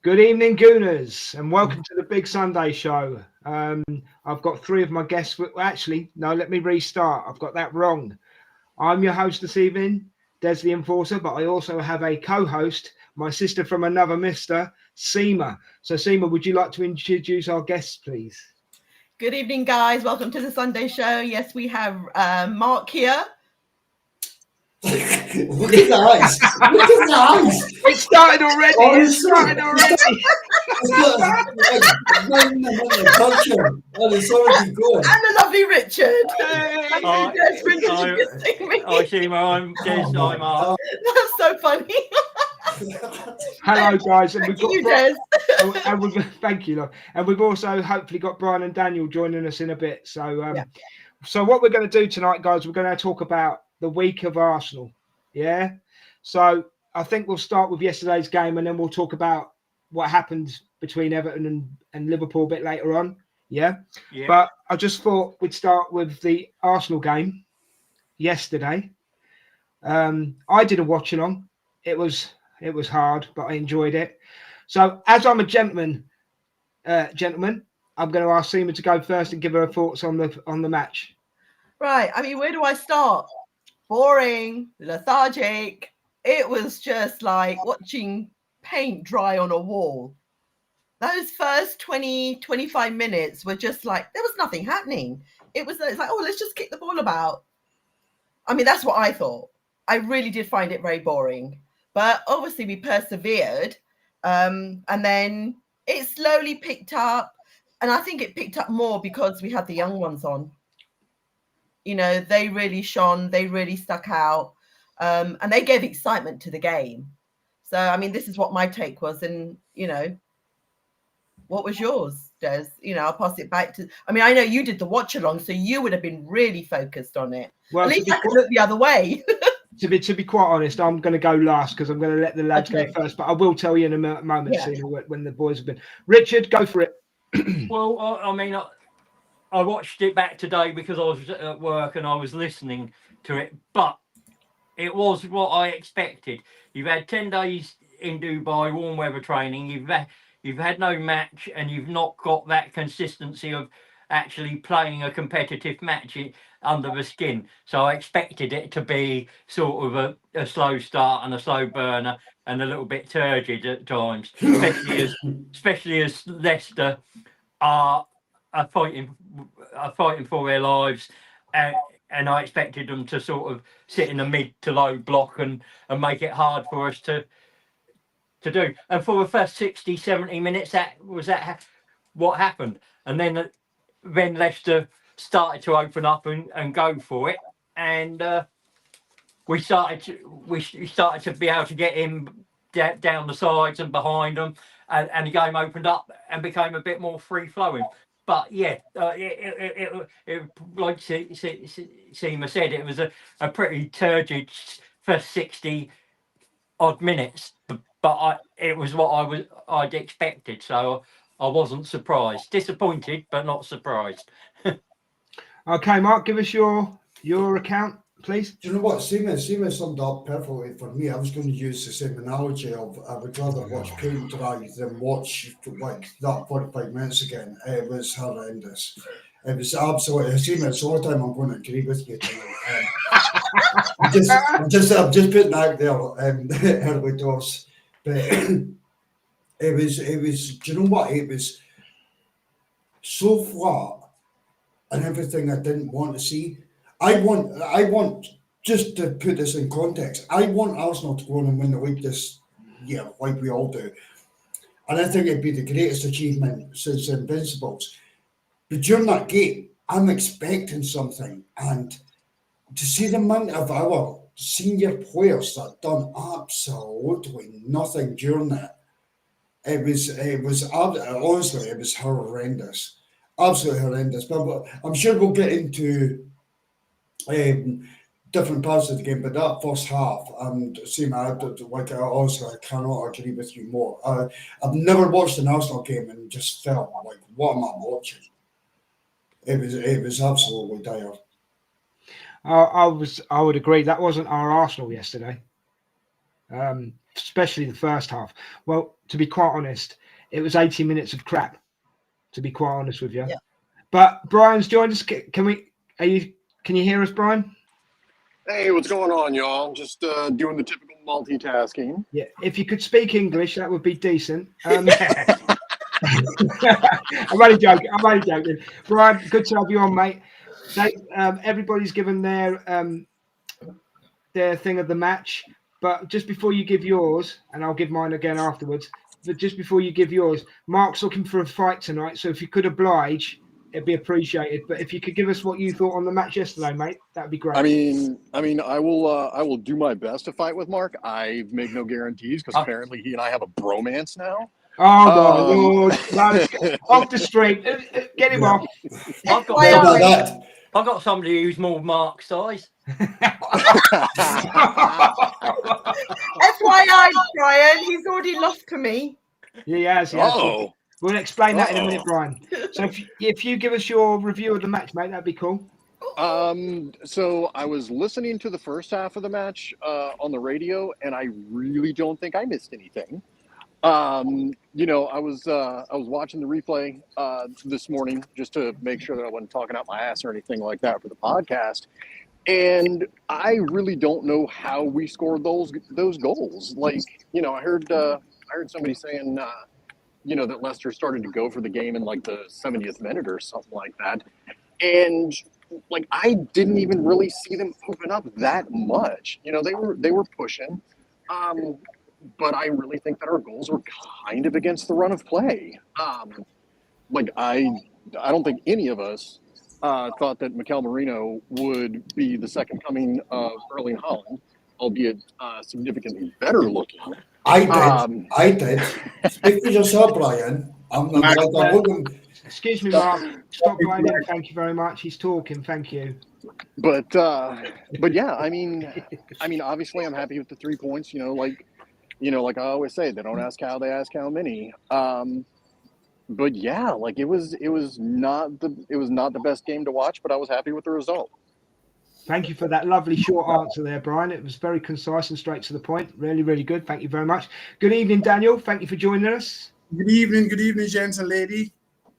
Good evening, Gooners, and welcome to the Big Sunday Show. I've got three of my guests. Actually, no, let me restart. I've got that wrong. I'm your host this evening, Des the Enforcer, but I also have a co-host, my sister from another mister, Seema. So, Seema, would you like to introduce our guests, please? Good evening, guys. Welcome to the Sunday Show. Yes, we have Mark here. Look at the eyes. Look at the eyes. It started already. Honestly, It started already. It's already going. And the lovely Richard. I'm Des. I'm Mark. That's so funny. Hello, guys, and Thank we've you, got Des. and we've thank you, love. And we've also hopefully got Brian and Daniel joining us in a bit. So, So what we're going to do tonight, guys, we're going to talk about the week of Arsenal. Yeah. So I think we'll start with yesterday's game, and then we'll talk about what happened between Everton and Liverpool a bit later on. Yeah. But I just thought we'd start with the Arsenal game yesterday. I did a watch along. It was hard, but I enjoyed it. So as I'm a gentleman, I'm going to ask Seema to go first and give her thoughts on the match. Right. I mean, where do I start? Boring, lethargic. It was just like watching paint dry on a wall. Those first 20, 25 minutes were just like, there was nothing happening. It's like, oh, let's just kick the ball about. I mean, that's what I thought. I really did find it very boring. But obviously we persevered. And then it slowly picked up. And I think it picked up more because we had the young ones on. You know, they really shone. They really stuck out. And they gave excitement to the game. So, I mean, this is what my take was. And, you know, what was yours, Des? You know, I'll pass it back to... I mean, I know you did the watch-along, so you would have been really focused on it. Well, at least I could look the other way. To be quite honest, I'm going to go last because I'm going to let the lads go first. But I will tell you in a moment, Seema, when the boys have been. Richard, go for it. Well, I mean, I watched it back today because I was at work and I was listening to it, but it was what I expected. You've had 10 days in Dubai, warm weather training. You've had no match, and you've not got that consistency of actually playing a competitive match under the skin. So I expected it to be sort of a slow start and a slow burner and a little bit turgid at times, especially as Leicester are fighting for their lives, and I expected them to sort of sit in the mid to low block and make it hard for us to do. And for the first 60, 70 minutes, that what happened. And then Leicester started to open up and go for it, and we started to be able to get in down the sides and behind them, and the game opened up and became a bit more free flowing. But it like Seema said, it was a pretty turgid first 60 odd minutes, but it was what I'd expected, so I wasn't surprised. Disappointed, but not surprised. Okay, Mark, give us your account, please. Do you know what? Seema summed up perfectly for me. I was going to use the same analogy of I would rather watch paint dry than watch like that 45 minutes again. It was horrendous. It was absolutely... Seema, it's all the time I'm going to agree with you tonight. I'm just putting out there early doors. But it was, do you know what? It was so flat and everything I didn't want to see. I want, just to put this in context, I want Arsenal to go on and win the league this year, like we all do. And I think it'd be the greatest achievement since the Invincibles. But during that game, I'm expecting something. And to see the amount of our senior players that done absolutely nothing during that, it was honestly, it was horrendous. Absolutely horrendous. But I'm sure we'll get into different parts of the game, but that first half, and honestly, I cannot agree with you more. I've never watched an Arsenal game and just felt like, what am I watching? It was absolutely dire. I would agree. That wasn't our Arsenal yesterday. especially the first half. Well, to be quite honest, it was 80 minutes of crap, to be quite honest with you. Yeah. But Brian's joined us. Can you hear us, Brian? Hey, what's going on, y'all? Just doing the typical multitasking. Yeah. If you could speak English, that would be decent. I'm only joking. Brian, good to have you on, mate. Everybody's given their thing of the match, but just before you give yours, and I'll give mine again afterwards, but just before you give yours, Mark's looking for a fight tonight, so if you could oblige, it'd be appreciated. But if you could give us what you thought on the match yesterday, mate, that'd be great. I mean, I will do my best to fight with Mark. I make no guarantees because apparently he and I have a bromance now. Oh my Lord! No, off the street, get him off. I've got somebody who's more Mark's size. FYI, Brian, he's already lost to me. He has. Oh. We'll explain that in a minute, Brian. So if you give us your review of the match, mate, that'd be cool. So I was listening to the first half of the match on the radio, and I really don't think I missed anything. I was watching the replay this morning just to make sure that I wasn't talking out my ass or anything like that for the podcast. And I really don't know how we scored those goals. Like, I heard somebody saying, that Leicester started to go for the game in like the 70th minute or something like that. And like, I didn't even really see them open up that much. They were pushing. But I really think that our goals were kind of against the run of play. I don't think any of us thought that Mikel Merino would be the second coming of Erling Haaland, albeit significantly better looking. I did. Speak for yourself, Brian. Excuse me, Mark. Stop blinding. Thank you very much. He's talking. Thank you. But yeah, I mean, obviously, I'm happy with the 3 points. Like I always say, they don't ask how, they ask how many. But yeah, like it was not the best game to watch, but I was happy with the result. Thank you for that lovely short answer there, Brian. It was very concise and straight to the point. Really, really good. Thank you very much. Good evening, Daniel. Thank you for joining us. Good evening, gents and lady.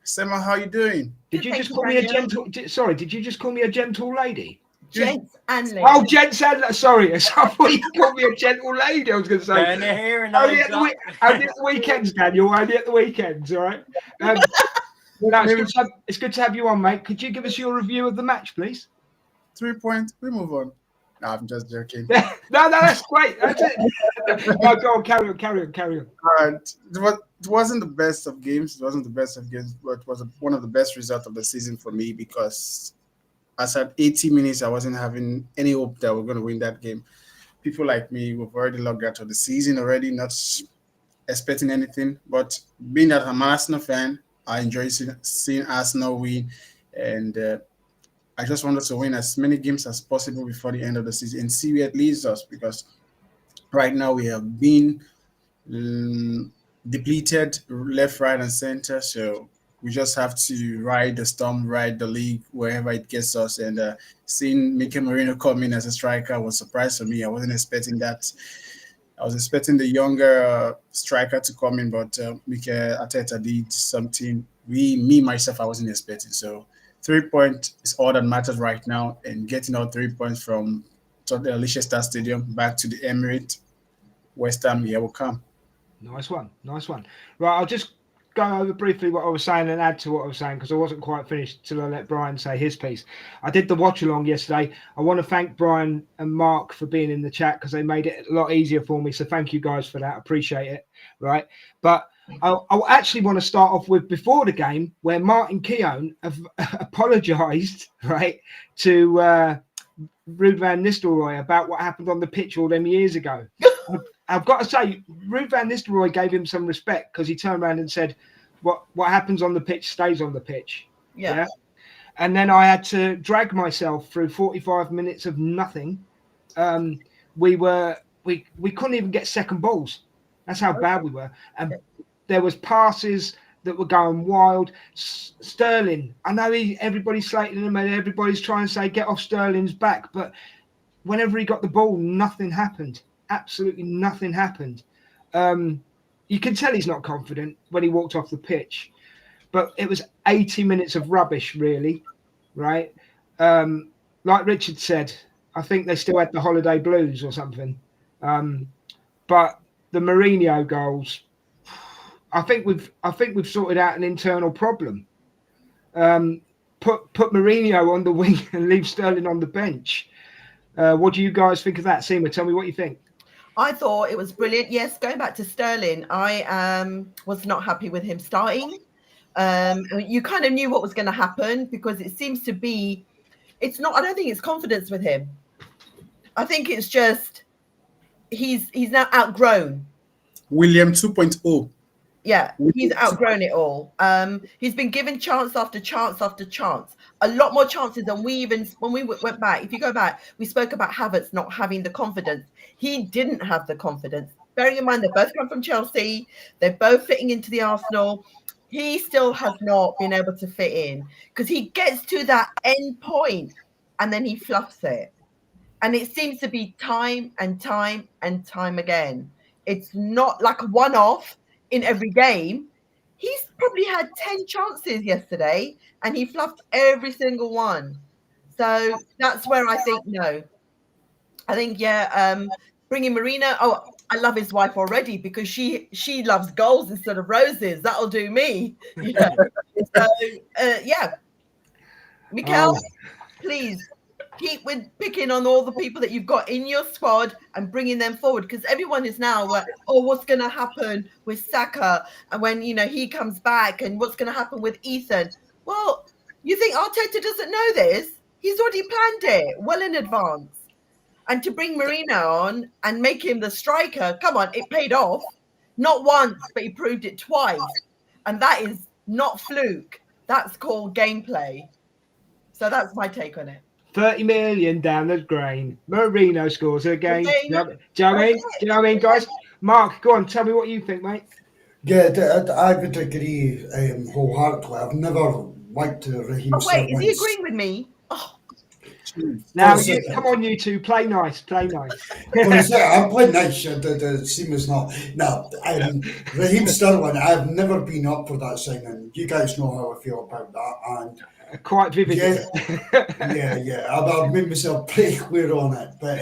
Sema, how you doing? Did you just call me a gentle? Sorry, did you just call me a gentle lady? Gents and ladies. Oh, gents and sorry, I thought you called me a gentle lady. I was going to say. Only at the weekends, Daniel. Only at the weekends. All right. It's good to have you on, mate. Could you give us your review of the match, please? 3 points. We move on. No, I'm just joking. no, that's great. That's it. No, go on, carry on. It wasn't the best of games. But it was one of the best results of the season for me because as at 80 minutes, I wasn't having any hope that we're going to win that game. People like me, we've already logged out of the season already, not expecting anything. But being that I'm an Arsenal fan, I enjoy seeing Arsenal win. And I just wanted to win as many games as possible before the end of the season and see where it leads us, because right now we have been depleted left, right, and center. So we just have to ride the storm, ride the league wherever it gets us. And seeing Mikel Merino come in as a striker was a surprise for me. I wasn't expecting that. I was expecting the younger striker to come in, but Mikel Arteta did something myself, I wasn't expecting. So 3 points is all that matters right now, and getting all 3 points from the Leicester Stadium back to the Emirates, West Ham, here will come. Nice one. Right, I'll just go over briefly what I was saying and add to what I was saying because I wasn't quite finished till I let Brian say his piece. I did the watch along yesterday. I want to thank Brian and Mark for being in the chat because they made it a lot easier for me. So thank you guys for that. Appreciate it. Right, but I actually want to start off with before the game where Martin Keown have apologised, right, to Ruud van Nistelrooy about what happened on the pitch all them years ago. I've got to say, Ruud van Nistelrooy gave him some respect because he turned around and said, "What happens on the pitch stays on the pitch." Yeah. And then I had to drag myself through 45 minutes of nothing. We couldn't even get second balls. That's how bad we were. And there was passes that were going wild. Sterling, I know everybody's slating him and everybody's trying to say get off Sterling's back, but whenever he got the ball, nothing happened. absolutely nothing happened. You can tell he's not confident when he walked off the pitch, but it was 80 minutes of rubbish, really, right? Like Richard said, I think they still had the holiday blues or something. But the Mourinho goals, I think we've sorted out an internal problem. Put Mourinho on the wing and leave Sterling on the bench. What do you guys think of that? Seema, tell me what you think. I thought it was brilliant. Yes, going back to Sterling, I was not happy with him starting. You kind of knew what was going to happen because it seems to be, I don't think it's confidence with him. I think it's just he's now outgrown. William 2.0. Yeah, he's outgrown it all. He's been given chance after chance after chance. A lot more chances than when we went back. If you go back, we spoke about Havertz not having the confidence. He didn't have the confidence. Bearing in mind, they both come from Chelsea. They're both fitting into the Arsenal. He still has not been able to fit in because he gets to that end point and then he fluffs it. And it seems to be time and time and time again. It's not like a one-off in every game. He's probably had 10 chances yesterday and he fluffed every single one. So that's where I think no. I think bringing Merino. Oh, I love his wife already because she loves goals instead of roses. That'll do me. Yeah. So Mikel, please keep with picking on all the people that you've got in your squad and bringing them forward because everyone is now what's going to happen with Saka and when he comes back and what's going to happen with Ethan. Well, you think Arteta doesn't know this? He's already planned it well in advance. And to bring Merino on and make him the striker, come on, it paid off. Not once, but he proved it twice. And that is not fluke. That's called gameplay. So that's my take on it. 30 million down the drain. Merino scores again. Do you know what I mean, guys? Mark, go on. Tell me what you think, mate. Yeah, I would agree wholeheartedly. I've never liked Raheem Sterling. Wait, is he agreeing with me? Oh. Now, come on, you two. Play nice. Play nice. I'm playing nice. The Seema's not. No, Raheem Sterling, I've never been up for that signing. You guys know how I feel about that. And quite vivid. Yeah. I've made myself pretty clear on it. But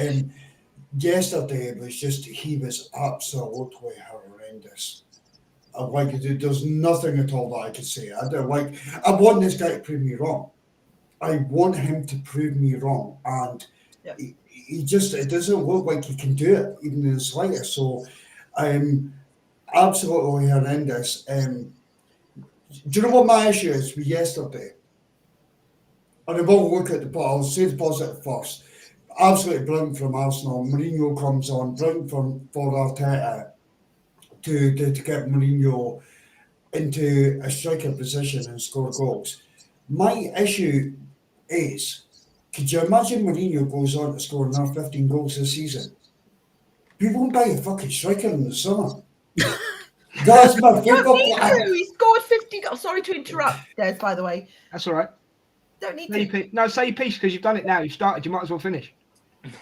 yesterday, it was just, he was absolutely horrendous. There's nothing at all that I could say. I want this guy to prove me wrong. I want him to prove me wrong. And it doesn't look like he can do it, even in the slightest. So, absolutely horrendous. Do you know what my issue is with yesterday? And I will look at I'll say the positive first. Absolutely brilliant from Arsenal. Mourinho comes on, brilliant for Arteta to get Mourinho into a striker position and score goals. My issue is, could you imagine Mourinho goes on to score another 15 goals this season? We won't buy a fucking striker in the summer. That's my football plan. He scored 50 goals. Sorry to interrupt, Des, by the way. That's all right. Don't need to. No, say your piece because you've done it now. You've started. You might as well finish.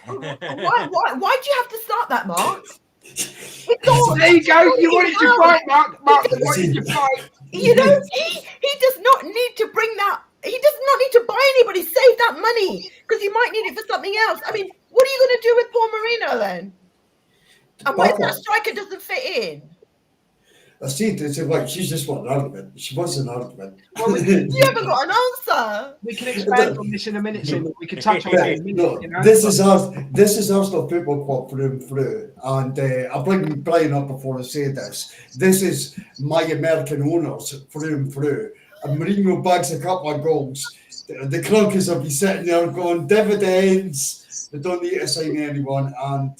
Why do you have to start that, Mark? There you go. You wanted to fight, Mark. Mark wanted to fight. He does not need to bring that. He does not need to buy anybody. Save that money because he might need it for something else. I mean, what are you going to do with Paul Merino then? And where's that striker doesn't fit in? I see it's like she's just wanting an argument. She wants an argument. Well, you haven't got an answer. We can expand on this in a minute, so we can touch on it in a minute. This is Arsenal Football Club through and through. And I'll bring Brian up before I say this. This is my American owners through and through. And Mourinho bags a couple of goals. The clunkers will be sitting there going, dividends. They don't need to sign anyone, and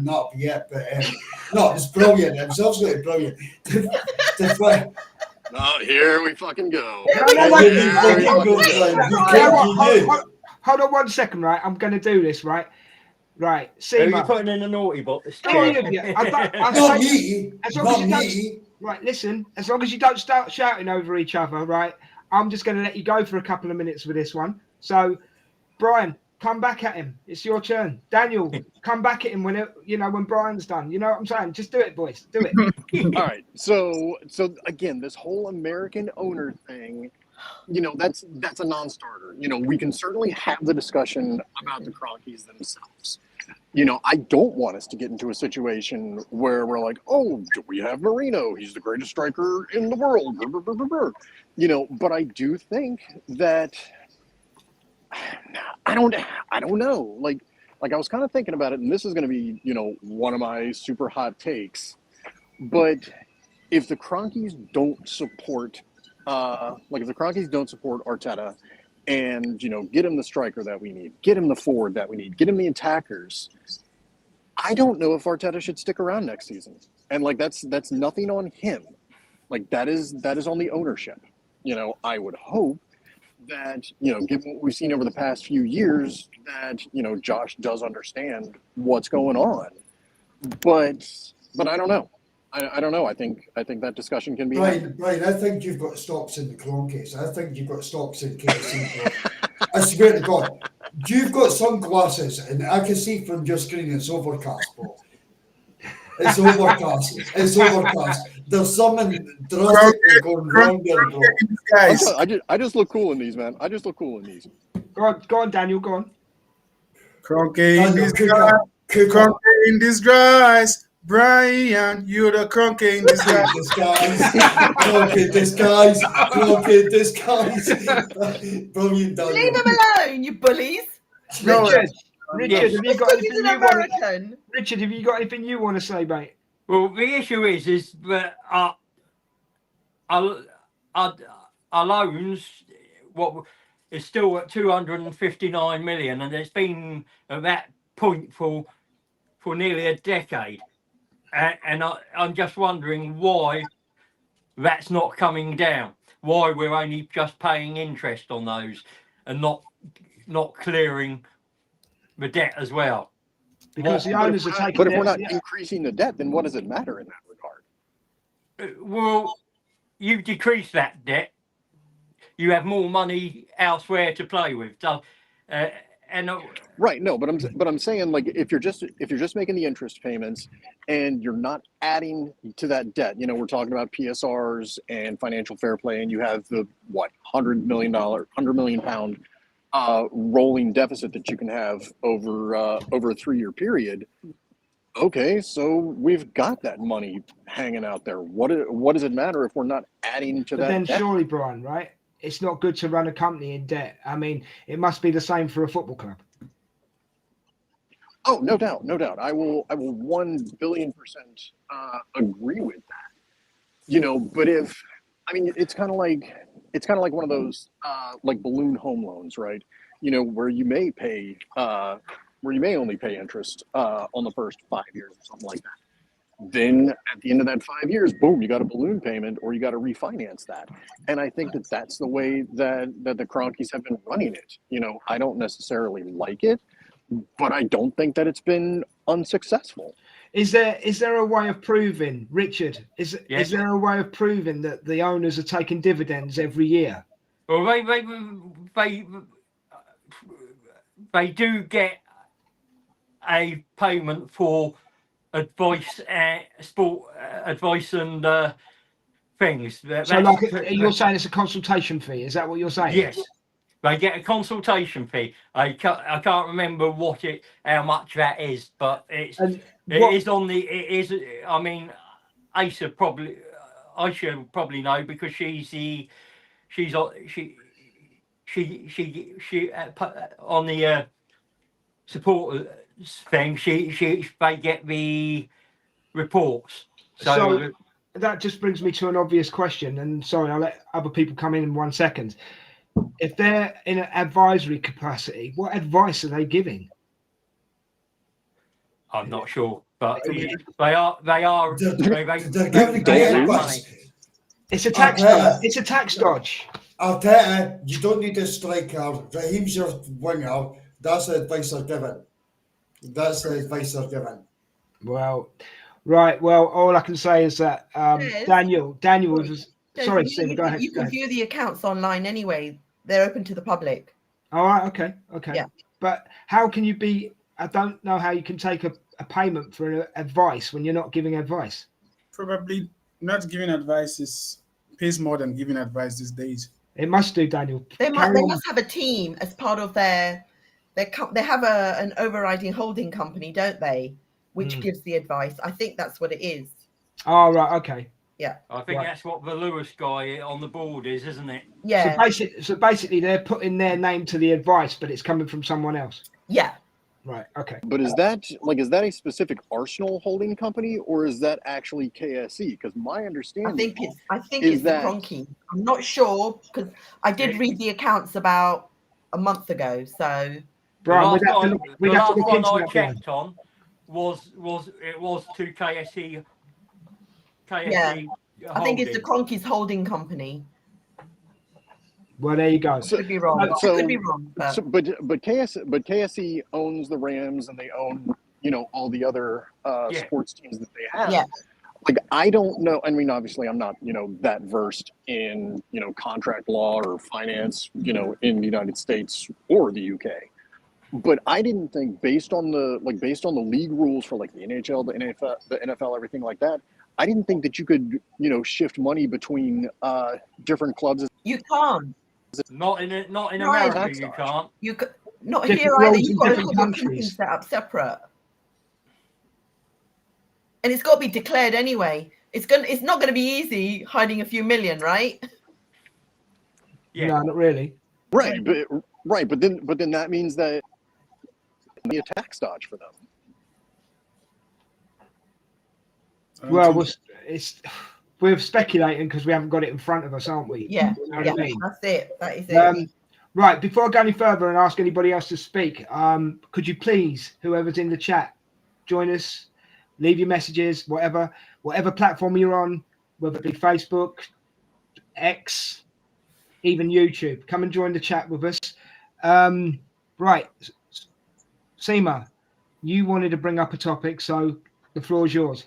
that'll be it. But no, it was brilliant. It was absolutely brilliant. Here we fucking go. Hold on 1 second, right? I'm going to do this, right? Right. See, you're putting in a naughty box. Right, listen. As long as you don't start shouting over each other, right? I'm just going to let you go for a couple of minutes with this one. So, Brian, come back at him. It's your turn. Daniel, come back at him when Brian's done. You know what I'm saying? Just do it, boys. Do it. All right. So again, this whole American owner thing, that's a non-starter. We can certainly have the discussion about the Cronkies themselves. I don't want us to get into a situation where we're like, oh, do we have Merino? He's the greatest striker in the world. But I do think that I don't know. Like I was kind of thinking about it, and this is going to be, one of my super hot takes. But if the Cronkies don't support, Arteta, and get him the striker that we need, get him the forward that we need, get him the attackers, I don't know if Arteta should stick around next season. And that's nothing on him. That is on the ownership. I would hope that, given what we've seen over the past few years, that, Josh does understand what's going on. But I don't know. I don't know. I think that discussion can be. Brian, I think you've got stocks in the Cronkies. I think you've got stocks in KFC. I swear to God, you've got sunglasses, and I can see from your screen it's overcast, bro. It's overcast. It's overcast. There's something drastically going wrong there, bro. Guys, I just look cool in these, man. I just look cool in these. Go on, Daniel. Go on. Cronky in disguise. Cronky in disguise. Brian, you're the cronky in disguise. Cronky disguise. Cronky disguise. Brilliant, Daniel. Leave them alone, you bullies. Richard, have you got anything He's an you American. Richard, have you got anything you want to say, mate? Well, the issue is that our loans, what is still at 259 million, and it's been at that point for nearly a decade. And I'm just wondering why that's not coming down. Why we're only just paying interest on those and not clearing the debt as well. Because the owners are taking. But if we're not increasing the debt, then what does it matter in that regard? Well, you decrease that debt, you have more money elsewhere to play with. So, right, no, but I'm saying, if you're just making the interest payments and you're not adding to that debt, we're talking about PSRs and financial fair play, and you have the £100 million rolling deficit that you can have over a 3-year period. Okay, so we've got that money hanging out there. What does it matter if we're not adding to that? Then debt? Surely, Brian, right? It's not good to run a company in debt. I mean, it must be the same for a football club. Oh, no doubt. I will 1 billion % agree with that. But it's kind of like one of those balloon home loans, right? Where you may only pay interest on the first 5 years or something like that. Then at the end of that 5 years, boom, you got a balloon payment, or you got to refinance that. And I think that's the way that the Cronkies have been running it. I don't necessarily like it, but I don't think that it's been unsuccessful. Is there a way of proving, Richard? Is there a way of proving that the owners are taking dividends every year? Well, they do get a payment for advice, sport advice, and things. So, you're saying it's a consultation fee? Is that what you're saying? Yes, they get a consultation fee. I can't remember how much that is, but it is on the. It is. I mean, I should probably know, because she on the support thing. They get the reports. So that just brings me to an obvious question, and sorry, I'll let other people come in 1 second. If they're in an advisory capacity, what advice are they giving? I'm not sure, but they are. They're giving advice. It's a tax dodge. It's a tax dodge. Arteta, you don't need a striker. Raheem's your winger. That's the advice they're given. Well, right. Well, all I can say is that Daniel was. Sorry, Steve, go ahead. You can view the accounts online anyway. They're open to the public. All right. Okay. Yeah. But how can you be? I don't know how you can take a payment for advice when you're not giving advice. Probably not giving advice pays more than giving advice these days. It must do, Daniel. They must have a team as part of their they have an overriding holding company, don't they? Which gives the advice. I think that's what it is. Oh, right. Okay. Yeah. I think that's what the Lewis guy on the board is, isn't it? Yeah. So basically, they're putting their name to the advice, but it's coming from someone else. Yeah. Right. Okay. But is that a specific Arsenal holding company, or is that actually KSE? Because my understanding, I think it's the Kroenke. I'm not sure because I did read the accounts about a month ago. So Brian, the last one I checked on was to KSE. Yeah, I think it's the Kroenke's holding company. Well, there you go. Could be wrong. Could be wrong. But KSE owns the Rams, and they own all the other sports teams that they have. Yeah. Like, I don't know. I mean, obviously, I'm not that versed in contract law or finance in the United States or the UK. But I didn't think based on the league rules for like the NHL, the NFL, everything like that. I didn't think that you could, shift money between different clubs. You can't. Not in America, you can't. You could not different here either. roles You've in got to different have countries. set up separate, and it's got to be declared anyway. It's not going to be easy hiding a few million, right? Yeah. No, not really. Right, but then that means that it'll be a tax dodge for them. Well, we're speculating because we haven't got it in front of us, aren't we? Yeah, You know what I mean? that's it. That is it. Right, before I go any further and ask anybody else to speak, could you please, whoever's in the chat, join us, leave your messages, whatever platform you're on, whether it be Facebook, X, even YouTube. Come and join the chat with us. Right, Seema, you wanted to bring up a topic, so the floor is yours.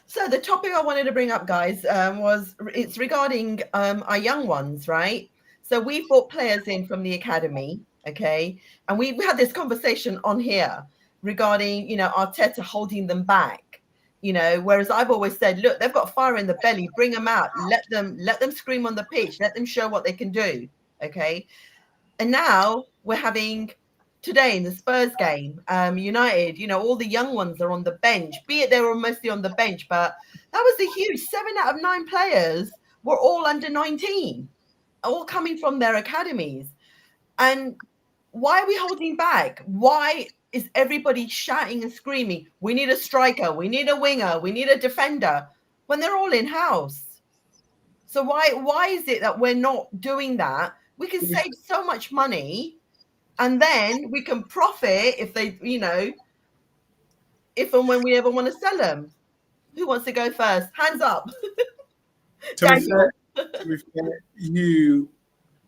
So the topic I wanted to bring up, guys, it's regarding our young ones, right? So we brought players in from the academy, okay? And we had this conversation on here regarding, Arteta holding them back, whereas I've always said, look, they've got fire in the belly, bring them out, let them scream on the pitch, let them show what they can do, okay? And now we're having today in the Spurs game, United, all the young ones are on the bench, be it they were mostly on the bench, but that was a huge 7 out of 9 players were all under 19, all coming from their academies. And why are we holding back? Why is everybody shouting and screaming, we need a striker, we need a winger, we need a defender, when they're all in-house? So why is it that we're not doing that? We can save so much money, and then we can profit if they, if and when we ever want to sell them. Who wants to go first? Hands up. To be fair,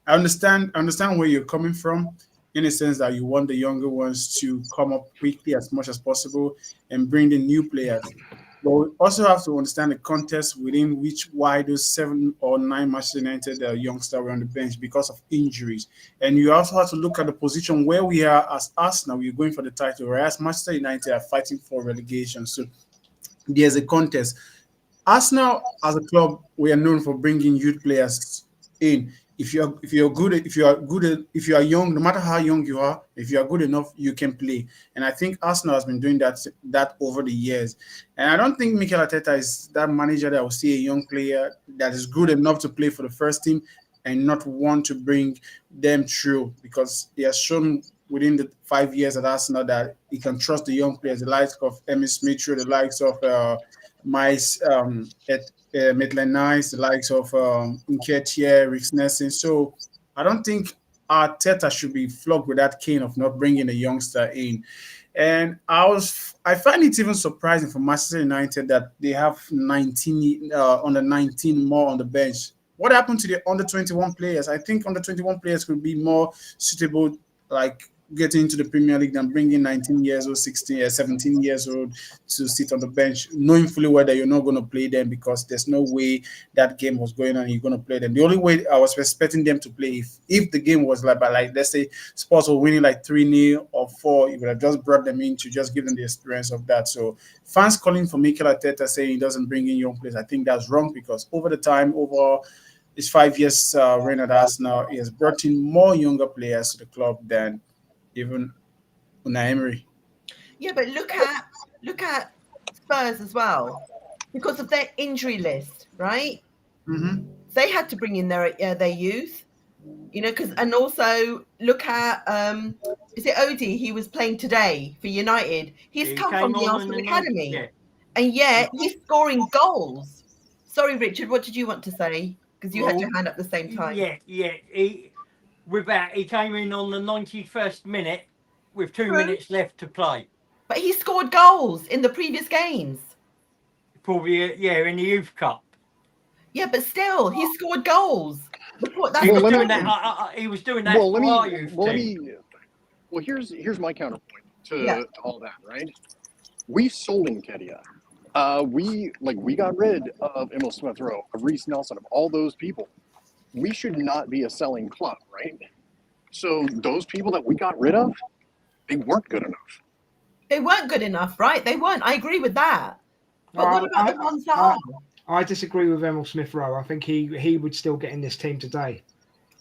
I understand where you're coming from, in a sense that you want the younger ones to come up quickly as much as possible and bring in new players. But we also have to understand the context within why those 7 or 9 Manchester United youngsters were on the bench because of injuries. And you also have to look at the position where we are as Arsenal. We're going for the title, whereas Manchester United are fighting for relegation. So there's a contest. Arsenal, as a club, we are known for bringing youth players in. If you are young, no matter how young you are, if you are good enough, you can play. And I think Arsenal has been doing that over the years. And I don't think Mikel Arteta is that manager that will see a young player that is good enough to play for the first team and not want to bring them through, because he has shown within the 5 years at Arsenal that he can trust the young players, the likes of Emil Smith, the likes of Maitland-Niles, the likes of Nketiah, Rick Nelson. So I don't think Arteta should be flogged with that cane of not bringing a youngster in. And I find it even surprising for Manchester United that they have 19 under 19 more on the bench. What happened to the under 21 players? I think under 21 players could be more suitable, like getting into the Premier League than bringing 19 years old, 16 17 years old to sit on the bench, knowing fully well that you're not going to play them because there's no way that game was going on, you're going to play them. The only way I was expecting them to play, if the game was like let's say Spurs were winning like 3-0 or 4, you would have just brought them in to just give them the experience of that. So fans calling for Mikel Arteta saying he doesn't bring in young players, I think that's wrong, because over his 5 years reign at Arsenal, he has brought in more younger players to the club than even Unai Emery. Yeah, but look at Spurs as well, because of their injury list, right? Mm-hmm. They had to bring in their youth, and also look at is it Odie? He was playing today for United. He's come from the Arsenal academy, and yet he's scoring goals. Sorry, Richard, what did you want to say? Because you had your hand up at the same time. Yeah. He came in on the 91st minute with 2 minutes left to play. But he scored goals in the previous games. Probably, in the Youth Cup. Yeah, but still, he scored goals. He was doing that for our youth team. Here's my counterpoint to all that, right? We sold Nketiah. We got rid of Emil Smith-Rowe, of Reece Nelson, of all those people. We should not be a selling club, right? So those people that we got rid of, they weren't good enough. They weren't good enough, right? They weren't. I agree with that. But what about the ones that are? I disagree with Emil Smith-Rowe. I think he would still get in this team today.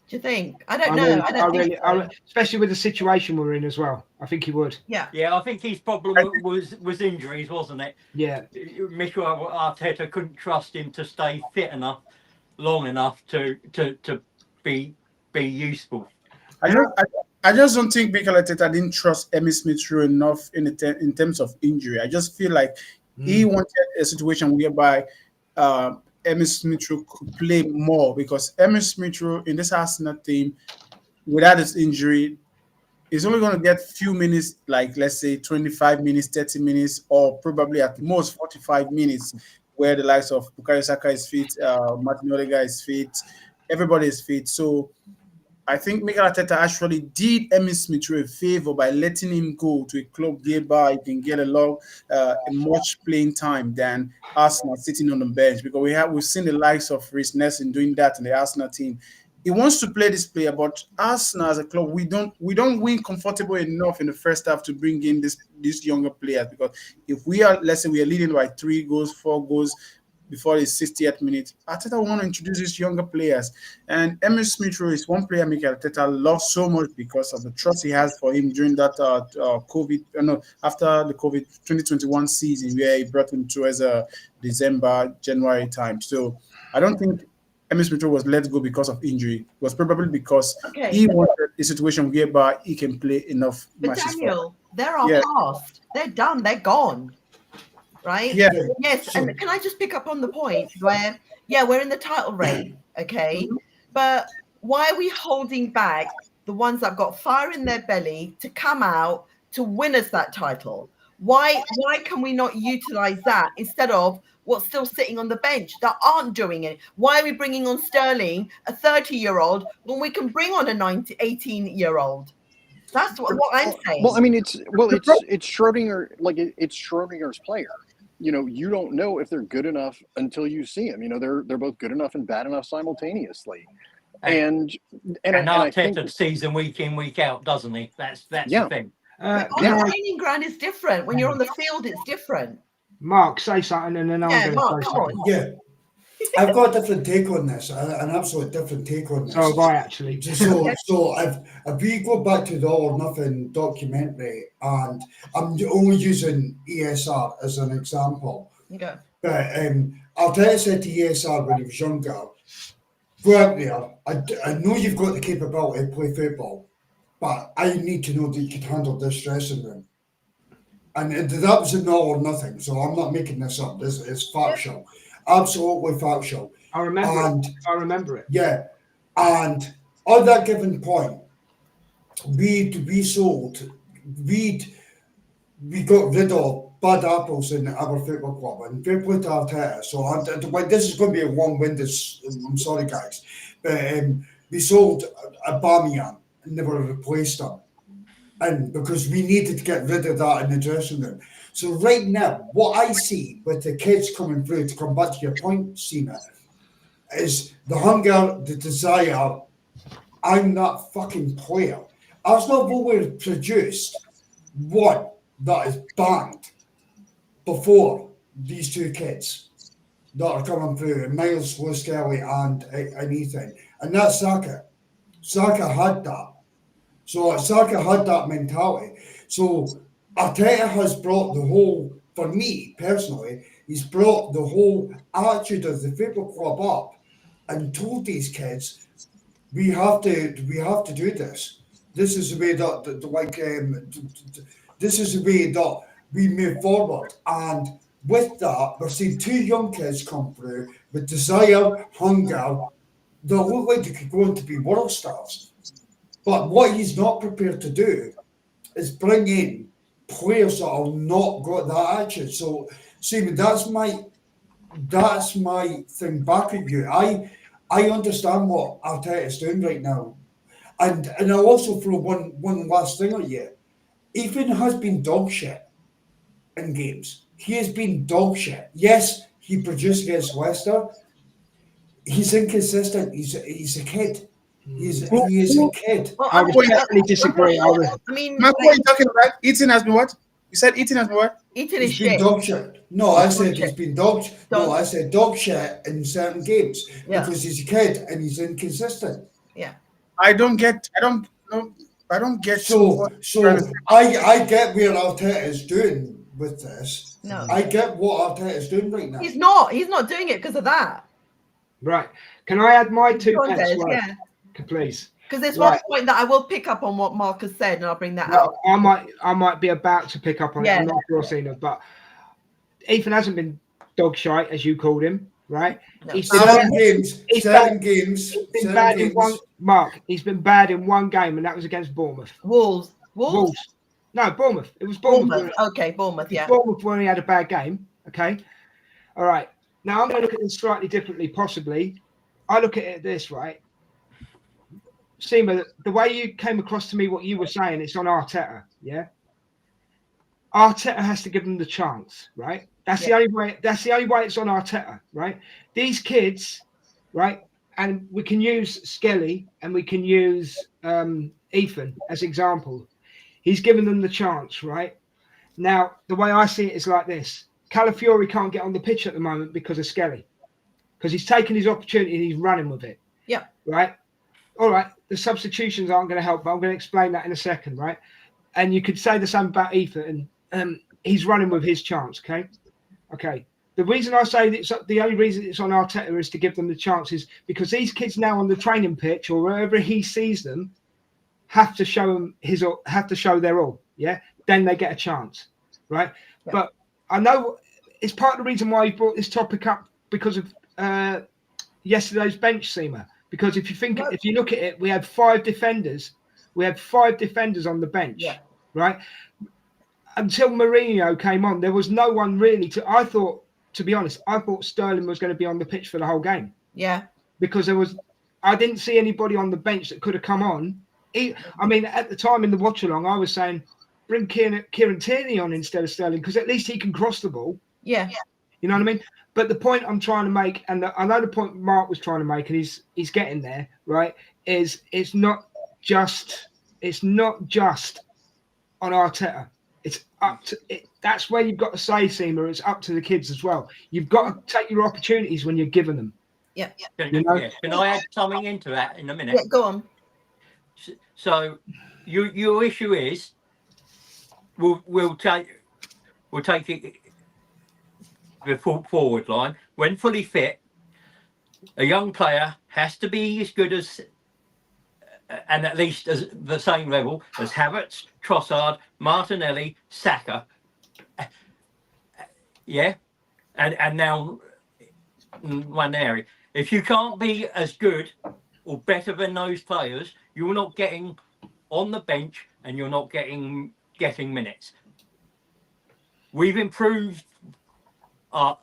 Do you think? I don't know. I don't think so. Especially with the situation we're in as well. I think he would. Yeah. Yeah, I think his problem was injuries, wasn't it? Yeah. Mikel Arteta couldn't trust him to stay fit enough, long enough to be useful. I just don't think Mikel Arteta didn't trust Emil Smith-Rowe enough in terms of injury. I just feel like he wanted a situation whereby Emil Smith-Rowe could play more, because Emil Smith-Rowe in this Arsenal team, without his injury, is only going to get few minutes, like let's say 25 minutes, 30 minutes, or probably at most 45 minutes, where the likes of Bukayo Saka is fit, Martin Odegaard is fit, everybody is fit. So I think Mikel Arteta actually did Emil Smith-Rowe a favor by letting him go to a club whereby he can get a much playing time than Arsenal sitting on the bench, because we've seen the likes of Reece Nelson doing that in the Arsenal team. He wants to play this player, but Arsenal as a club, we don't win comfortable enough in the first half to bring in these younger players, because if let's say we are leading by 3 goals, 4 goals before the 60th minute, Arteta want to introduce these younger players. And Emil Smith-Rowe is one player Mikel Arteta loves so much because of the trust he has for him during that after the COVID 2021 season, where he brought him towards December, January time. So I don't think Emil Smith-Rowe was let go because of injury. It was probably because he wanted a situation whereby he can play enough matches. But Daniel, they're our past. They're done. They're gone. Right? Yeah. Yes. And can I just pick up on the point where, we're in the title race, okay? But why are we holding back the ones that have got fire in their belly to come out to win us that title? Why can we not utilize that instead of what's still sitting on the bench that aren't doing it? Why are we bringing on Sterling, a 30-year-old, when we can bring on a 18-year-old? That's what I'm saying. Well, I mean, it's Schrodinger, it's Schrodinger's player. You don't know if they're good enough until you see them. They're both good enough and bad enough simultaneously. And Arteta sees them week in, week out, doesn't he? That's the thing. The training ground is different. When you're on the field, it's different. Mark, say something, and then I'm going to say something. Yeah. I've got a different take on this, an absolute different take on this. Oh, right, actually. So if we go back to the All or Nothing documentary, and I'm only using ESR as an example. Okay. But Arteta said to ESR when he was younger, go out there, I know you've got the capability to play football, but I need to know that you can handle this dressing room. And that was an All or Nothing, so I'm not making this up. This is factual. Absolutely factual. I remember it. Yeah. And on that given point, we got rid of bad apples in our football club, and fair play to Arteta. So this is going to be a long-winded, I'm sorry guys, but we sold Aubameyang and never replaced him. And because we needed to get rid of that in the dressing room. So right now, what I see with the kids coming through, to come back to your point, Seema, is the hunger, the desire. I'm that fucking player. Arsenal have always produced one that is banned before these two kids that are coming through, and Miles Lewis-Skelly and Ethan. And that's Saka. Saka had that. So Saka had that mentality. So Arteta has brought the whole, for me personally, he's brought the whole attitude of the football club up and told these kids, we have to do this. This is the way this is the way that we move forward. And with that, we're seeing two young kids come through with desire, hunger. They look like they could go on to be world stars. But what he's not prepared to do is bring in players that have not got that attitude. So, Simon, that's my thing back at you. I understand what Arteta is doing right now. And I'll also throw one last thing at you. Ethan has been dog shit in games. He has been dog shit. Yes, he produced against Leicester. He's inconsistent. He's a kid. He is a kid. Well, I respectfully disagree. I mean, Mark, what are you talking about? Eating has been what? You said eating has been what? Eating is He's been shit. dog shit. No, I said shit. he's been dog. No, I said dog shit in certain games because he's a kid and he's inconsistent. Yeah. I don't get. So I get where Arteta is doing with this. No. I get what Arteta is doing right now. He's not doing it because of that. Right. Can I add my 2 pence? Yeah. Please. Because there's one point that I will pick up on what Mark has said, and I'll bring that up. I might be about to pick up on it. I'm not sure, Cena, but Ethan hasn't been dog shite, as you called him, right? No. He's been bad in one. Mark, he's been bad in one game, and that was against Bournemouth. Wolves. No, Bournemouth. It was Bournemouth. Okay, Bournemouth. Yeah. Bournemouth when he had a bad game. Okay. All right. Now I'm going to look at this slightly differently. Possibly, I look at it this right. Seema, the way you came across to me, what you were saying, it's on Arteta, yeah? Arteta has to give them the chance, right? That's the only way. That's the only way it's on Arteta, right? These kids, right? And we can use Skelly and we can use Ethan as example. He's given them the chance, right? Now, the way I see it is like this. Calafiori can't get on the pitch at the moment because of Skelly. Because he's taken his opportunity and he's running with it. Yeah. Right? All right, the substitutions aren't going to help, but I'm going to explain that in a second, right? And you could say the same about Ethan, and he's running with his chance, okay? Okay. The reason I say that the only reason it's on Arteta is to give them the chances because these kids now on the training pitch or wherever he sees them have to show their all, yeah? Then they get a chance, right? Yeah. But I know it's part of the reason why he brought this topic up because of yesterday's bench, Seema. Because if you look at it, we had 5 defenders. We had 5 defenders on the bench, right? Until Merino came on, there was no one really I thought Sterling was going to be on the pitch for the whole game. Yeah. Because I didn't see anybody on the bench that could have come on. I mean, at the time in the watch along, I was saying, bring Kieran Tierney on instead of Sterling because at least he can cross the ball. Yeah. You know what I mean? But the point I'm trying to make, and I know the point Mark was trying to make, and he's getting there, right? Is it's not just on Arteta. It's up to it. That's where you've got to say, Seema, it's up to the kids as well. You've got to take your opportunities when you're given them. Yeah. Can I add something into that in a minute? Yeah, go on. So your issue is we'll take it. The forward line, when fully fit, a young player has to be as good as, and at least as the same level as Havertz, Trossard, Martinelli, Saka. Yeah, and now Nwaneri. If you can't be as good or better than those players, you're not getting on the bench and you're not getting minutes. We've improved our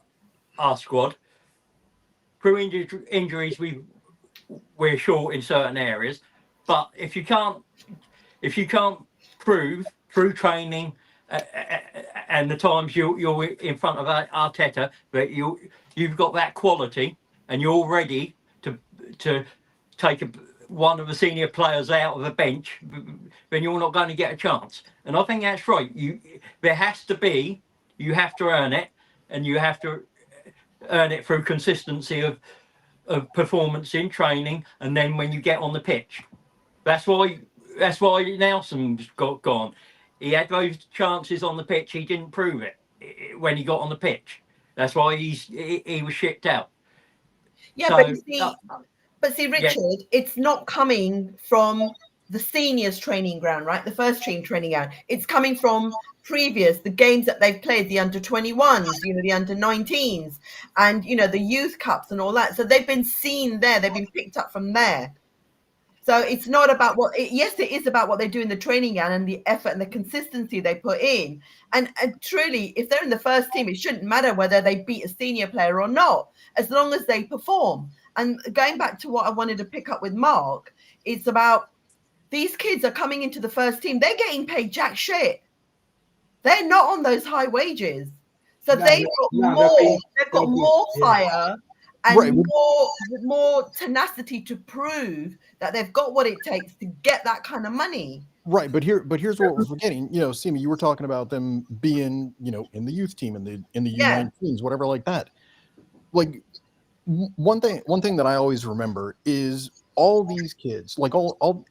squad through injuries. We're short in certain areas, but if you can't prove through training and the times you're in front of Arteta that you've got that quality and you're ready to take one of the senior players out of the bench, then you're not going to get a chance. And I think that's right. You have to earn it, and you have to earn it through consistency of performance in training, and then when you get on the pitch. That's why Nelson's gone. He had those chances on the pitch. He didn't prove it when he got on the pitch. That's why he was shipped out. Yeah, So, but see, Richard, it's not coming from the seniors training ground, right? The first team training ground. It's coming from the games that they've played, the under 21s, the under 19s, and the youth cups and all that. So they've been seen there. They've been picked up from there. So it's not about it is about what they do in the training ground and the effort and the consistency they put in. And truly, if they're in the first team, it shouldn't matter whether they beat a senior player or not, as long as they perform. And going back to what I wanted to pick up with Mark, it's about these kids are coming into the first team. They're getting paid jack shit. They're not on those high wages. So they've got more fire and more tenacity to prove that they've got what it takes to get that kind of money. Right, but here's what we're forgetting. Simi, you were talking about them being, in the youth team, in the U19s, whatever like that. Like one thing that I always remember is all these kids, like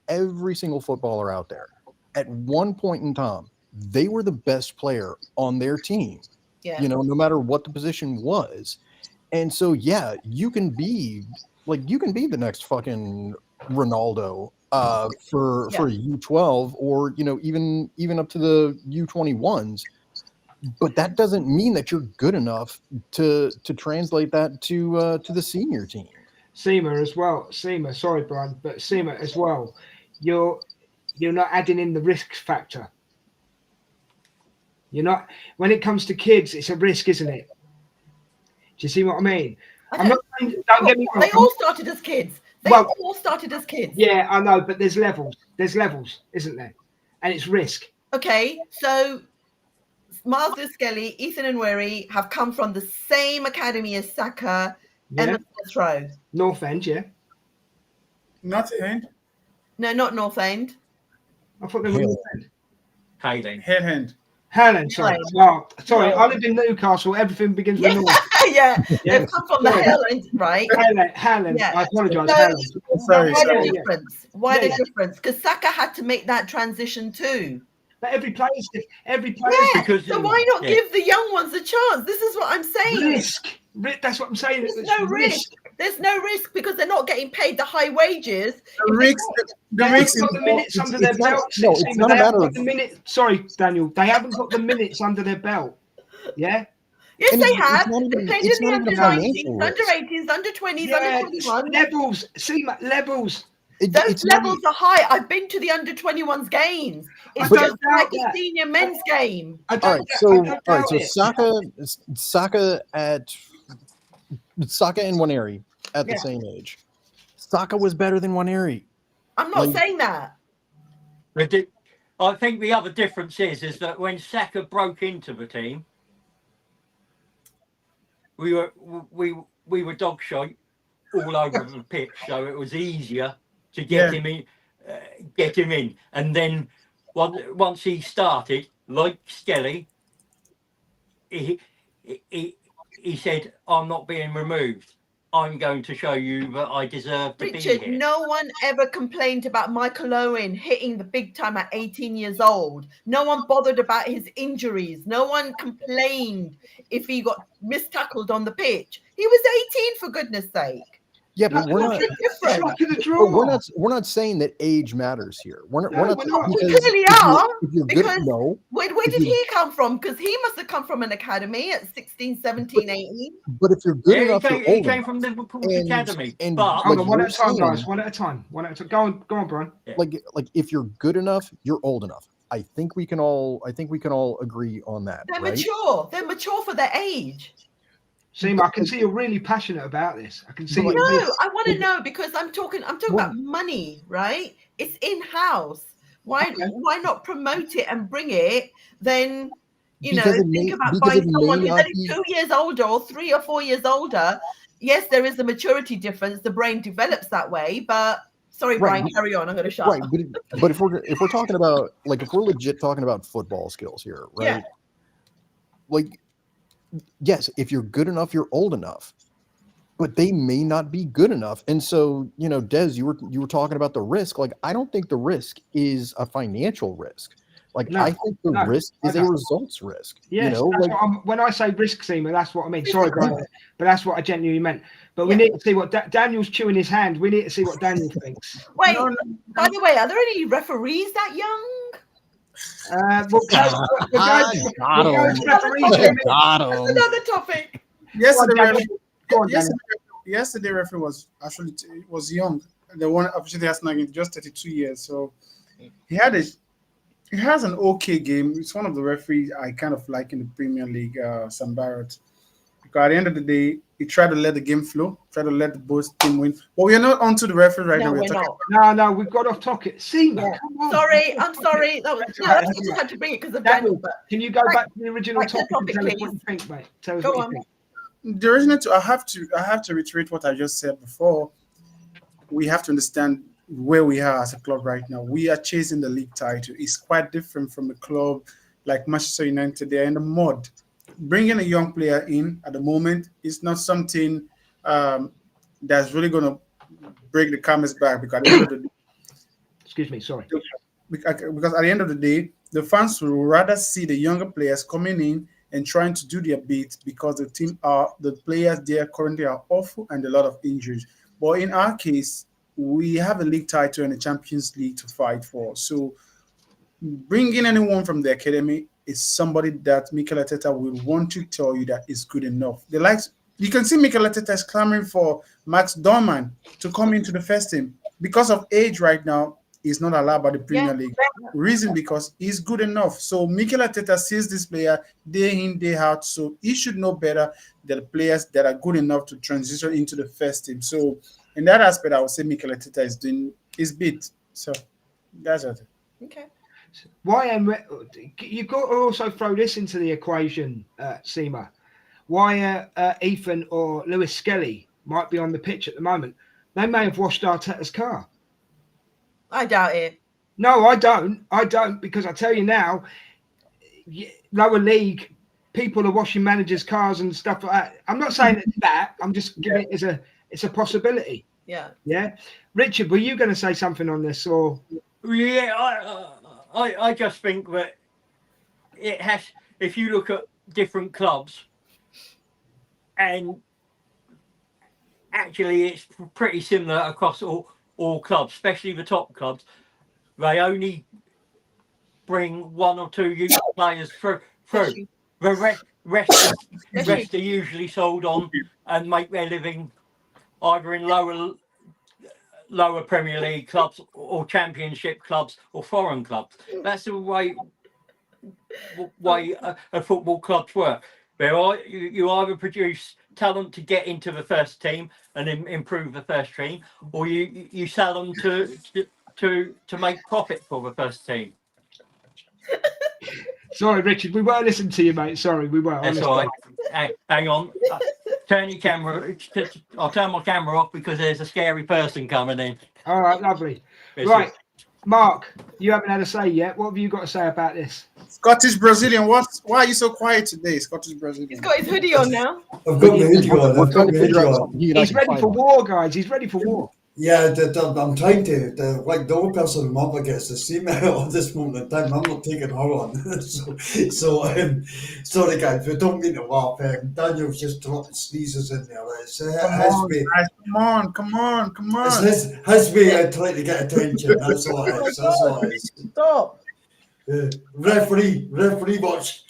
every single footballer out there, at one point in time, they were the best player on their team. Yeah. No matter what the position was. And so you can be the next fucking Ronaldo for U12 or even up to the U21s, but that doesn't mean that you're good enough to translate that to the senior team. Seema as well. Sorry, Brian, but Seema as well. You're not adding in the risk factor. You're not. When it comes to kids, it's a risk, isn't it? Do you see what I mean? I'm not saying, don't get me wrong. They all started as kids. All started as kids. Yeah, I know, but there's levels. There's levels, isn't there? And it's risk. Okay, so Miles Skelly, Ethan and Wary have come from the same academy as Saka, Emma Smith Rowe. North End, yeah. North End? No, not North End. I thought they were North End. Helen, sorry. Well, sorry, I live in Newcastle. Everything begins with North. They've come from the Helen, right? Helen. I apologise, so, Helen. Why the difference? Because Saka had to make that transition too. But every player is because so why not give the young ones a chance? This is what I'm saying. Risk. That's what I'm saying. There's no risk. There's no risk because they're not getting paid the high wages. The risk got the minutes under their belt. No, it's not a matter of the minutes. Sorry, Daniel. They haven't got the minutes under their belt. Yeah. Yes, they have. They played in the under 19s, under 18s, under 20s, under 21s. Levels. See, levels. Those levels are high. I've been to the under 21s games. It's just like a senior men's game. All right, so Saka and Nwaneri at the same age. Saka was better than Nwaneri. I'm not saying that. I think the other difference is that when Saka broke into the team, we were dog shite all over the pitch, so it was easier to get him in, and then once he started, like Skelly, he said, "I'm not being removed. I'm going to show you that I deserve to be here." Richard, no one ever complained about Michael Owen hitting the big time at 18 years old. No one bothered about his injuries. No one complained if he got mistackled on the pitch. He was 18, for goodness sake. Yeah, but we're not saying that age matters here. We're not. We clearly are. Where did he come from? Because he must have come from an academy at 16, 17, 18. But if you're good enough, he came from Liverpool's academy. But hold on, one at a time, guys. One at a time. Go on, Brian. Like if you're good enough, you're old enough. I think we can all agree on that. They're mature. They're mature for their age. Seema, I can see you're really passionate about this. I can see. No, I want to know because I'm talking about money, right? It's in-house. Why not promote it and bring it? Then Because think about buying someone who's only 2 years older or 3 or 4 years older. Yes, there is a maturity difference. The brain develops that way, but sorry, Right. Brian, carry on. I'm going to shut Right, up. but if we're talking about, like, if we're legit talking about football skills here, right? Yeah. Like, yes, if you're good enough, you're old enough, but they may not be good enough. And so, Des, you were talking about the risk. Like, I don't think the risk is a financial risk. Like, I think the risk is a results risk. Yes, when I say risk, Seema, that's what I mean. Sorry, Brian, but that's what I genuinely meant. But we need to see what Daniel's chewing his hand. We need to see what Daniel thinks. Wait, by the way, are there any referees that young? That's another topic. Yesterday referee was young. The one officially has just 32 years, so he has an okay game. It's one of the referees I kind of like in the Premier League, Sam Barrett, because at the end of the day, he tried to let the game flow, tried to let the both team win. But we're not onto the referee right now. No, we've got off topic. See, come on. Sorry, I'm sorry. I just had to bring it because of Daniel. Can you go back to the original topic and tell us what you think, mate? Tell us what you think. The original, I have to reiterate what I just said before. We have to understand where we are as a club right now. We are chasing the league title. It's quite different from a club like Manchester United. They're in the mud. Bringing a young player in at the moment is not something that's really going to break the Camel's back, because at the end of the day, excuse me, sorry. Because at the end of the day, the fans will rather see the younger players coming in and trying to do their bit, because the players there currently are awful and a lot of injuries. But in our case, we have a league title and a Champions League to fight for. So bringing anyone from the academy is somebody that Mikel Arteta will want to tell you that is good enough. You can see Mikel Arteta is clamoring for Max Dorman to come into the first team. Because of age right now, he's not allowed by the Premier League. Reason because he's good enough. So Mikel Arteta sees this player day in, day out. So he should know better than the players that are good enough to transition into the first team. So in that aspect, I would say Mikel Arteta is doing his bit. So that's it. Okay. You've got to also throw this into the equation, Seema. Why Ethan or Lewis Skelly might be on the pitch at the moment. They may have washed Arteta's car. I doubt it. No, I don't, because I tell you now, lower league, people are washing managers' cars and stuff like that. I'm not saying it's that. I'm just giving it as it's a possibility. Yeah. Yeah. Richard, were you going to say something on this, or? Yeah, I just think that it has. If you look at different clubs, and actually it's pretty similar across all clubs, especially the top clubs. They only bring one or two youth players through. The rest are usually sold on and make their living either in lower Premier League clubs or Championship clubs or foreign clubs. That's the way a football clubs work. You either produce talent to get into the first team and improve the first team, or you sell them to make profit for the first team. Sorry, Richard, we weren't listening to you, mate. Sorry, we weren't. That's all right. Hang on. Turn your camera. I'll turn my camera off because there's a scary person coming in. All right, lovely. Right, Mark, you haven't had a say yet. What have you got to say about this? Scottish Brazilian, why are you so quiet today, Scottish Brazilian? He's got his hoodie on now. I've got my hoodie on. He's ready for war, guys. He's ready for war. Yeah, I'm trying to. The only person I'm up against is Seema at this moment in time. I'm not taking her on. so sorry, guys, we don't mean to laugh. Daniel's just dropping sneezes in there. It's Come on. It's his way of trying to get attention. That's all it is. Stop. Referee, watch.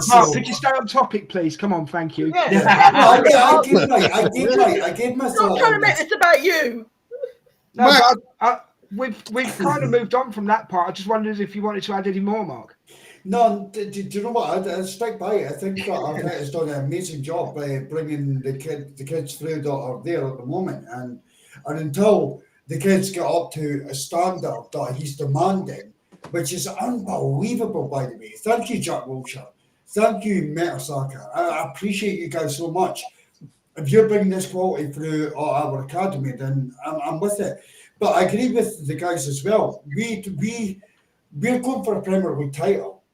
Mark, could you stay on topic, please? Come on, thank you. I gave my Stop trying to make this about you. No, but we've kind of moved on from that part. I just wondered if you wanted to add any more, Mark. No, do you know what? I stick by it. I think Arteta's done an amazing job by bringing the kids through that are there at the moment, and until the kids get up to a standard that he's demanding, which is unbelievable, by the way. Thank you, Jack Wilshere. Thank you, Mertesacker. I appreciate you guys so much. If you're bringing this quality through our academy, then I'm with it. But I agree with the guys as well. We're going for a Premier League title.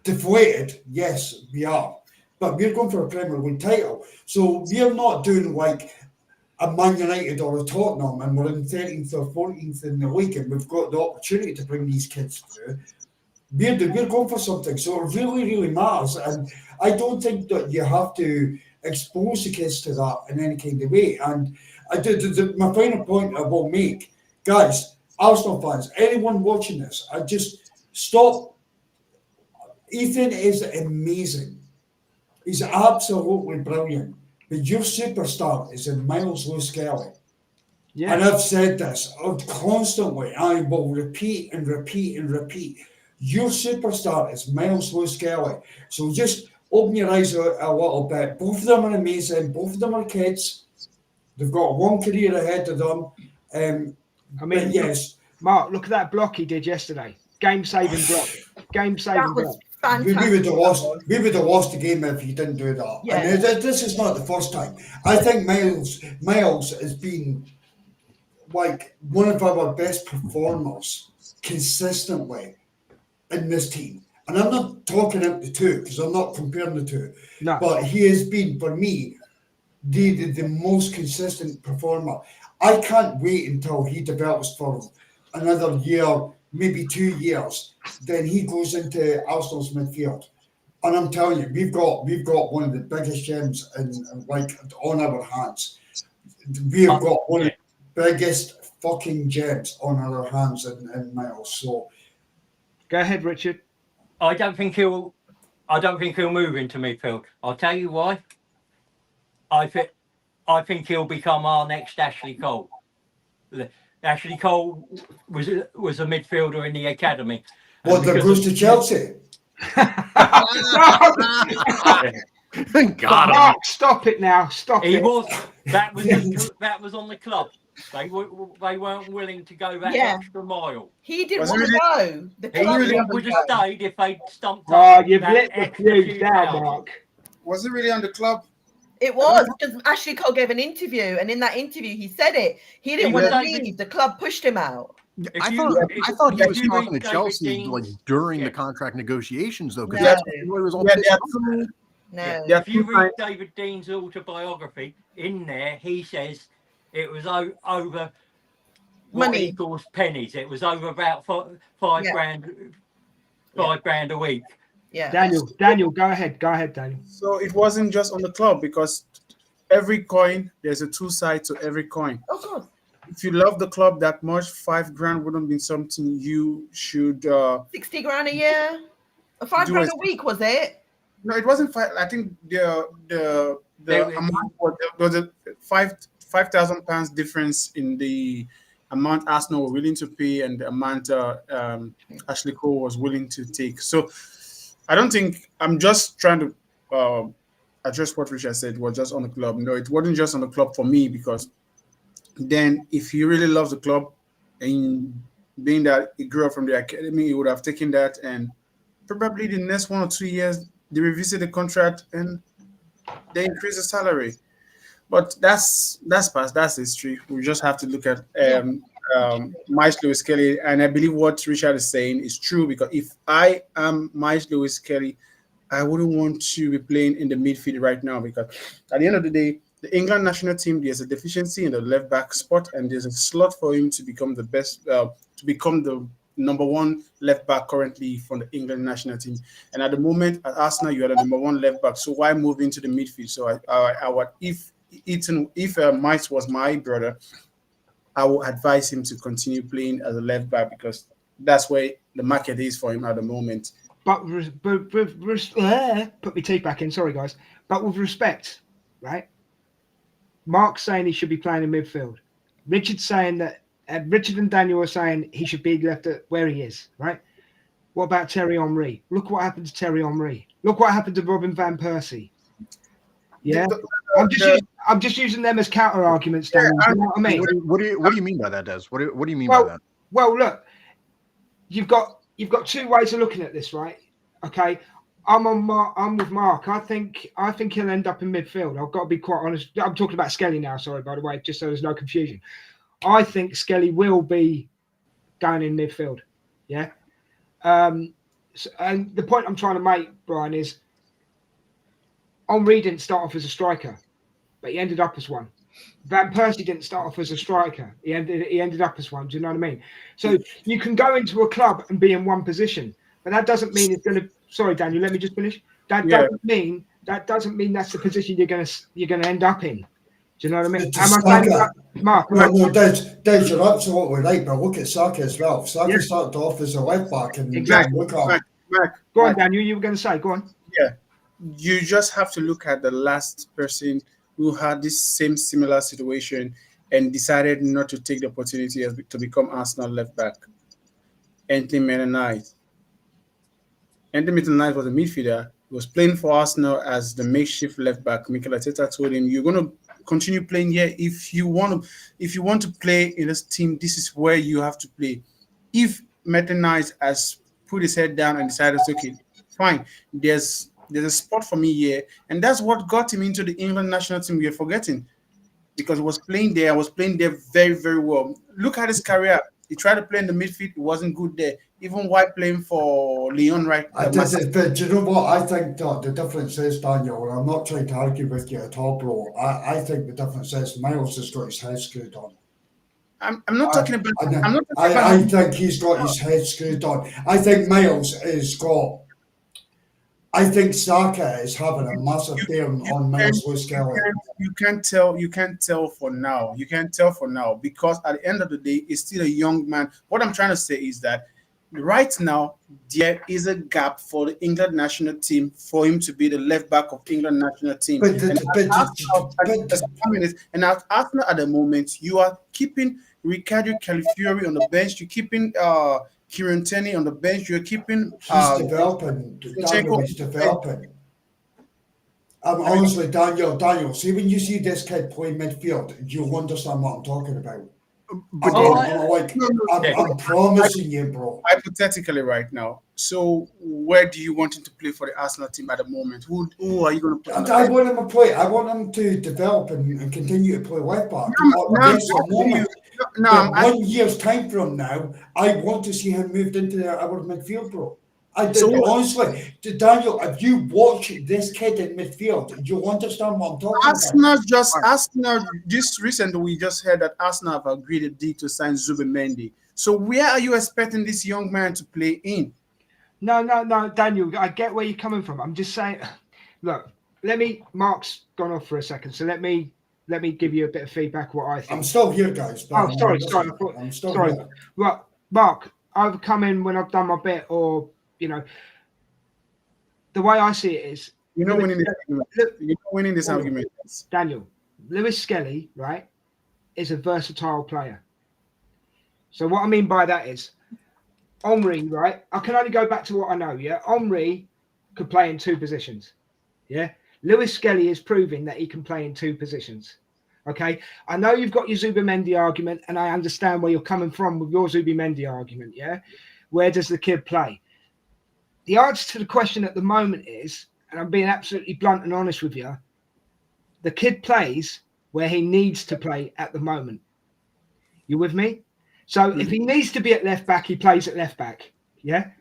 Deflated, yes, we are. But we're going for a Premier League title. So we're not doing like a Man United or a Tottenham and we're in 13th or 14th in the league and we've got the opportunity to bring these kids through. We're going for something. So it really, really matters. And I don't think that you have to expose the kids to that in any kind of way. And my final point I will make, guys, Arsenal fans, anyone watching this, I just stop. Ethan is amazing. He's absolutely brilliant. But your superstar is in Miles Lewis-Skelly. Yeah. And I've said this constantly. I will repeat and repeat and repeat. Your superstar is Miles Lewis-Skelly. So just open your eyes a little bit. Both of them are amazing. Both of them are kids. They've got one career ahead of them. I mean, yes. Mark, look at that block he did yesterday. Game-saving block. Game-saving block. We would have lost the game if you didn't do that. Yeah. And this is not the first time. I think Miles has been like one of our best performers consistently in this team. And I'm not talking out the two because I'm not comparing the two. No. But he has been, for me, the most consistent performer. I can't wait until he develops for another year, maybe 2 years. Then he goes into Arsenal's midfield. And I'm telling you, we've got one of the biggest gems on our hands. We have got one of the biggest fucking gems on our hands in Miles. So go ahead, Richard. I don't think he'll move into midfield. I'll tell you why. I think he'll become our next Ashley Cole. Ashley Cole was a midfielder in the academy. What, that goes to Chelsea? God, stop it now! Stop it. That was on the club. They weren't willing to go that extra mile. He didn't want to go. He would have stayed if they'd stumped up. Oh, you've lit the fuse down, Mark. Was it really on the club? It was, because Ashley Cole gave an interview, and in that interview he said it. He didn't want to leave. The club pushed him out. I thought he was talking to Chelsea like during the contract negotiations, though, because was all If you read David Dean's autobiography, in there he says it was over money equals pennies. It was over about five grand a week. Yeah. Daniel, go ahead, Daniel. So it wasn't just on the club, because every coin, there's a two sides to every coin. Oh, God. If you love the club that much, 5 grand wouldn't be something you should. 60 grand a year, 5 grand a week, was it? No, it wasn't 5. I think the amount was a £5,000 difference in the amount Arsenal were willing to pay and the amount Ashley Cole was willing to take. So I don't think, I'm just trying to address what Richard said was just on the club. No, it wasn't just on the club for me, because then if he really loves the club, and being that he grew up from the academy, he would have taken that, and probably the next 1 or 2 years they revisit the contract and they increase the salary. But that's past, that's history. We just have to look at Miles Lewis-Skelly, and I believe what Richard is saying is true, because if I am Miles Lewis-Skelly, I wouldn't want to be playing in the midfield right now, because at the end of the day, the England national team, there's a deficiency in the left back spot, and there's a slot for him to become the best, to become the number one left back currently from the England national team. And at the moment at Arsenal, you are the number one left back. So why move into the midfield? So I would, if Miles was my brother, I would advise him to continue playing as a left back, because that's where the market is for him at the moment. But put my teeth back in. Sorry, guys. But with respect, right? Mark's saying he should be playing in midfield. Richard's saying that Richard and Daniel are saying he should be left at where he is, right? What about Thierry Henry? Look what happened to Thierry Henry. Look what happened to Robin van Persie. Yeah, I'm just using them as counter arguments, Daniel. You know what I mean? What do you mean by that, Des? What do you mean Well, by that? Well, look, you've got two ways of looking at this, right? Okay, I'm with Mark. I think he'll end up in midfield. I've got to be quite honest. I'm talking about Skelly now. Sorry, by the way, just so there's no confusion. I think Skelly will be going in midfield. Yeah. And the point I'm trying to make, Brian, is Henry didn't start off as a striker, but he ended up as one. Van Persie didn't start off as a striker. He ended up as one. Do you know what I mean? So you can go into a club and be in one position, but that doesn't mean it's going to. Sorry, Daniel. Let me just finish. That doesn't mean that's the position you're going to end up in. Do you know what I mean? Am I saying that, Mark? No, Des, you're absolutely right. But look at Saka as well. Saka started off as a left back, and exactly. Go on, Daniel. You were going to say. Go on. Yeah, you just have to look at the last person who had this similar situation and decided not to take the opportunity to become Arsenal left back. Anthony Merino. Anthony Merino was a midfielder. He was playing for Arsenal as the makeshift left back. Mikel Arteta told him, "You're going to continue playing here. If you want to play in this team, this is where you have to play." If Merino has put his head down and decided, "Okay, fine, there's a spot for me here," and that's what got him into the England national team. We are forgetting, because he was playing there. Very, very well. Look at his career. He tried to play in the midfield. It wasn't good there. Even while playing for Lyon, right? But do you know what? I think that the difference is, Daniel, and I'm not trying to argue with you at all, bro. I think the difference is Miles has got his head screwed on. I'm not talking about. I think he's got his head screwed on. I think Miles has got. I think Saka is having a massive bearing on Miles Lewis-Skelly. You can't tell for now. You can't tell for now, because at the end of the day, he's still a young man. What I'm trying to say is that right now there is a gap for the England national team for him to be the left back of England national team. And at Arsenal at the moment, you are keeping Ricardo Calafiori on the bench. You're keeping Kieran Tierney on the bench. You're keeping. He's developing. Daniel is developing. Honestly, Daniel. See, when you see this kid play midfield, you'll understand what I'm talking about. I'm promising you, bro. Hypothetically, right now. So, where do you want him to play for the Arsenal team at the moment? Who are you going to play? I want him to play. I want him to develop and continue to play left back. 1 year's time from now, I want to see him moved into our midfield, bro. Honestly, Daniel, if you watch this kid in midfield, you'll understand what I'm talking about. Arsenal, just recently we just heard that Arsenal have agreed a deal to sign Zubimendi. So where are you expecting this young man to play in? No, Daniel, I get where you're coming from. I'm just saying, look, Mark's gone off for a second, so let me give you a bit of feedback what I think. I'm still here, guys. Oh, sorry. I'm still here. Right, Mark, I've come in when I've done my bit, or the way I see it is, you're not winning this argument. Daniel, Lewis Skelly, right, is a versatile player. So what I mean by that is, Henry, right? I can only go back to what I know. Yeah, Henry could play in two positions. Yeah, Lewis Skelly is proving that he can play in two positions. Okay, I know you've got your Zubimendi argument, and I understand where you're coming from with your Zubimendi argument. Yeah, where does the kid play? The answer to the question at the moment is, and I'm being absolutely blunt and honest with you, the kid plays where he needs to play at the moment. You with me? So if he needs to be at left back, he plays at left back. Yeah.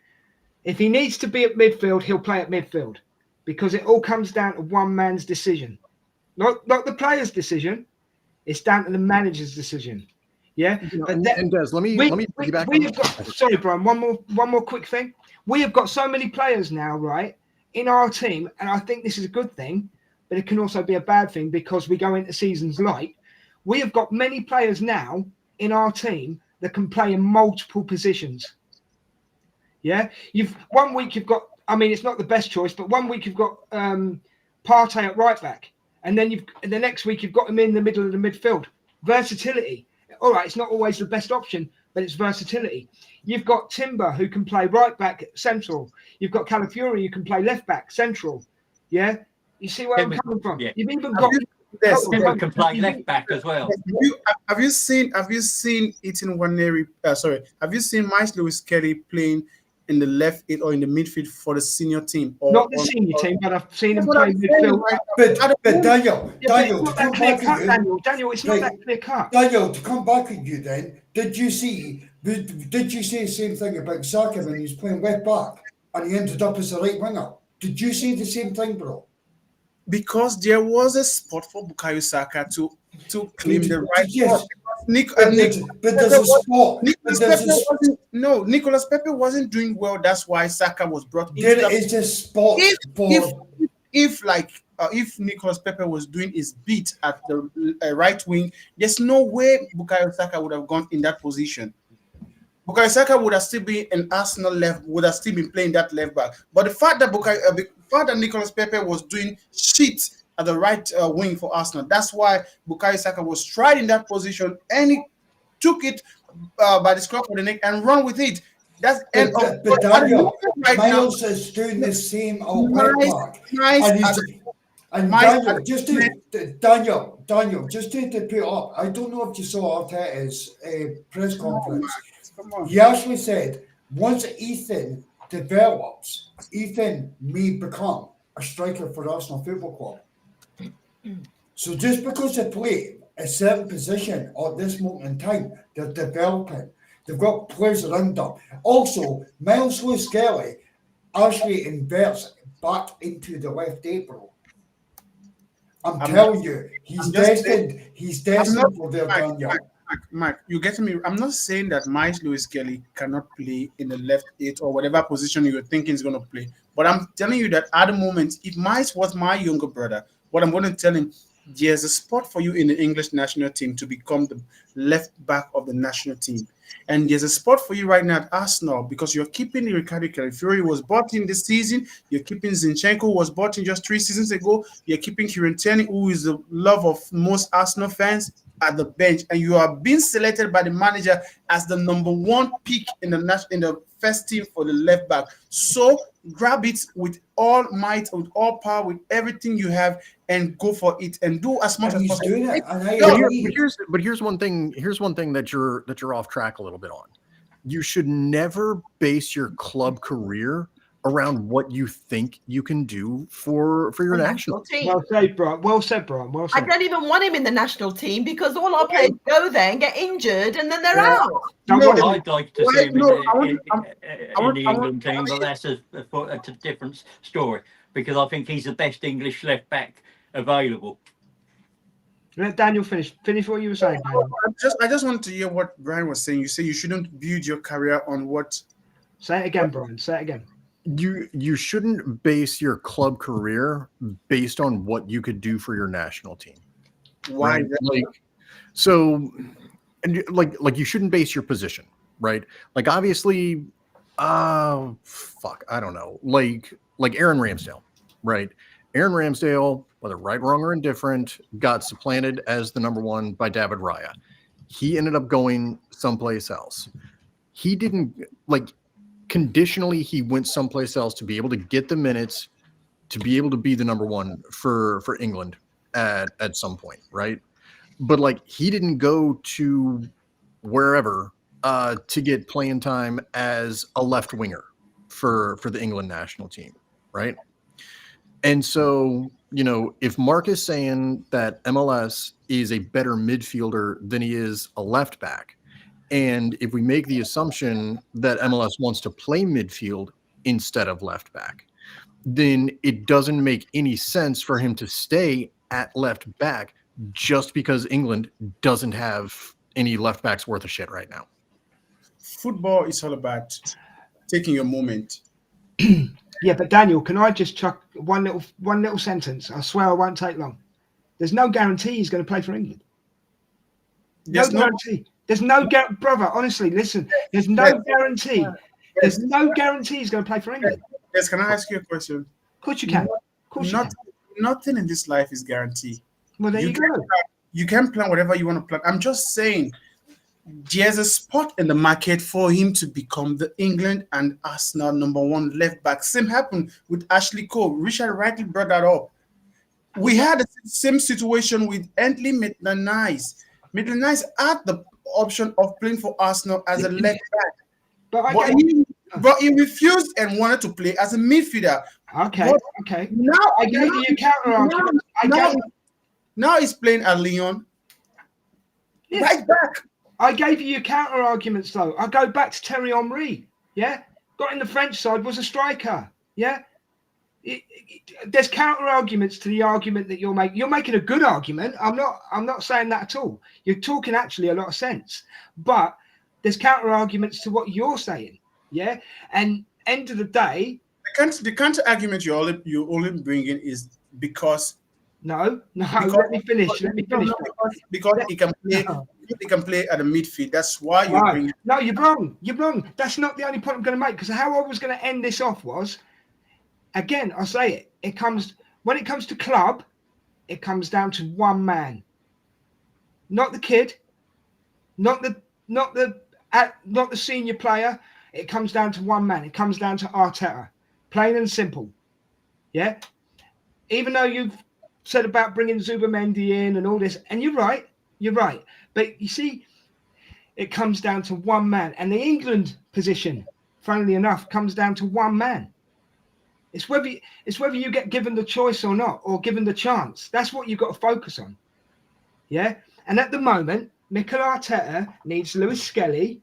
If he needs to be at midfield, he'll play at midfield, because it all comes down to one man's decision, not the player's decision. It's down to the manager's decision. Yeah. And Des, let me piggyback. Sorry, Brian. One more quick thing. We have got so many players now, right, in our team, and I think this is a good thing, but it can also be a bad thing because we go into seasons light. We have got many players now in our team that can play in multiple positions. Yeah, one week you've got. I mean, it's not the best choice, but one week you've got Partey at right back, and then the next week you've got him in the middle of the midfield. Versatility. All right, it's not always the best option, but it's versatility. You've got Timber, who can play right back central. You've got Calafiori, who can play left back central. Yeah, You see where I'm Timber- coming from? yeah. You've even got. Yes. Timber can play left back as well. Have you seen Ethan Waneri? Have you seen Miles Lewis Kelly playing in the left eight or in the midfield for the senior team? Not the senior team, but I've seen him play midfield. But Daniel, Daniel, to come back at you, Daniel, it's not that clear cut. Daniel, to come back at you then, did you say the same thing about Saka when he was playing left back and he ended up as a right winger? Did you say the same thing, bro? Because there was a spot for Bukayo Saka to claim the right yes. spot. But there's a spot. Nicolas Pepe wasn't doing well. That's why Saka was brought in. There is a spot if Nicolas Pepe was doing his beat at the right wing, there's no way Bukayo Saka would have gone in that position. Bukayo Saka would have still been an Arsenal would have still been playing that left back. But the fact that Nicolas Pepe was doing shit at the right wing for Arsenal, that's why Bukayo Saka was tried in that position and he took it by the scruff of the neck and run with it. That's but Daniel, Miles is doing the same on left back. Daniel, just to put up, I don't know if you saw Arteta's press conference. He actually said once Ethan develops, Ethan may become a striker for Arsenal Football Club. So just because they play a certain position at this moment in time, they're developing. They've got players around them. Also, Miles Lewis Kelly actually inverts back into the left eight, bro. I'm telling you, he's destined for their Daniel. Mike, you get me? I'm not saying that Miles Lewis Kelly cannot play in the left eight or whatever position you're thinking is going to play. But I'm telling you that at the moment, if Miles was my younger brother, what I'm going to tell him, there's a spot for you in the English national team to become the left back of the national team. And there's a spot for you right now at Arsenal because you're keeping Ricardo Calafiori, who was bought in this season. You're keeping Zinchenko, who was bought in just 3 seasons ago. You're keeping Kieran Tierney, who is the love of most Arsenal fans, at the bench. And you are being selected by the manager as the number 1 pick in the first team for the left back. So grab it with all might, with all power, with everything you have, and go for it and do as much as possible. But here's one thing. Here's one thing that you're off track a little bit on. You should never base your club career around what you think you can do for your national team. Well said, Brian. Well said, Brian. Well said. I don't even want him in the national team because all our players go there and get injured and then they're out. I'd like to see him in the England team, but that's a different story because I think he's the best English left back available. Let Daniel finish. Finish what you were saying. I just wanted to hear what Brian was saying. You say you shouldn't build your career on what. Say it again, Brian. Say it again. You shouldn't base your club career based on what you could do for your national team. Why? Right? Like you shouldn't base your position, right? Like obviously, I don't know. Like Aaron Ramsdale, right? Aaron Ramsdale, whether right, wrong, or indifferent, got supplanted as the number 1 by David Raya. He ended up going someplace else. He didn't conditionally, he went someplace else to be able to get the minutes, to be able to be the number 1 for England at some point, right? But he didn't go to wherever to get playing time as a left winger for the England national team, right? And so, if Mark is saying that MLS is a better midfielder than he is a left back, and if we make the assumption that MLS wants to play midfield instead of left back, then it doesn't make any sense for him to stay at left back just because England doesn't have any left backs worth of shit right now. Football is all about taking your moment. Yeah, but Daniel, can I just chuck one little sentence? I swear I won't take long. There's no guarantee he's going to play for England. No guarantee. There's no brother. Honestly, listen. There's no guarantee. There's no guarantee he's going to play for England. Yes, can I ask you a question? Of course you can. Of course you can. Nothing in this life is guaranteed. Well, there you go. You can plan whatever you want to plan. I'm just saying, there's a spot in the market for him to become the England and Arsenal number 1 left back. Same happened with Ashley Cole. Richard rightly brought that up. We had the same situation with Anthony Maitland-Niles. Maitland-Niles had the option of playing for Arsenal as a left back, but he refused and wanted to play as a midfielder. Okay. Now I gave you a counter argument. Now he's playing at Lyon. Yeah. Right back. I gave you counter arguments though. I go back to Thierry Henry. Yeah, got in the French side, was a striker. Yeah, there's counter arguments to the argument that you're making. You're making a good argument. I'm not saying that at all. You're talking actually a lot of sense, but there's counter arguments to what you're saying. Yeah, and end of the day, the counter argument you only bring in is because. No. Let me finish. Because he can play. No. He can play at the midfield. That's why you're bringing. No, you're wrong. You're wrong. That's not the only point I'm going to make. Because how I was going to end this off was, again, I'll say it. When it comes to club, it comes down to one man. Not the kid. Not the senior player. It comes down to one man. It comes down to Arteta. Plain and simple. Yeah. Even though you've said about bringing Zubimendi in and all this, and you're right. But you see, it comes down to one man. And the England position, funnily enough, comes down to one man. It's whether you get given the choice or not, or given the chance. That's what you've got to focus on. Yeah? And at the moment, Mikel Arteta needs Lewis Skelly,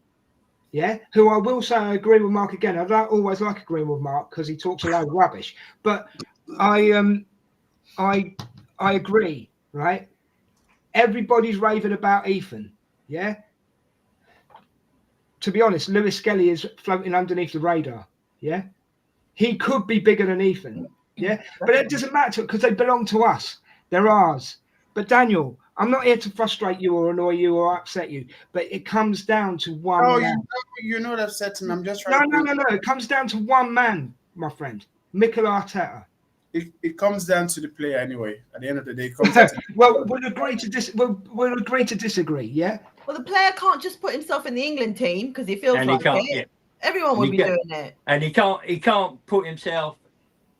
yeah, who I will say I agree with Mark again. I don't always like agreeing with Mark because he talks a lot of rubbish. But I agree, right? Everybody's raving about Ethan, yeah? To be honest, Lewis Skelly is floating underneath the radar, yeah? He could be bigger than Ethan, yeah? But it doesn't matter because they belong to us. They're ours. But Daniel, I'm not here to frustrate you or annoy you or upset you, but it comes down to one man. You're not upsetting me. I'm just trying No. It comes down to one man, my friend, Mikel Arteta. It comes down to the player anyway. At the end of the day, it comes down to well, we'll agree to disagree, yeah? Well, the player can't just put himself in the England team because he feels like it. Yeah. Everyone would be doing it. And he can't put himself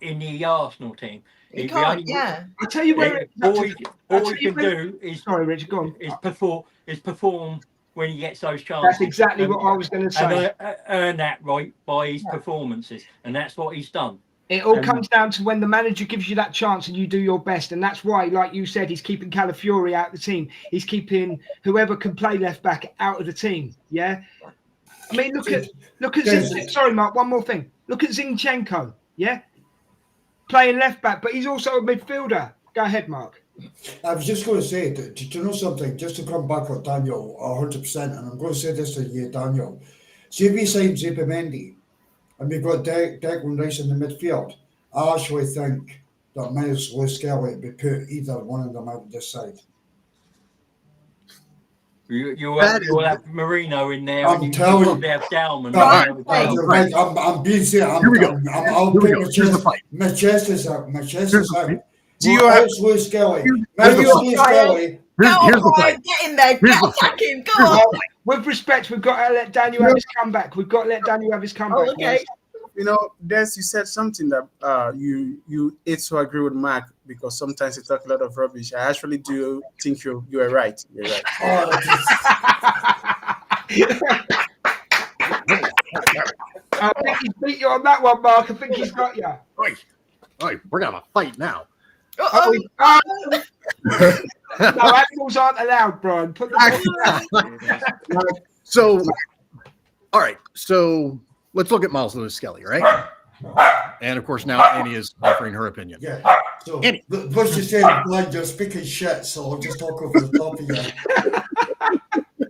in the Arsenal team. He can't, yeah. I'll tell you where all he can do is sorry, Richard, go on. Is perform when he gets those chances. That's exactly what I was going to say. And earn that right by his performances, and that's what he's done. It all comes down to when the manager gives you that chance and you do your best, and that's why, like you said, he's keeping Calafiori out of the team. He's keeping whoever can play left back out of the team. Yeah, I mean, look at sorry, Mark. One more thing. Look at Zinchenko. Yeah, playing left back, but he's also a midfielder. Go ahead, Mark. I was just going to say, do you know something? Just to come back on Daniel, 100%, and I'm going to say this to you, Daniel. See if we signed Zubimendi, and we've got Declan Rice in the midfield. I actually think that Miles Lewis Skelly be put either one of them out this side. You'll have Merino in there. I'm telling you. Have Dalman. I'm being serious. I'll put my chest is out. My chest is out. Do you have Lewis Skelly? Here's the fight. Get in there. Get attack him. Go on. With respect, we've got to let Daniel have his comeback. Oh, okay. You know, Des, you said something that you so agree with Mark because sometimes you talk a lot of rubbish. I actually do think you are right. You're right. I think he's beat you on that one, Mark. I think he's got you. Oi, we're gonna have a fight now. No, animals aren't allowed, Brian. So, all right. So let's look at Miles Lewis Skelly, right? And of course, now Annie is offering her opinion. Yeah. So let's just say like you're speaking shit, so I'll just talk over the top of you.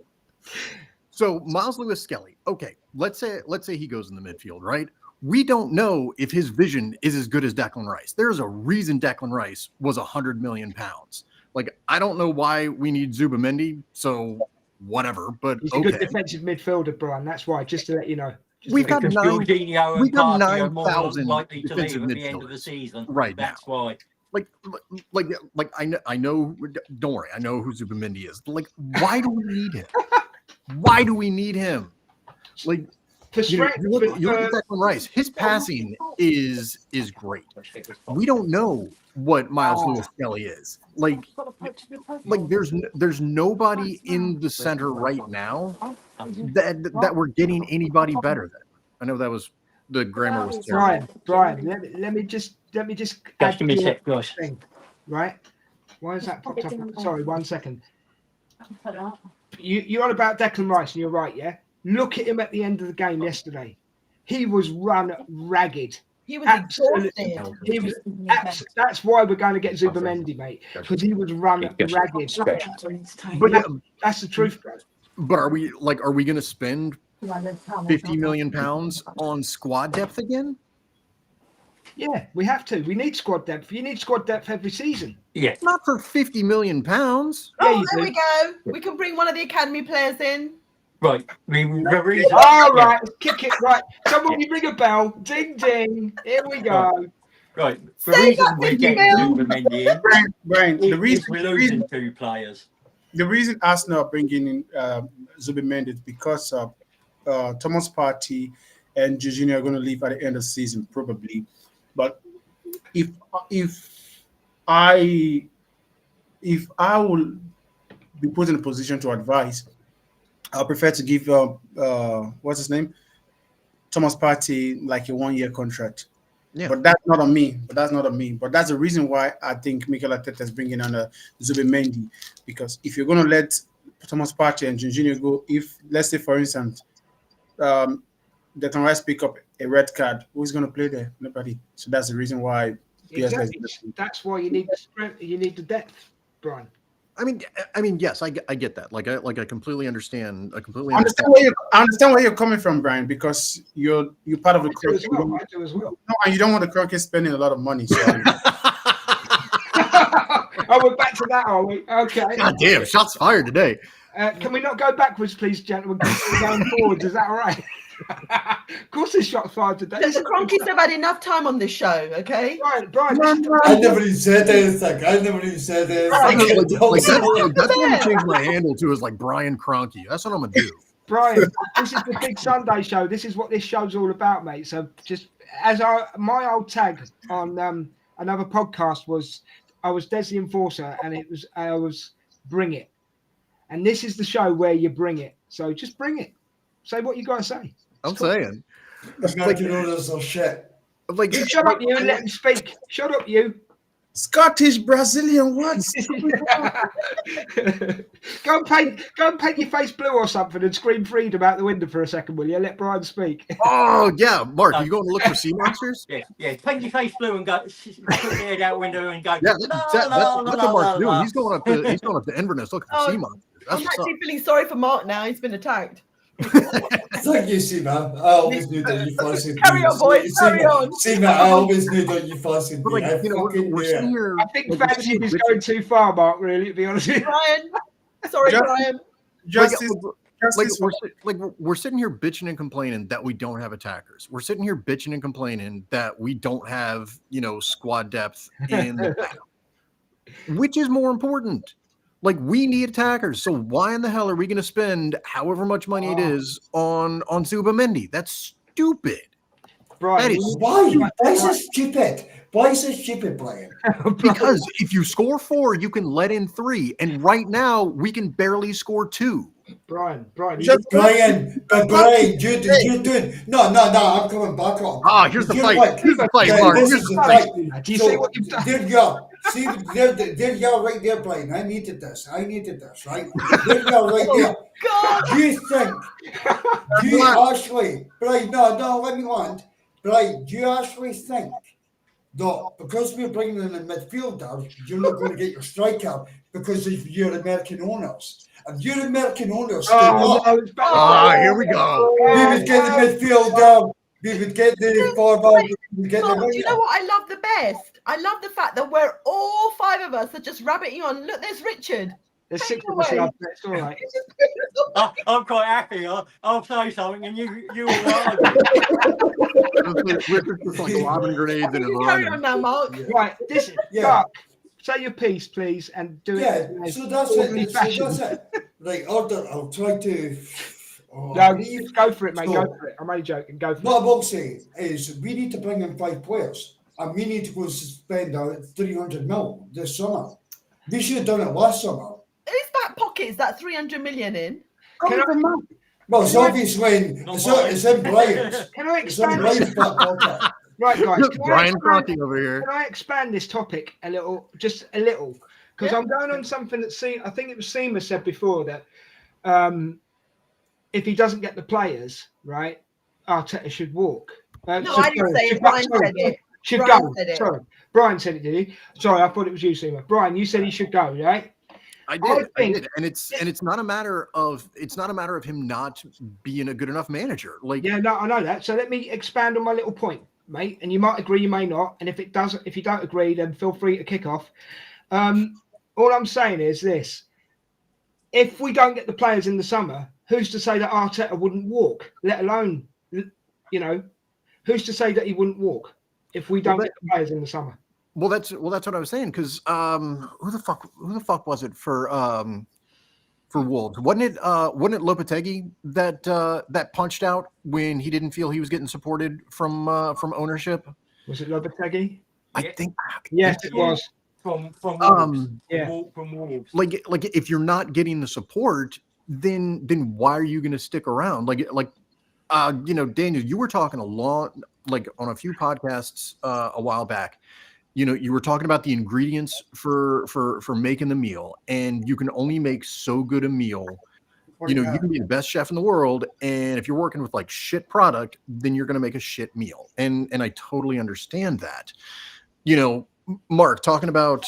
So Miles Lewis Skelly. Okay, let's say he goes in the midfield, right? We don't know if his vision is as good as Declan Rice. There's a reason Declan Rice was 100 million pounds. Like, I don't know why we need Zubimendi, so whatever, but he's a good defensive midfielder, Brian. That's why, just to let you know. We've got 9,000 likely to leave defensive at the end of the midfielders season. right now. That's why. Like I know. Don't worry, I know who Zubimendi is. But like, why do we need him? Why do we need him? Like, You look at Declan Rice. His passing is great. We don't know what Miles Lewis-Kelly is. Like there's nobody in the center right now that we're getting anybody better than. I know that was the grammar was terrible. Brian, let me just Just give me a sec, guys. Right? Why is that popped up? Sorry, 1 second. You're on about Declan Rice, and you're right, yeah? Look at him at the end of the game yesterday. He was run ragged. He was exhausted. That's why we're going to get Zubimendi, mate, because he was run ragged. But that's the truth, bro. But are we going to spend £50 million on squad depth again? Yeah, we have to. We need squad depth. You need squad depth every season. Yeah. Not for £50 million. Oh, there we go. We can bring one of the academy players in. Right. Right. Kick it. Right. Someone you ring a bell. Ding, ding. Here we go. Right. The reason we're getting Zubimendi in, Brian, the reason we're losing 2 players. The reason Arsenal are bringing in Zubimendi is because Thomas Partey and Jorginho are going to leave at the end of the season, probably. But if I will be put in a position to advise, I prefer to give what's his name, Thomas Partey, like a 1-year contract. Yeah. But that's not on me. But that's the reason why I think Mikel Arteta is bringing on Zubimendi, because if you're going to let Thomas Partey and Jorginho go, if let's say for instance, Declan Rice pick up a red card, who's going to play there? Nobody. So that's the reason why. Exactly. That's why you need the strength. You need the depth, Brian. I mean, yes, I get that. Like I completely understand. I understand where you're coming from, Brian, because you're part of the crew. I do as well. No, and you don't want the Kroenke spending a lot of money. So. Oh, we're back to that, are we? Okay. God damn, shots fired today. Can we not go backwards, please, gentlemen? We're going forwards. Is that all right? Of course, there's shots fired today. The Kroenkes have had enough time on this show, okay? Brian. I never even said anything. That's what I'm going to change my handle to is like Brian Kroenke. That's what I'm going to do. Brian, this is the Big Sunday show. This is what this show's all about, mate. So just as my old tag on another podcast was, I was Des the Enforcer, and I was Bring It. And this is the show where you bring it. So just bring it. Say what you got to say. I'm saying. Like, you know, there's no shit. Like, shut up, you, and let him speak. Shut up, you. Scottish Brazilian words. Go and paint your face blue or something and scream freedom out the window for a second, will you? Let Brian speak. Oh yeah, Mark, you going to look for sea monsters? Yeah. Paint your face blue and go. Put your head out window and go. Yeah, that's what Mark's doing. He's going up to Inverness looking for sea monsters. I'm actually feeling sorry for Mark now. He's been attacked. Thank you, Seema. I always knew that you fancied me. Carry on, boys. Carry on. Seema, I always knew that you fancied me. Like, we're sitting here. I think fancy is going too far, Mark. Really, to be honest with you. Brian, sorry, Brian. We're sitting here bitching and complaining that we don't have attackers. We're sitting here bitching and complaining that we don't have, squad depth in the back. Which is more important? Like, we need attackers. So why in the hell are we going to spend however much money it is on Zubimendi? That's stupid. Brian, that is why? Why is it stupid? Why is it stupid, Brian? Because if you score 4, you can let in 3, and right now we can barely score 2. Brian, you're doing no. I'm coming back on. Here's the fight. Here's the fight, Mark. Here's the fight. Do you see what you've done? There you go. See, there you go, right there, Brian. I needed this, right? There you go, right there. God. Do you think? Do you actually, Brian? No. Let me land, Brian. Do you actually think that because we're bringing in a midfielder, you're not going to get your striker because of your American owners? If your American owners, here we go. We would get the midfielder. We would get the forward. Do you know what I love the best? I love the fact that we're all 5 of us are just rabbiting on. Look, there's Richard. There's 6 of us. It's all right. I'm quite happy. I'll say something, and you will. Richard's just like lobbing grenades in his Carry on now, Mark. Right, this is Mark. Say your piece, please, and do it. So that's it. Right, I'll try to No, go for it, mate. Go for it. I'm only joking. Go for it. What I will say is we need to bring in 5 players, and we need to go spend 300 mil this summer. We should have done it last summer. Whose back pocket is that 300 million in? Well, it's obviously it's in Brian's. Can I It's in expand Brian's back pocket. Right, guys. Brian Crocky over here. Can I expand this topic a little, just a little? Because I'm going on something that I think it was Seema said before that if he doesn't get the players, right, Arteta should walk. No, I didn't say it. Brian said it. Should go. Sorry, Brian said it, did he? Sorry, I thought it was you, Seema. Brian, you said he should go, right? I did, and it's not a matter of him not being a good enough manager. Like, yeah, no, I know that. So let me expand on my little point, mate. And you might agree, you may not. And if you don't agree, then feel free to kick off. All I'm saying is this: if we don't get the players in the summer, who's to say that Arteta wouldn't walk? Let alone, who's to say that he wouldn't walk if we don't get the players in the summer? Well, that's what I was saying, because who the fuck was it for Wolves? Wasn't it Lopetegui that punched out when he didn't feel he was getting supported from ownership? Was it Lopetegui? I think yes, it was. From Wolves. From Wolves. Like if you're not getting the support, then why are you going to stick around? Daniel, you were talking on a few podcasts a while back. You were talking about the ingredients for making the meal, and you can only make so good a meal. You can be the best chef in the world, and if you're working with like shit product, then you're going to make a shit meal. And I totally understand that. Mark, talking about,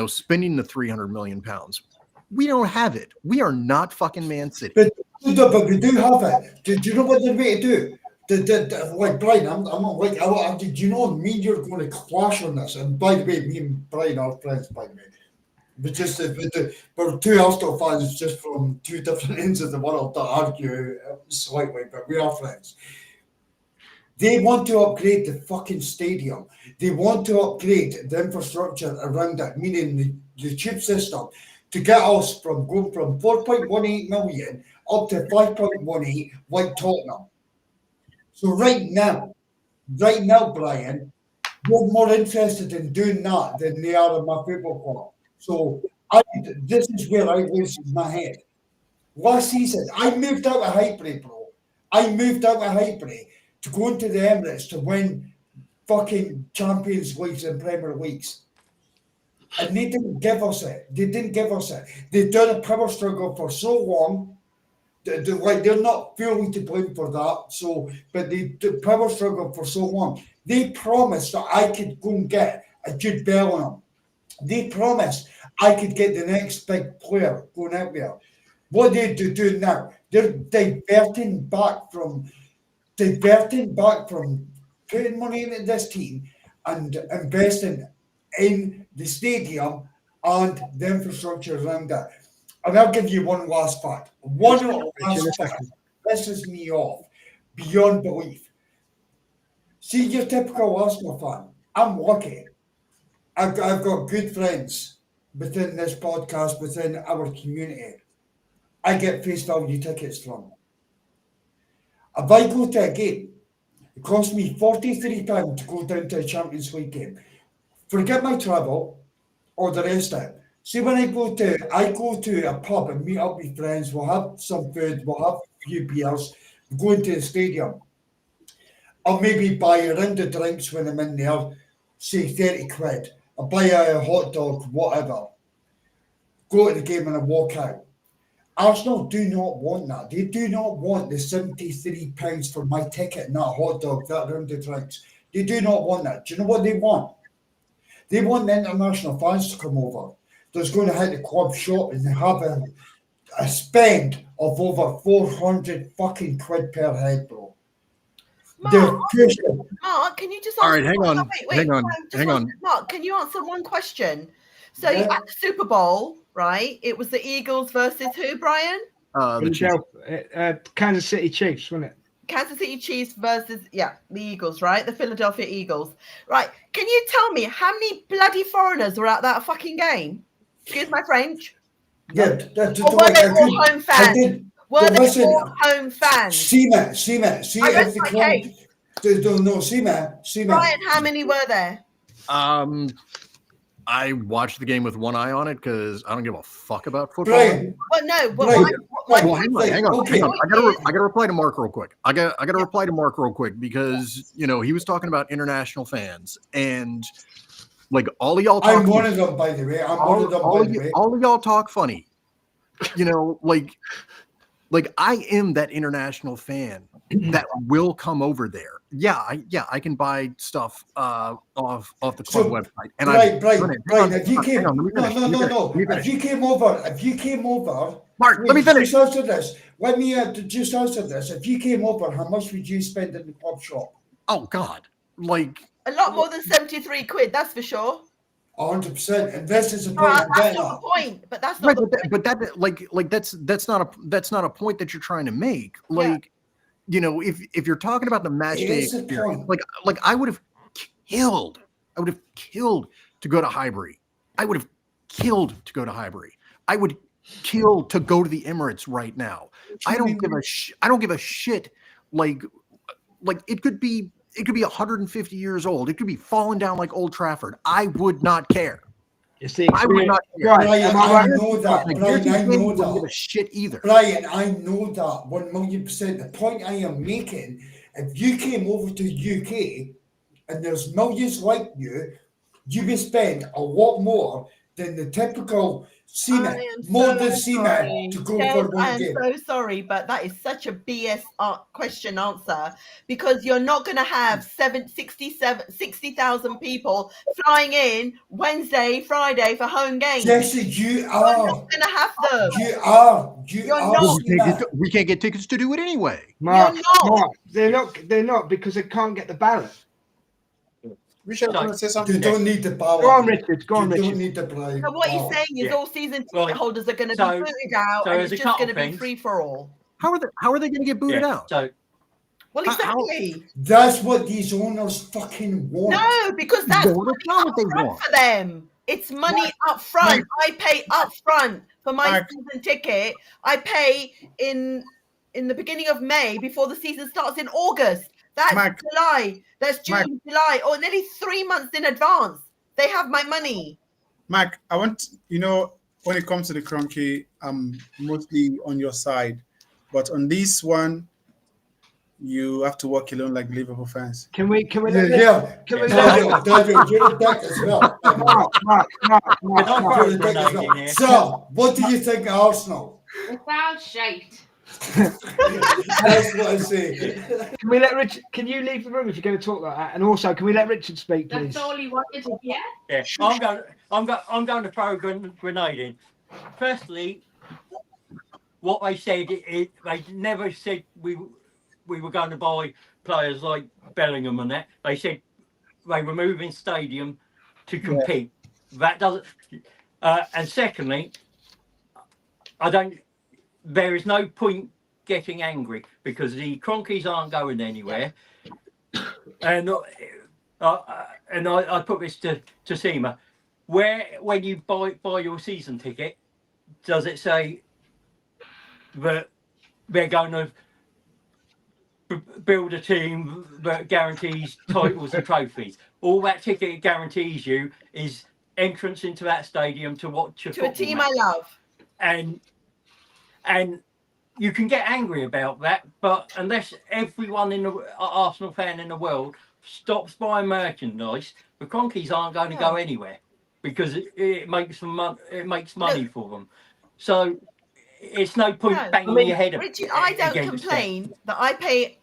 spending the 300 million pounds. We don't have it. We are not fucking Man City. But we do have it. Do you know what they're going to do? Like Brian, I'm not like, do you know me and you're going to clash on this? And by the way, me and Brian are friends, by the way. But just we're two Arsenal fans just from two different ends of the world that argue slightly, but we are friends. They want to upgrade the fucking stadium. They want to upgrade the infrastructure around it, meaning the tube system, to get us from going from 4.18 million up to 5.18 like Tottenham. So right now, Brian, we're more interested in doing that than they are in my football club. So this is where I lose my head. Last season, I moved out of Highbury, bro. I moved out of Highbury to go into the Emirates to win fucking Champions Leagues and Premier Leagues. And they didn't give us it. They've done a power struggle for so long. They're not fully to blame for that. So, but they power struggle for so long. They promised that I could go and get a Jude Bellingham. They promised I could get the next big player going out there. What they do now, they're diverting back from putting money into this team and investing in the stadium and the infrastructure around that. And I'll give you one last fact. Pisses me off beyond belief. See, your typical Arsenal fan. I'm lucky. I've got good friends within this podcast, within our community. I get face value tickets from. If I go to a game, it costs me £43 to go down to a Champions League game. Forget my travel or the rest of it. See, when I go to a pub and meet up with friends, we'll have some food, we'll have a few beers, go into the stadium. I'll maybe buy a round of drinks when I'm in there, say 30 quid. I'll buy a hot dog, whatever. Go to the game and I walk out. Arsenal do not want that. They do not want the £73 for my ticket and that hot dog, that round of drinks. They do not want that. Do you know what they want? They want the international fans to come over. There's going to hit the club shop and have a spend of over 400 fucking quid per head, bro. Mark, can you just all right, hang on. Mark, can you answer one question? So at the Super Bowl, right? It was the Eagles versus who, Brian? Kansas City Chiefs, wasn't it? Kansas City Chiefs versus, the Eagles, right? The Philadelphia Eagles. Right. Can you tell me how many bloody foreigners were at that fucking game? Excuse my French. Yeah. Or were they all home fans? Were they listen, all home fans? See, I if rest the my club, case. no, see, Brian, how many were there? I watched the game with one eye on it because I don't give a fuck about football. Brian, Well, no. Brian, Well, hang on. okay. I gotta reply to Mark real quick. I gotta reply to Mark real quick because he was talking about international fans and like all of y'all. I'm one of them, by the way. All of y'all talk funny. Like I am that international fan that will come over there. Yeah, I can buy stuff off the club website. And Brian, if you came, no. If you came over, Mark, let me finish. Just answer this. Let me just answer this. If you came over, how much would you spend in the pub shop? Oh God, like a lot more than 73 quid. That's for sure. 100%, and this is the point. That's not the point, but that's not the point. But that's not a point that you're trying to make. Like, if you're talking about the match day experience, like I would have killed to go to Highbury. I would have killed to go to Highbury. I would kill to go to the Emirates right now. I don't give a shit. Like it could be 150 years old. It could be falling down like Old Trafford. I would not care. You see, I would not care. Brian, I know that. Brian, I know that. Give a shit either. Brian, I know that 1,000,000%. The point I am making, if you came over to UK and there's millions like you would spend a lot more than the typical seaman, to go for one game. I am so sorry, but that is such a BS question answer because you're not going to have 60,000 people flying in Wednesday, Friday for home games. Yes, you are. You're not going to have them. You are. Not. We can't get tickets to do it anyway. Mark, they're not because they can't get the ballot. Richard, want to say something? You don't need the ballot. Go on, Richard. You don't need the ballot. So what he's saying is all season ticket holders are going to be booted out, and it's just going to be free for all. How are they going to get booted out? So, well, exactly. That's what these owners fucking want. No, because that's money up front for them. It's money up front. I pay up front for my season ticket. I pay in the beginning of May before the season starts in August. That's July. That's June, July, or nearly 3 months in advance. They have my money. Mark, I want, when it comes to the Cronky, I'm mostly on your side. But on this one, you have to walk alone like Liverpool fans. Can we? Can we? Daniel, you're a dick as well. So, what do you think of Arsenal? Without shite. That's what I say. Can we let Richard? Can you leave the room if you're going to talk like that? And also, can we let Richard speak, please? That's all he wanted to hear. Yeah, I'm going to throw a grenade in. Firstly, what they said, they never said we were going to buy players like Bellingham and that. They said they were moving stadium to compete. Yeah. That doesn't. And secondly, there is no point getting angry because the Cronkies aren't going anywhere. And I put this to Seema. When you buy your season ticket, does it say that they're going to build a team that guarantees titles and trophies? All that ticket guarantees you is entrance into that stadium to watch a team match. I love. And you can get angry about that, but unless everyone in the Arsenal fan in the world stops buying merchandise, the Cronkies aren't going to go anywhere because it makes them it makes money for them. So it's no point banging your head. Richard, I don't complain that I pay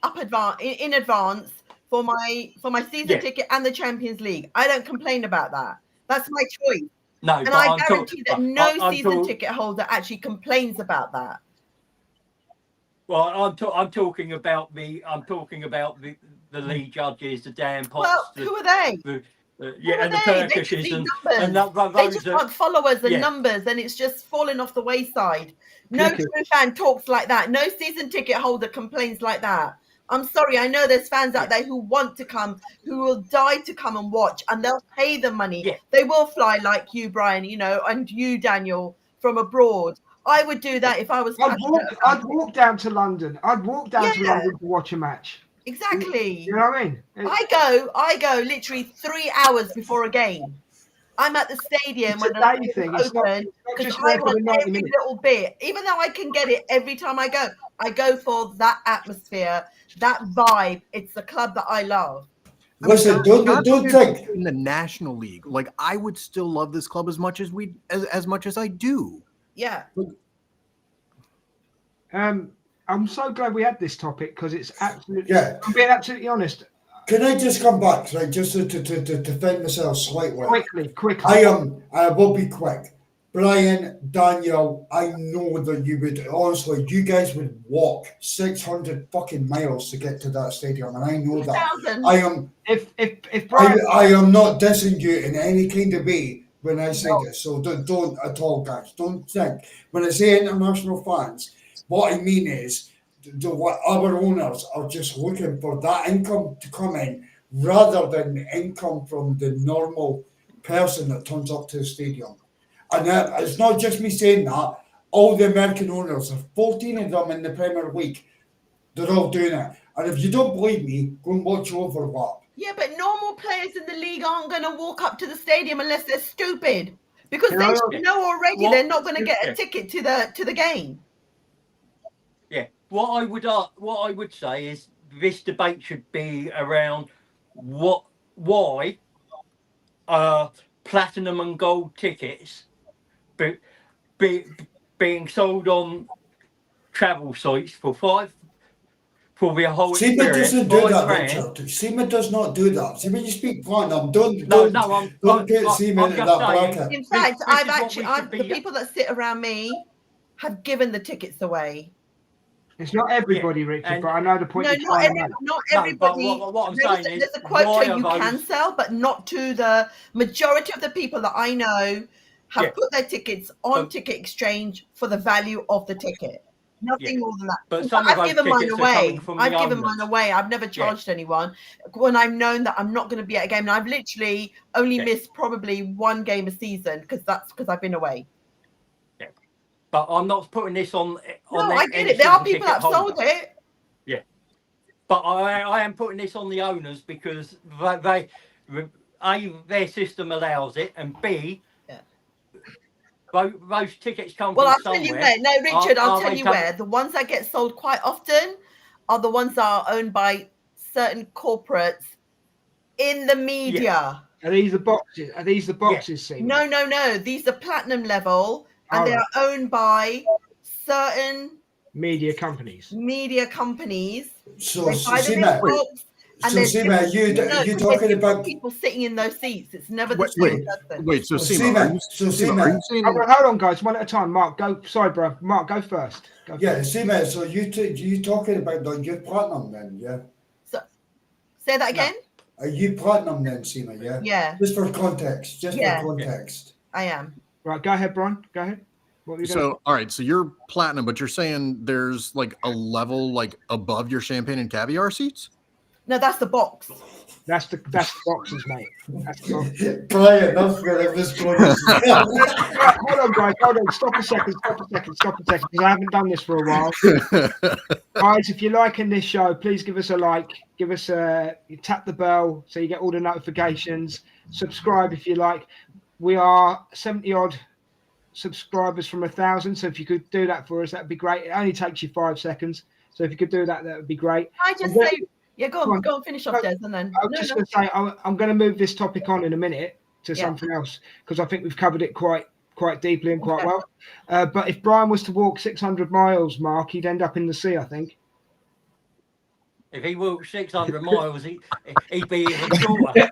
in advance for my season ticket and the Champions League. I don't complain about that. That's my choice. No, and I guarantee that no season ticket holder actually complains about that. Well, I'm talking about the league judges, the damn pots. Well, who are they? And the Turkishes and they just want followers and numbers, and it's just falling off the wayside. No true fan talks like that. No season ticket holder complains like that. I'm sorry, I know there's fans out there who want to come, who will die to come and watch, and they'll pay the money. Yeah. They will fly like you, Brian, and you, Daniel, from abroad, I would do that if I was. I'd walk down to London. I'd walk down to London to watch a match. Exactly. You know what I mean? I go literally 3 hours before a game. I'm at the stadium when the day thing. It's open because I want every little bit. Even though I can get it every time I go for that atmosphere, that vibe. It's the club that I love. Listen, don't think in the National League. Like, I would still love this club as much as much as I do. Yeah. I'm so glad we had this topic because it's absolutely. Yeah. I'm being absolutely honest. Can I just come back, right? Just to defend myself slightly. Quickly. I will be quick. Brian, Daniel, I know that you would honestly, you guys would walk 600 fucking miles to get to that stadium, and I know that. I am. If Brian, I am not dissing you in any kind of way when I say this. So don't at all, guys. Don't think when I say international fans. What I mean is, what our owners are just looking for that income to come in rather than the income from the normal person that turns up to the stadium. And it's not just me saying that. All the American owners, there's 14 of them in the Premier League, they're all doing it. And if you don't believe me, go and watch Overlap. Yeah, but normal players in the league aren't going to walk up to the stadium unless they're stupid, because they know already they're not going to get a ticket to the game. Yeah, what I would say is this debate should be around why platinum and gold tickets being sold on travel sites for the whole Seema experience. doesn't do that, Richard. Seema does not do that. See, when you speak platinum, don't put Seema in that bracket. In fact, the people that sit around me have given the tickets away. It's not everybody, Richard, but I know the point. No, not everybody. What I'm saying is, there's a quota you can sell, but not to the majority of the people that I know have put their tickets on Ticket Exchange for the value of the ticket. Nothing more than that. But I've given mine away. I've never charged anyone when I've known that I'm not going to be at a game, and I've literally only missed probably one game a season because I've been away. But I'm not putting this on. I get it. There are people that have sold it. Yeah, but I am putting this on the owners because their system allows it, and B, those tickets come from somewhere. Well, I'll tell you where. No, Richard, I'll tell you where. The ones that get sold quite often are the ones that are owned by certain corporates in the media. Are these the boxes? No. These are platinum level. And they are owned by certain media companies. So, Seema, you talking about people sitting in those seats? It's never the same person. Wait, so Seema, hold on, guys, one at a time. Mark, go. Sorry, bro. Mark, go first. Seema. So you talking about your platinum then? Yeah. So, say that again. No. Are you platinum then, Seema? Yeah. Yeah. Just for context. I am. Right, go ahead, Brian. Go ahead. So, all right, so you're platinum, but you're saying there's like a level like above your champagne and caviar seats? No, that's the box. That's the boxes, mate. Brian, that's where it was going. Hold on, guys. Hold on. Stop a second. Because I haven't done this for a while. Guys, if you're liking this show, please give us a like. Give us tap the bell so you get all the notifications. Subscribe if you like. We are 70 odd subscribers from 1,000. So if you could do that for us, that'd be great. It only takes you 5 seconds. So if you could do that, that would be great. I just say, go on, finish off, Des, and then. I was just going to say, I'm going to move this topic on in a minute to something else because I think we've covered it quite deeply and quite well. But if Brian was to walk 600 miles, Mark, he'd end up in the sea, I think. If he walked 600 miles, he'd be even shorter.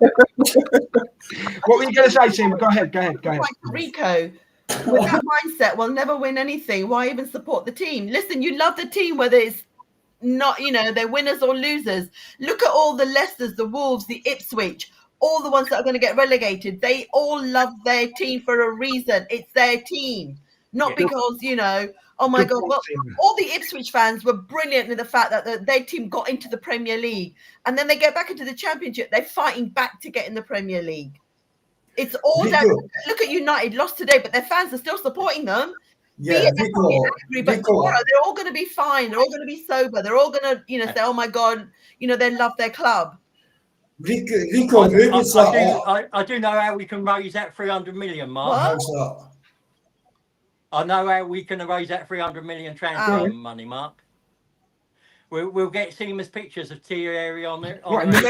What were you going to say, Seema? Go ahead. Like Rico, with that mindset, we'll never win anything. Why even support the team? Listen, you love the team, whether it's not, they're winners or losers. Look at all the Leicesters, the Wolves, the Ipswich, all the ones that are going to get relegated. They all love their team for a reason. It's their team, not because, oh my God. Well, all the Ipswich fans were brilliant in the fact that their team got into the Premier League, and then they get back into the Championship. They're fighting back to get in the Premier League. It's all that. Look at United, lost today, but their fans are still supporting them. Yeah, angry, but tomorrow they're all going to be fine. They're all going to be sober. They're all going to, say, "Oh my God, they love their club." Rico, I do know how we can raise that 300 million, Mark. How's that? I know how we can raise that 300 million transfer money, Mark. We'll get Seamus pictures of Thierry on there. What, there.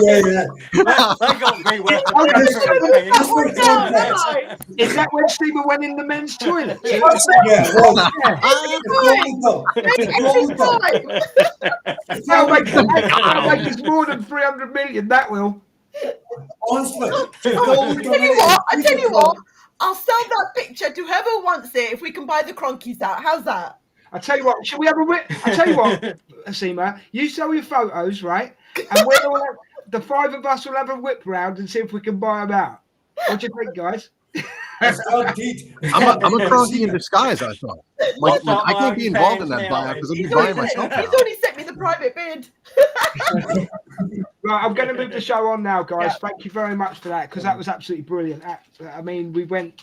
Yeah. They got me worth. Is that when Stephen went in the men's toilet? That'll make us more than 300 million. That will. Honestly, I tell you what, I'll sell that picture to whoever wants it if we can buy the cronkies out. How's that? I tell you what, should we have a whip? I tell you what, Asima, you sell your photos, right? And the five of us will have a whip round and see if we can buy them out. What do you think, guys? I'm a cronky in disguise, I thought. Like, I can't be involved in that buyout because I'll be buying myself out. He's already sent me the private bid. Right, I'm going to move the show on now, guys. Yeah. Thank you very much for that, because that was absolutely brilliant. I mean, we went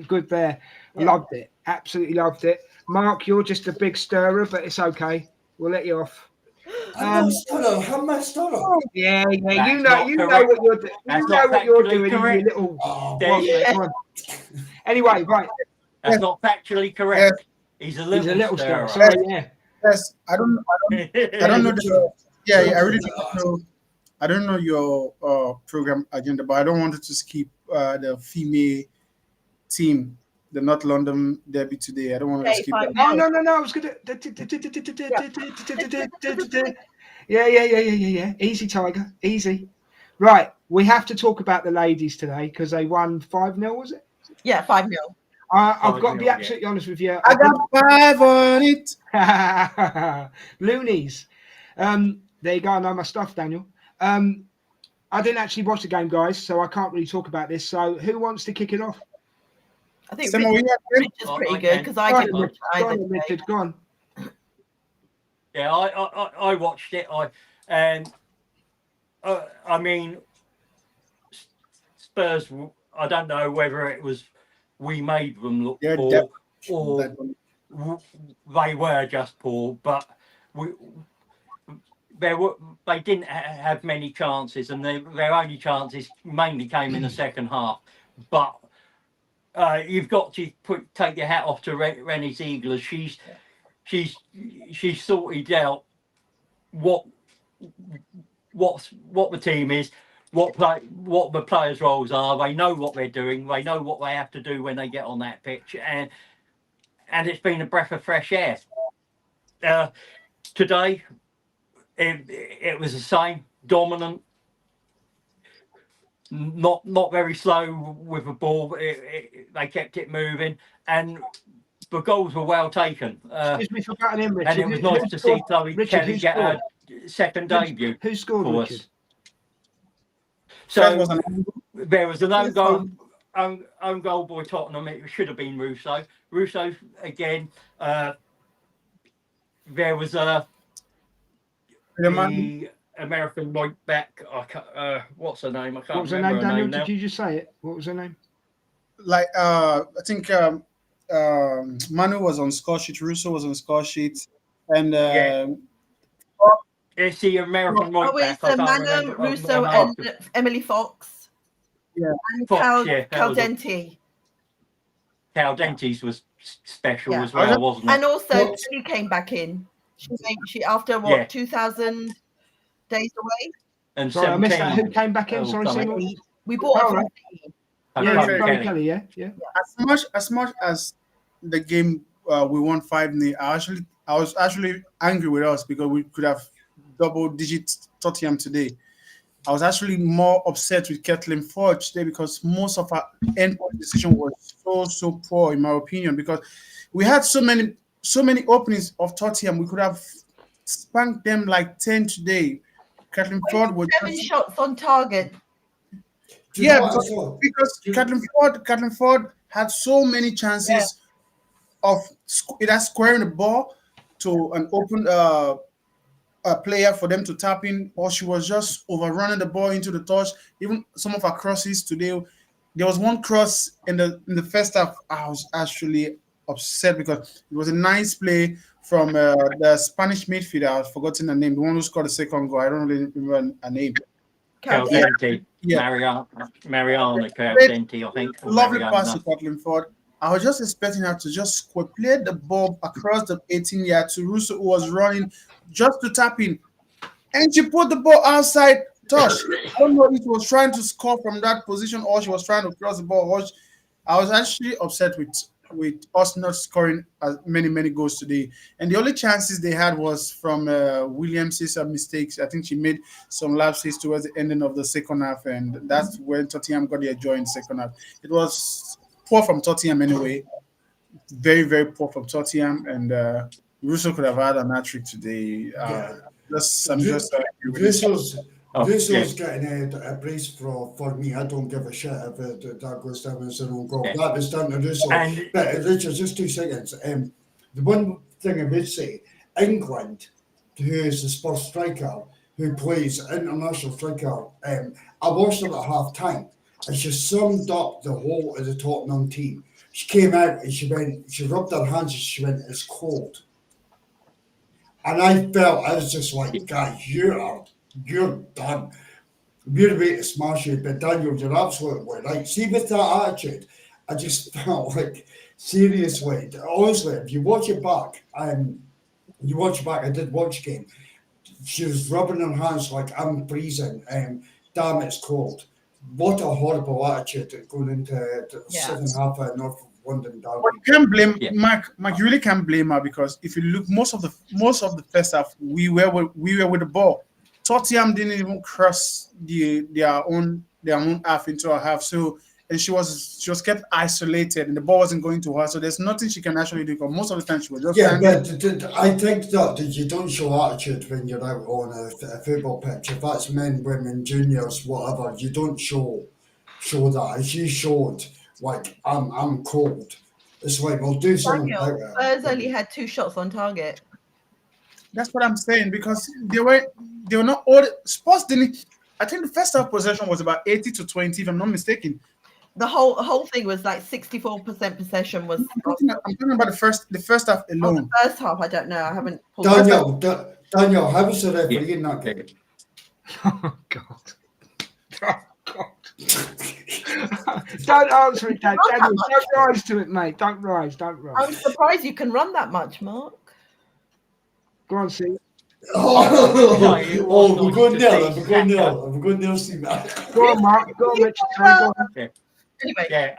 good there. Yeah. Loved it. Absolutely loved it. Mark, you're just a big stirrer, but it's okay. We'll let you off. I'm a stirrer. Yeah. You know what you're doing. You know what you're doing, you little. Anyway, right. That's not factually correct. He's a little stirrer. Sorry, yeah. Yes, I don't know. I really don't know. I don't know your program agenda, but I don't want to skip the female team, the North London derby today. I don't want to skip that. Oh, no. I was going to... Yeah. Easy, Tiger. Easy. Right. We have to talk about the ladies today because they won 5-0, was it? Yeah, 5-0. I've got to be absolutely honest with you. I got 5 on it. Loonies. There you go. I know my stuff, Daniel. I didn't actually watch the game, guys, so I can't really talk about this. So who wants to kick it off? I think Richard's pretty good because I didn't watch either. Go on. Yeah, I watched it. I mean, Spurs, I don't know whether it was we made them look poor or they were just poor, but they didn't have many chances, and their only chances mainly came in the second half. But you've got to take your hat off to Rennie Ziegler. She's sorted out what the team is, what the players' roles are. They know what they're doing. They know what they have to do when they get on that pitch, and it's been a breath of fresh air. Today, it was the same, dominant, not very slow with the ball. They kept it moving, and the goals were well taken. Excuse me for cutting in, Richard. And it was nice to see Chloe Kelly get her second debut. Who scored, Richard? Us. So there was an own goal by Tottenham. It should have been Russo. Russo again. There was the American right back. What's her name? I can't remember. What was her name, Daniel? Did you just say it? What was her name? Like I think Manu was on score sheet. Russo was on score sheet, and it's the American right back. It's Manu, Russo, and Emily Fox. Yeah, and Caldenti. Caldenti's was special as well, wasn't it? And also, she came back in. She after 2,000 days away. And sorry, I missed that. Who came back in? Sorry, we bought her. Chloe Kelly. Yeah. As much as the game we won 5-0, I was actually angry with us because we could have double-digit Tottenham today. I was actually more upset with Kathleen Ford today because most of our endpoint decision was so poor, in my opinion, because we had so many openings of Tottenham. We could have spanked them like 10 today. Kathleen Ford was 7 shots on target. Yeah, because Kathleen Ford had so many chances of either squaring the ball to an open player for them to tap in, or she was just overrunning the ball into the touch. Even some of her crosses today, there was one cross in the first half. I was actually upset because it was a nice play from the Spanish midfielder. I've forgotten her name. The one who scored the second goal. I don't really remember her name. Caldenti. Yeah. Mariana Caldenti, I think. Lovely pass to Scotland Ford. I was just expecting her to just play the ball across the 18-yard to Russo, who was running just to tap in. And she put the ball outside touch. I don't know if she was trying to score from that position or she was trying to cross the ball. I was actually upset with us not scoring as many goals today. And the only chances they had was from Williams' mistakes. I think she made some lapses towards the ending of the second half, and that's when Tottenham got their joy in the second half. It was poor from Tottenham anyway. Very, very poor from Tottenham, and Russo could have had an hat-trick today. Russo's getting a brace for me. I don't give a shit if that goes down as an own goal. Yeah. That was done to Russo. But Richard, just 2 seconds. The one thing I would say, England, who is the Spurs striker, who plays international striker, I watched her at half time, and she summed up the whole of the Tottenham team. She came out and she rubbed her hands and she went, "It's cold." And I was just like, guys, you're done. We're ready to smash you, but Daniel, you're absolutely right. See, with that attitude, I just felt like, seriously, honestly, if you watch it back, I did watch the game. She was rubbing her hands like, "I'm freezing, damn, it's cold." What a horrible attitude going into the second half of North London derby. You can't blame Mark. You really can't blame her, because if you look, most of the first half, we were with the ball. Tottenham didn't even cross their own half into our half. So, and she was kept isolated, and the ball wasn't going to her. So there's nothing she can actually do, because most of the time she was just but I think that you don't show attitude when you're out on a football pitch. If that's men, women, juniors, whatever, you don't show that. As you showed, like, I'm cold. It's like, we'll do something about it. Spurs only had 2 shots on target. That's what I'm saying, because they were not all. Spurs didn't. I think the first half possession was about 80-20, if I'm not mistaken. The whole thing was like 64% possession was. I'm talking about the first half alone. The first half, I don't know. I haven't. Daniel, how was the referee in that game? Oh God. Oh God. Don't answer it, Dad. Daniel, don't rise to it, mate. Don't rise. I'm surprised you can run that much, Mark. Go on, see. We're going there, see that. Go on, Mark. Go on, Richard. Go on. Anyway,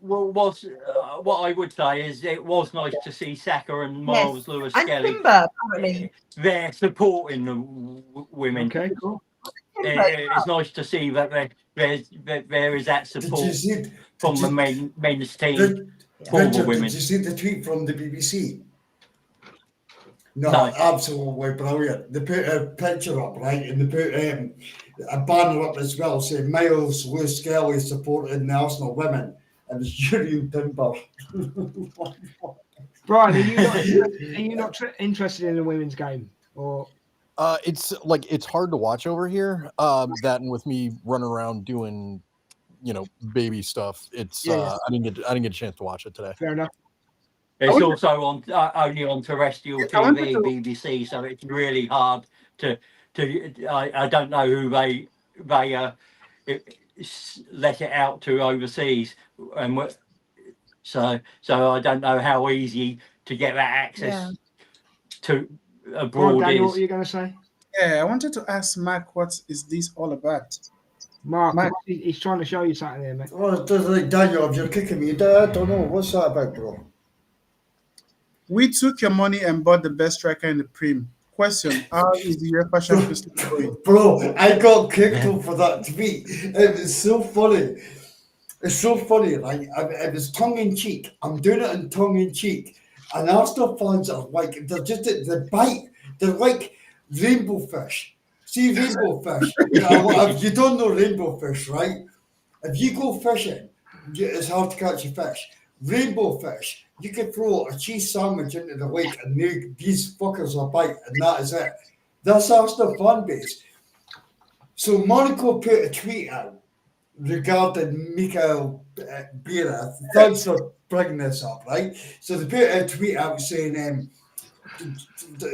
what I would say is it was nice to see Saka and Miles Lewis Skelly. Timber, apparently. They're supporting the women. Okay, cool. It's nice to see that there is that support from the men's team for the women. Did you see the tweet from the BBC? No, absolutely brilliant. They put a picture up, right, and they put a banner up as well saying Miles Lewis Skelly supporting the Arsenal women, and it's Julian Timber. Brian, are you not interested in the women's game, or? It's hard to watch over here. That and with me running around doing, baby stuff. It's I didn't get a chance to watch it today. Fair enough. It's also on only on terrestrial TV, BBC, so it's really hard to. I don't know who they let it out to overseas, and so I don't know how easy to get that access to abroad. Daniel, is. what are you going to say? Yeah, I wanted to ask Mark, what is this all about? Mark, he's trying to show you something here, mate. Oh, Daniel, if you're kicking me, I don't know. What's that about, bro? We took your money and bought the best striker in the Prem. Question: how is the UEFA Champions League going? Bro, I got kicked off for that tweet. It was so funny. It's so funny, right? It was tongue in cheek. I'm doing it in tongue in cheek, and Arsenal fans are like, they bite. They're like rainbow fish. See, rainbow fish. If you don't know rainbow fish, right? If you go fishing, it's hard to catch a fish. Rainbow fish, you could throw a cheese sandwich into the lake and these fuckers will bite, and that is it. That's Arsenal fan base. So Monaco put a tweet out regarding Mikel Merino. Thanks for bringing this up, right? So they put a tweet out saying,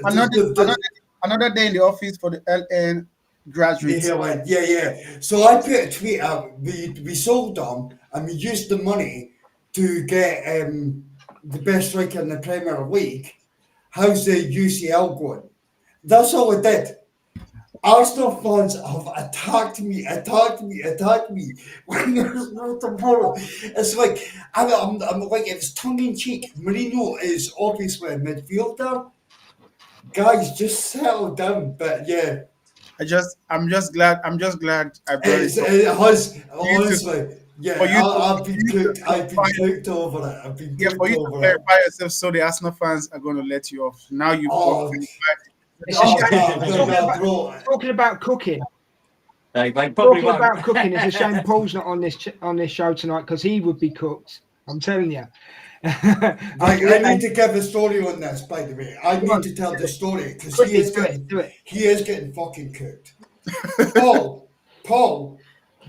another day in the office for the LN graduates. Yeah. So I put a tweet out. We sold them and we used the money to get the best striker in the Premier League. How's the UCL going? That's all I did. Arsenal fans have attacked me. When there's no tomorrow, it's like I'm like, it's tongue in cheek. Merino is obviously a midfielder. Guys, just settle down. But yeah, I'm just glad I brought it has honestly. Yeah, I've been cooked. I've been cooked over it. I've been cooked for you over to clarify yourself, so the Arsenal fans are going to let you off. Now you've talking about cooking. Talking about cooking, it's a shame Paul's not on this show tonight because he would be cooked. I'm telling you. I need to give a story on this, by the way. I need to tell the story because he is getting fucking cooked. Paul,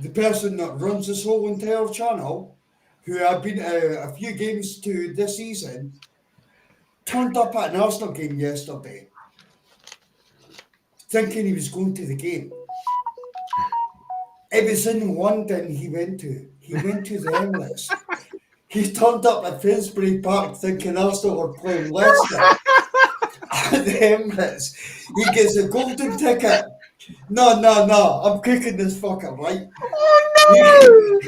the person that runs this whole entire channel, who I've been a few games to this season, turned up at an Arsenal game yesterday, thinking he was going to the game. It was in London he went to. He went to the Emirates. He turned up at Finsbury Park thinking Arsenal were playing Leicester at the Emirates. He gets a golden ticket. No, I'm cooking this fucker, right? Oh no!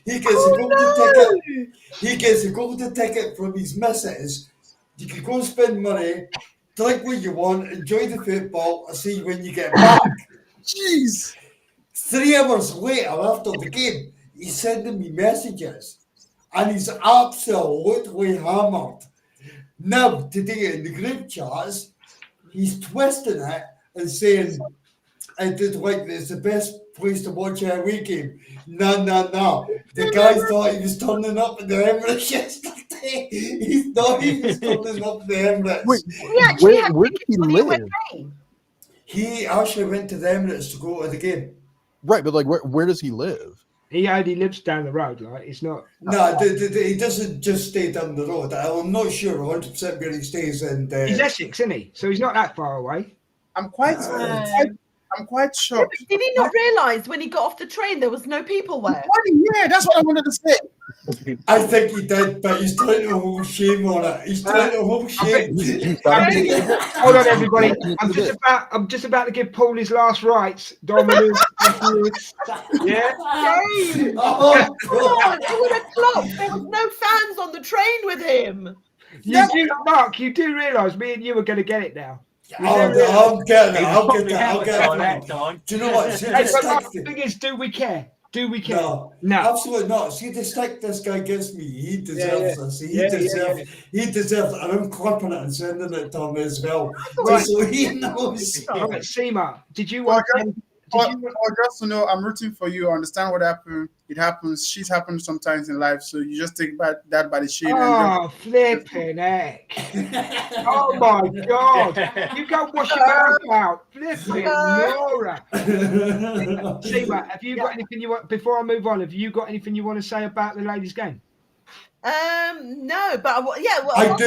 He gets a golden ticket. He gets a golden ticket from his missus. You can go spend money, drink what you want, enjoy the football. I'll see you when you get back. Jeez. 3 hours later, after the game, he's sending me messages. And he's absolutely hammered. Now, today in the group chats, he's twisting it and saying, it's the best place to watch a away game. No. The guy thought he was turning up at the Emirates yesterday. He thought he was turning up at the Emirates. Wait, where did he live? He actually went to the Emirates to go to the game. Right, but like, where does he live? He only lives down the road. Like, it's not. No, he doesn't just stay down the road. I'm not sure 100% where he stays. And he's Essex, isn't he? So he's not that far away. I'm quite shocked. Did he not realise when he got off the train there was no people there? Yeah, that's what I wanted to say. I think he did, but he's trying to hold shame on it. He's trying to hold shame. Hold on, everybody. I'm just about to give Paul his last rites. Dominic. Yeah. Oh, God. It would have clocked. There was no fans on the train with him. Mark, you do realise me and you are going to get it now. I'll get it. I'll get it. Do you know what? The thing is, do we care? Do we care? No, absolutely not. See the stick this guy gives me, he deserves this. He deserves it. And I'm clipping it and sending it to him as well. Right. So he knows. All right, Seema, did you just to know, I'm rooting for you. I understand what happened. It happens. Shit happens sometimes in life. So you just take that by the chin. Oh, flipping heck. Oh, my God. You go wash your mouth out. Flipping Nora. Seema, have you got anything you want, before I move on, have you got anything you want to say about the ladies' game? No, but I do. What I want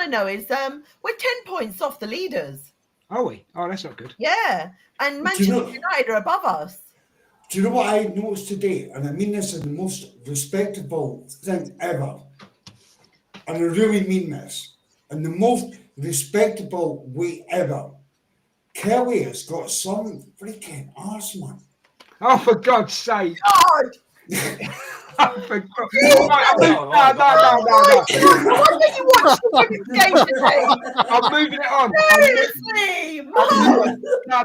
to know is we're 10 points off the leaders. Are we? Oh, that's not good. Yeah, and Manchester United are above us. Do you know what I noticed today? And I mean this in the most respectable thing ever. And I really mean this. In the most respectable way ever. Kelly has got some freaking arse, man. Oh, for God's sake. God! Oh, for God. No. Why don't you watch the women's game today? I'm moving it on. Seriously, No.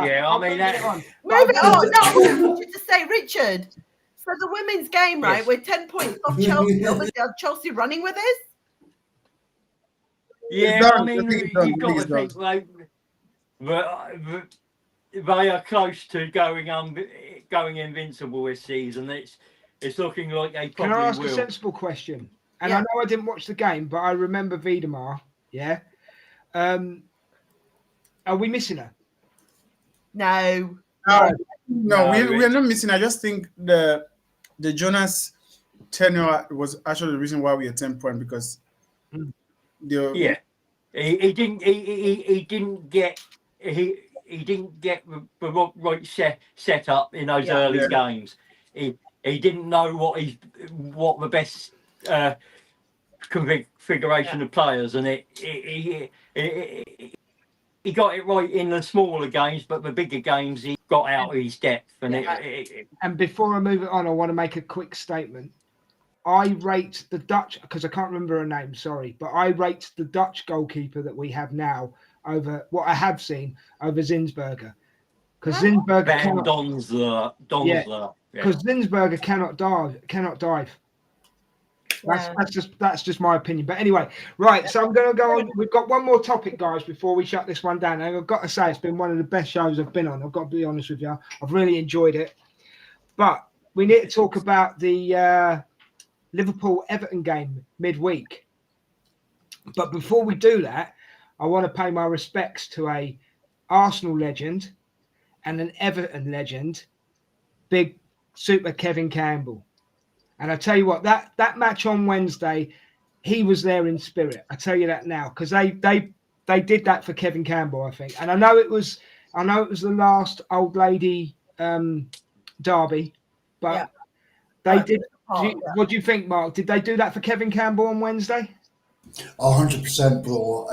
Yeah, I mean that. Move it on. No, I want you to say, Richard. So the women's game, right? Yes. We're 10 points off Chelsea. Obviously, are Chelsea running with us? Yeah, I mean, you've got to think like they are close to going invincible this season. It's looking like they probably will. Can I ask a sensible question? And I know I didn't watch the game, but I remember Wiedemar. Yeah. Are we missing her? No. No, we're not missing. I just think the Jonas tenure was actually the reason why we are 10 points because he didn't get the right set up in those early games. He didn't know what the best configuration of players, and he got it right in the smaller games, but the bigger games he got out of his depth. And before I move it on, I want to make a quick statement. I rate the Dutch, because I can't remember her name, sorry, but I rate the Dutch goalkeeper that we have now over what I have seen over Zinsberger. Because Zinsberger cannot dive. That's just my opinion. But anyway, right. So I'm going to go on. We've got one more topic, guys, before we shut this one down. And I've got to say, it's been one of the best shows I've been on. I've got to be honest with you. I've really enjoyed it. But we need to talk about the Liverpool-Everton game midweek. But before we do that, I want to pay my respects to a Arsenal legend and an Everton legend, big super Kevin Campbell. And I tell you what, that match on Wednesday, he was there in spirit. I tell you that now, because they did that for Kevin Campbell, I think. And I know it was the last old lady derby, but they did. What do you think, Mark? Did they do that for Kevin Campbell on Wednesday? 100%, bro.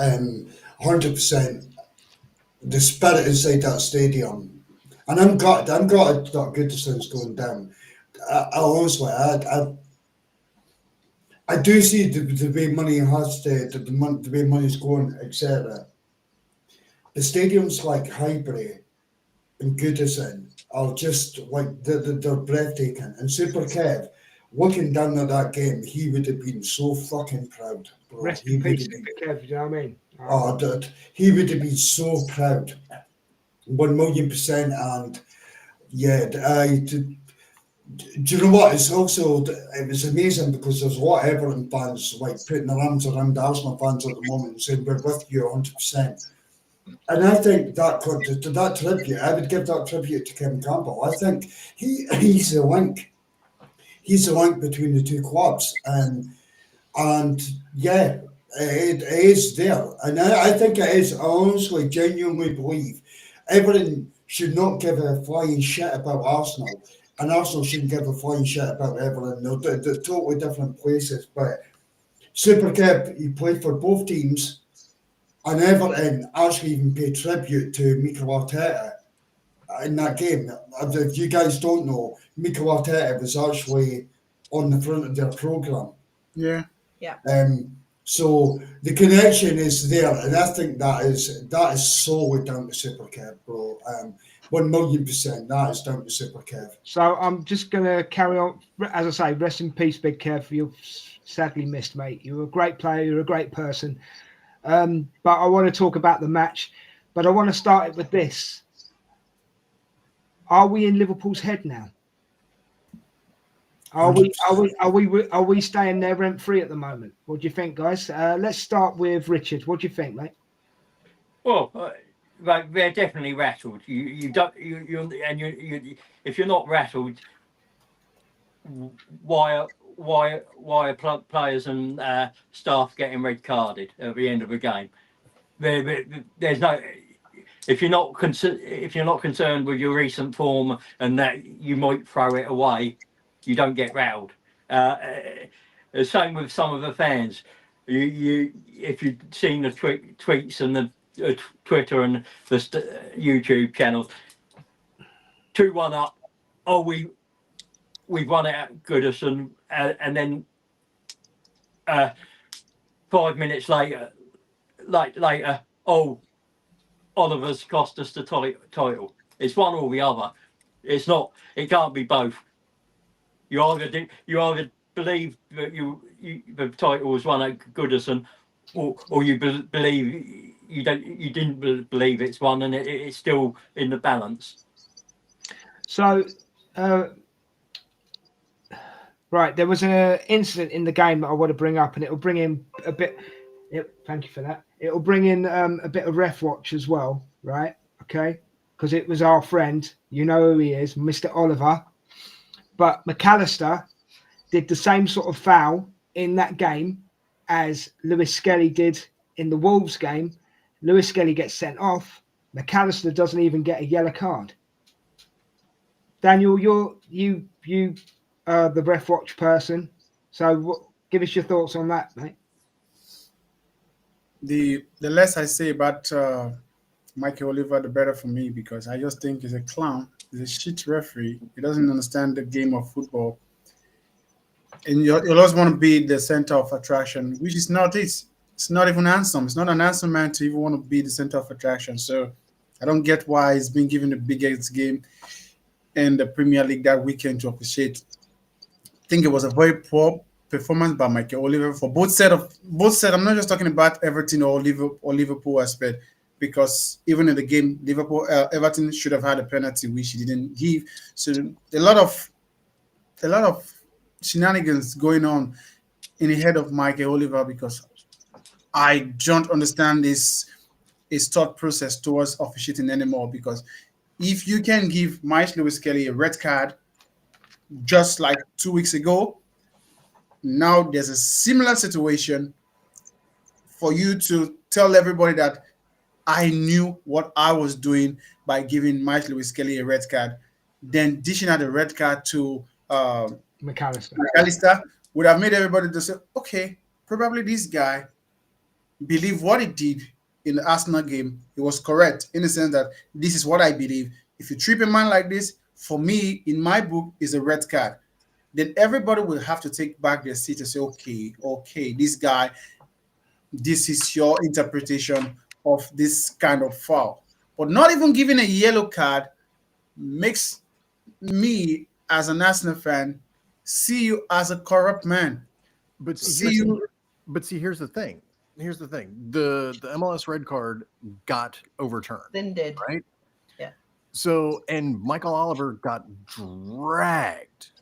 100%. The spirit inside that stadium, and I'm glad that Goodison's going down. Honestly, I do see the way money has the way money's going, etc. The stadiums like Highbury and Goodison are just like they're breathtaking. And Super Kev, looking down at that game, he would have been so fucking proud, bro. Rest in peace, Super Kev. You know what I mean? He would have been so proud, 1,000,000%. And do you know what? It was amazing because there's a lot of Everton fans like putting their arms around Arsenal fans at the moment and saying we're with you 100%. And I think that tribute, I would give that tribute to Kevin Campbell. I think he's the link. He's the link between the two clubs, and it is there. And I think it is. I honestly, genuinely believe Everton should not give a flying shit about Arsenal, and Arsenal shouldn't give a flying shit about Everton. They're totally different places. But Super Kev, he played for both teams, and Everton actually even paid tribute to Mikel Arteta in that game. If you guys don't know, Mikel Arteta was actually on the front of their programme. Yeah. So the connection is there, and I think that is solely down to Super Kev, bro. 1,000,000%, that is down to Super Kev. So I'm just going to carry on. As I say, rest in peace, Big Kev. You're sadly missed, mate. You're a great player. You're a great person. But I want to talk about the match. But I want to start it with this. Are we in Liverpool's head now? Are we staying there rent free at the moment? What do you think, guys? Let's start with Richard. What do you think, mate? Well, they're definitely rattled. If you're not rattled, why are players and staff getting red carded at the end of the game? There's no. If you're not concerned with your recent form and that you might throw it away, you don't get rattled. The same with some of the fans. If you've seen the tweets and the Twitter and the YouTube channels, 2-1 up. Oh, we've run it at Goodison, and then 5 minutes later, oh, Oliver's cost us the title. It's one or the other. It's not. It can't be both. You either believe that the title was won at Goodison, or you believe you didn't believe it's won, and it's still in the balance. So, right, there was an incident in the game that I want to bring up, and it will bring in a bit. Thank you for that. It will bring in a bit of ref watch as well, right? Okay. because it was our friend. You know who he is, Mr. Oliver. But McAllister did the same sort of foul in that game as Lewis Skelly did in the Wolves game. Lewis Skelly gets sent off. McAllister doesn't even get a yellow card. Daniel, you the ref watch person. So give us your thoughts on that, mate. The less I say about Mikel Oliver, the better for me, because I just think he's a clown. He's a shit referee. He doesn't understand the game of football. And you always want to be the center of attraction, which is not it. It's not even handsome. It's not an handsome man to even want to be the center of attraction. So I don't get why he's been given the biggest game in the Premier League that weekend to appreciate. I think it was a very poor performance by Mikel Oliver for both set. I'm not just talking about Everton or Liverpool aspect, because even in the game, Everton should have had a penalty which he didn't give. So a lot of shenanigans going on in the head of Mikel Oliver, because I don't understand his thought process towards officiating anymore. Because if you can give Mike Lewis Kelly a red card just like 2 weeks ago, now there's a similar situation for you to tell everybody that I knew what I was doing by giving Mike Lewis Kelly a red card, then dishing out a red card to McAllister would have made everybody to say, okay, probably this guy believe what he did in the Arsenal game. It was correct in the sense that this is what I believe. If you trip a man like this, for me, in my book, is a red card. Then everybody will have to take back their seat and say, okay, this guy, this is your interpretation of this kind of foul. But not even giving a yellow card makes me, as an Arsenal fan, see you as a corrupt man. But see, here's the thing. The MLS red card got overturned. Then did. Right? Yeah. So, and Mikel Oliver got dragged,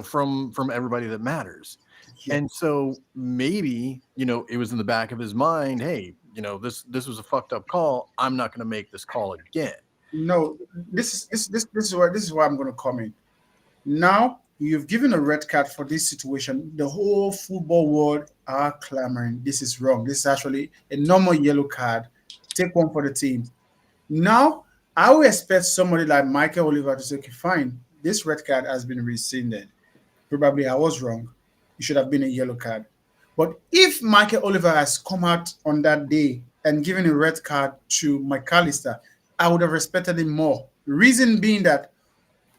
from everybody that matters. Yeah. And so maybe, it was in the back of his mind, hey, this was a fucked up call. I'm not going to make this call again. No, this is where I'm going to come in. Now, you've given a red card for this situation. The whole football world are clamoring. This is wrong. This is actually a normal yellow card. Take one for the team. Now, I would expect somebody like Mikel Oliver to say, okay, fine, this red card has been rescinded. Probably I was wrong. It should have been a yellow card. But if Mikel Oliver has come out on that day and given a red card to McAllister, I would have respected him more. Reason being that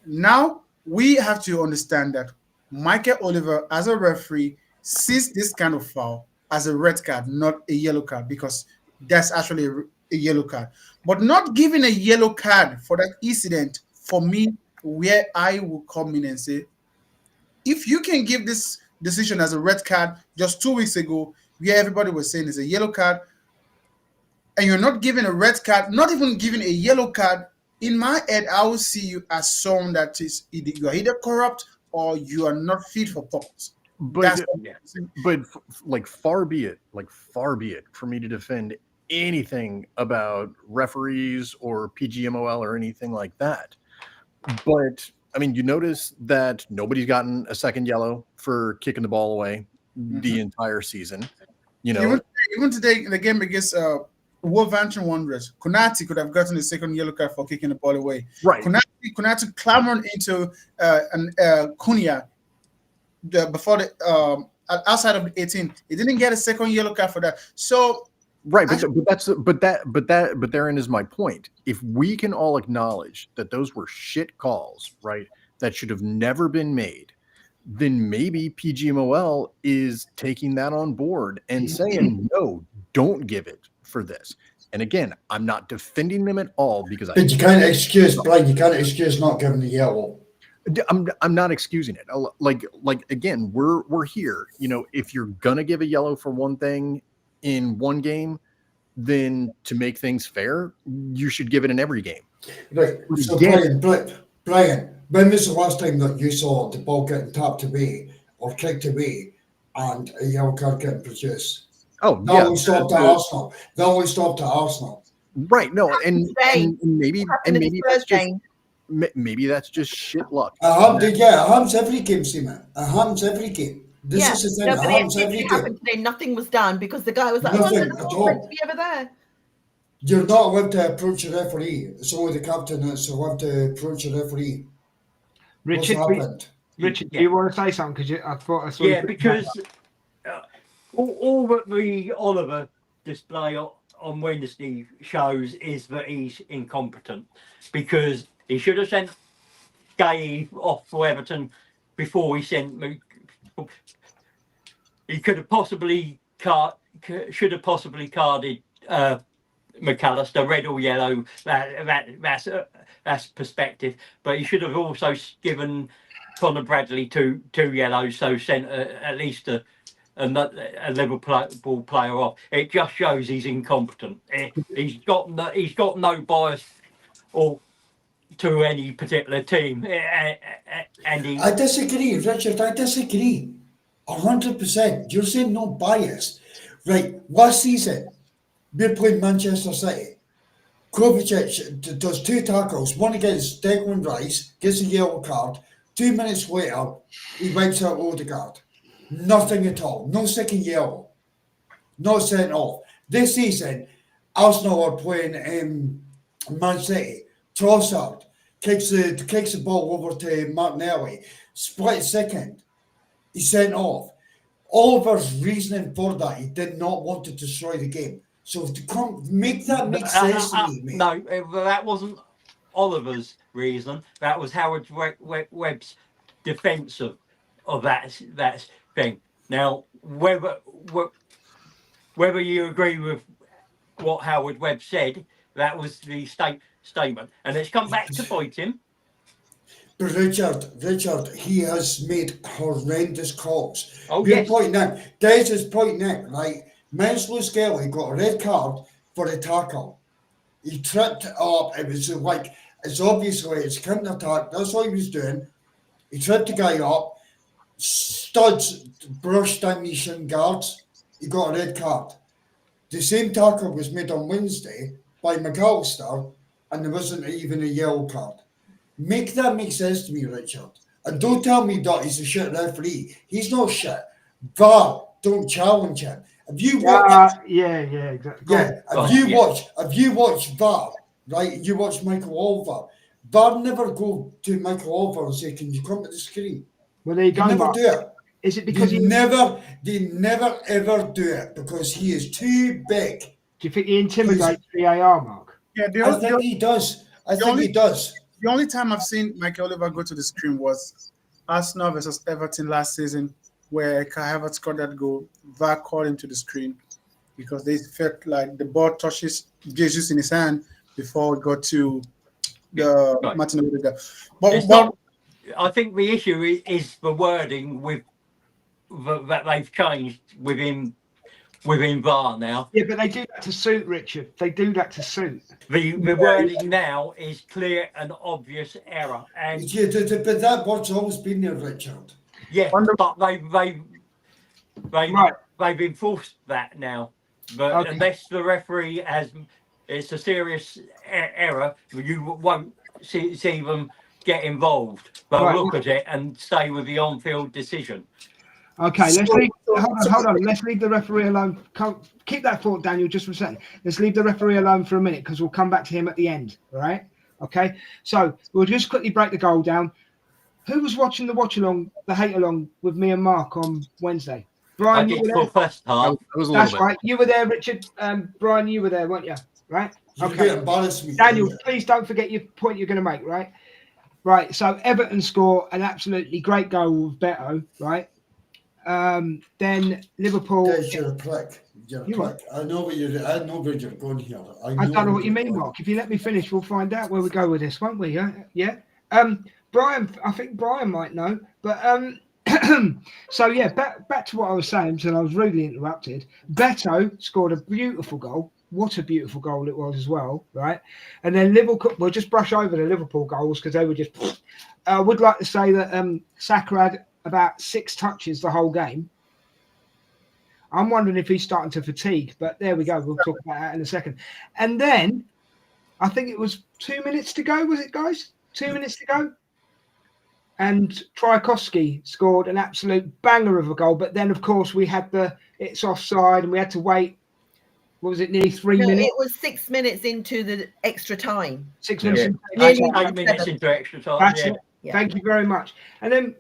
now we have to understand that Mikel Oliver, as a referee, sees this kind of foul as a red card, not a yellow card, because that's actually a yellow card. But not giving a yellow card for that incident, for me, where I will come in and say, if you can give this decision as a red card just 2 weeks ago, where everybody was saying it's a yellow card, and you're not giving a red card, not even giving a yellow card, in my head, I will see you as someone that is you are either corrupt or you are not fit for purpose. But far be it for me to defend anything about referees or PGMOL or anything like that. But I mean, you notice that nobody's gotten a second yellow for kicking the ball away the entire season. Even today in the game against Wolverhampton Wanderers, Konate could have gotten a second yellow card for kicking the ball away. Right. Konate clamored into Cunha before the outside of the 18. He didn't get a second yellow card for that. So right, but therein is my point. If we can all acknowledge that those were shit calls, right, that should have never been made, then maybe PGMOL is taking that on board and saying, no, don't give it for this. And again, I'm not defending them at all because but you can't excuse, Brian, you can't excuse not giving the yellow. I'm not excusing it. Like again, we're here. If you're gonna give a yellow for one thing in one game, then to make things fair, you should give it in every game. Right. So Brian, when was the last time that you saw the ball getting tapped away or kicked away and a yellow card getting produced? Oh, That only stopped at Arsenal. Right. No, and maybe that's just game. maybe that's just shit luck. It happens every game, Seaman. It happens every game. This is the thing. No, It happens it every happened game. today. Nothing was done because the guy was like, Nothing the at ball's all. meant to be over there. You're not allowed to approach a referee. It's only the captain that's allowed to approach a referee. Richard, What's happened? Richard, do you want to say something? Because I thought I saw. Yeah, because all that the Oliver display on Wednesday shows is that he's incompetent, because he should have sent Gay off for Everton before he sent me. He could have possibly should have possibly carded McAllister, red or yellow. That's perspective. But he should have also given Conor Bradley two yellows, so sent at least a Liverpool player off. It just shows he's incompetent. He's got no bias or to any particular team, and I disagree, Richard. I disagree 100%. You're saying no bias, right? Last season we're playing Manchester City. Kovacic does 2 tackles, one against Declan Rice, gets a yellow card. 2 minutes later, he wipes out Odegaard. Nothing at all. No second yellow. Not sent off. This season, Arsenal are playing Man City. Trossard kicks the ball over to Martinelli. Split second. He's sent off. Oliver's reasoning for that, he did not want to destroy the game. So to make that make sense to me, mate. No, that wasn't Oliver's reason. That was Howard Webb's defence of that thing. Now, whether you agree with what Howard Webb said, that was the statement, and it's come back to bite him. But Richard, he has made horrendous calls. Oh, You're yes. pointing out, Des is pointing out, right? Menslow Skelly got a red card for a tackle. He tripped up. It was like, it's obviously it's counter attack. That's what he was doing. He tripped the guy up. Studs brushed down his shin guards. He got a red card. The same tackle was made on Wednesday by McAllister, and there wasn't even a yellow card. Make that make sense to me, Richard. And don't tell me that he's a shit referee. He's not shit. VAR, don't challenge him. Have you watched? Exactly. Yeah. Have you watched VAR? Right. You watch Michael Oliver. VAR never go to Michael Oliver and say, "Can you come to the screen?" Well, there you go. Never Mark. do it. Is it because they never ever do it because he is too big? Do you think he intimidates VAR, Mark? Yeah, I think he does. He does. The only time I've seen Mikel Oliver go to the screen was Arsenal versus Everton last season, where Kai Havertz scored that goal. VAR called him to the screen because they felt like the ball touches Jesus in his hand before it got to the Martin Odegaard. But I think the issue is the wording that they've changed within VAR now. Yeah, but they do that to suit, Richard. They do that to suit. The wording now is clear and obvious error, and but that word's always been there, Richard. Yeah, but they've enforced that now. But unless the referee it's a serious error, you won't see them get involved. They'll look at it and stay with the on-field decision. Okay, hold on. Let's leave the referee alone. Keep that thought, Daniel, just for a second. Let's leave the referee alone for a minute because we'll come back to him at the end. All right? Okay. So we'll just quickly break the goal down. Who was watching the hate along with me and Mark on Wednesday? Brian, you were there. First half. That's right. You were there, Richard. Brian, you were there, weren't you? Right? Okay. Embarrass me, Daniel, please don't forget your point you're going to make. Right? Right. So Everton score an absolutely great goal with Beto. Right? Then Liverpool. Yes, you're a prick. You're a prick. I know where you're going here. I don't know what you mean, Mark. If you let me finish, we'll find out where we go with this, won't we? Yeah. Brian, I think Brian might know, but so yeah, back to what I was saying, so I was rudely interrupted. Beto scored a beautiful goal. What a beautiful goal it was as well, right? And then Liverpool, we'll just brush over the Liverpool goals because they were just. I would like to say that Saka had about 6 touches the whole game. I'm wondering if he's starting to fatigue. But there we go. We'll talk about that in a second. And then I think it was 2 minutes to go. Was it, guys? 2 minutes to go. And Tchaikovsky scored an absolute banger of a goal. But then, of course, we had it's offside and we had to wait. What was it, nearly 3 minutes? It was 6 minutes into the extra time. 6 minutes. Yeah. 8 minutes into extra time. That's Yeah. it. Yeah. Thank you very much. And then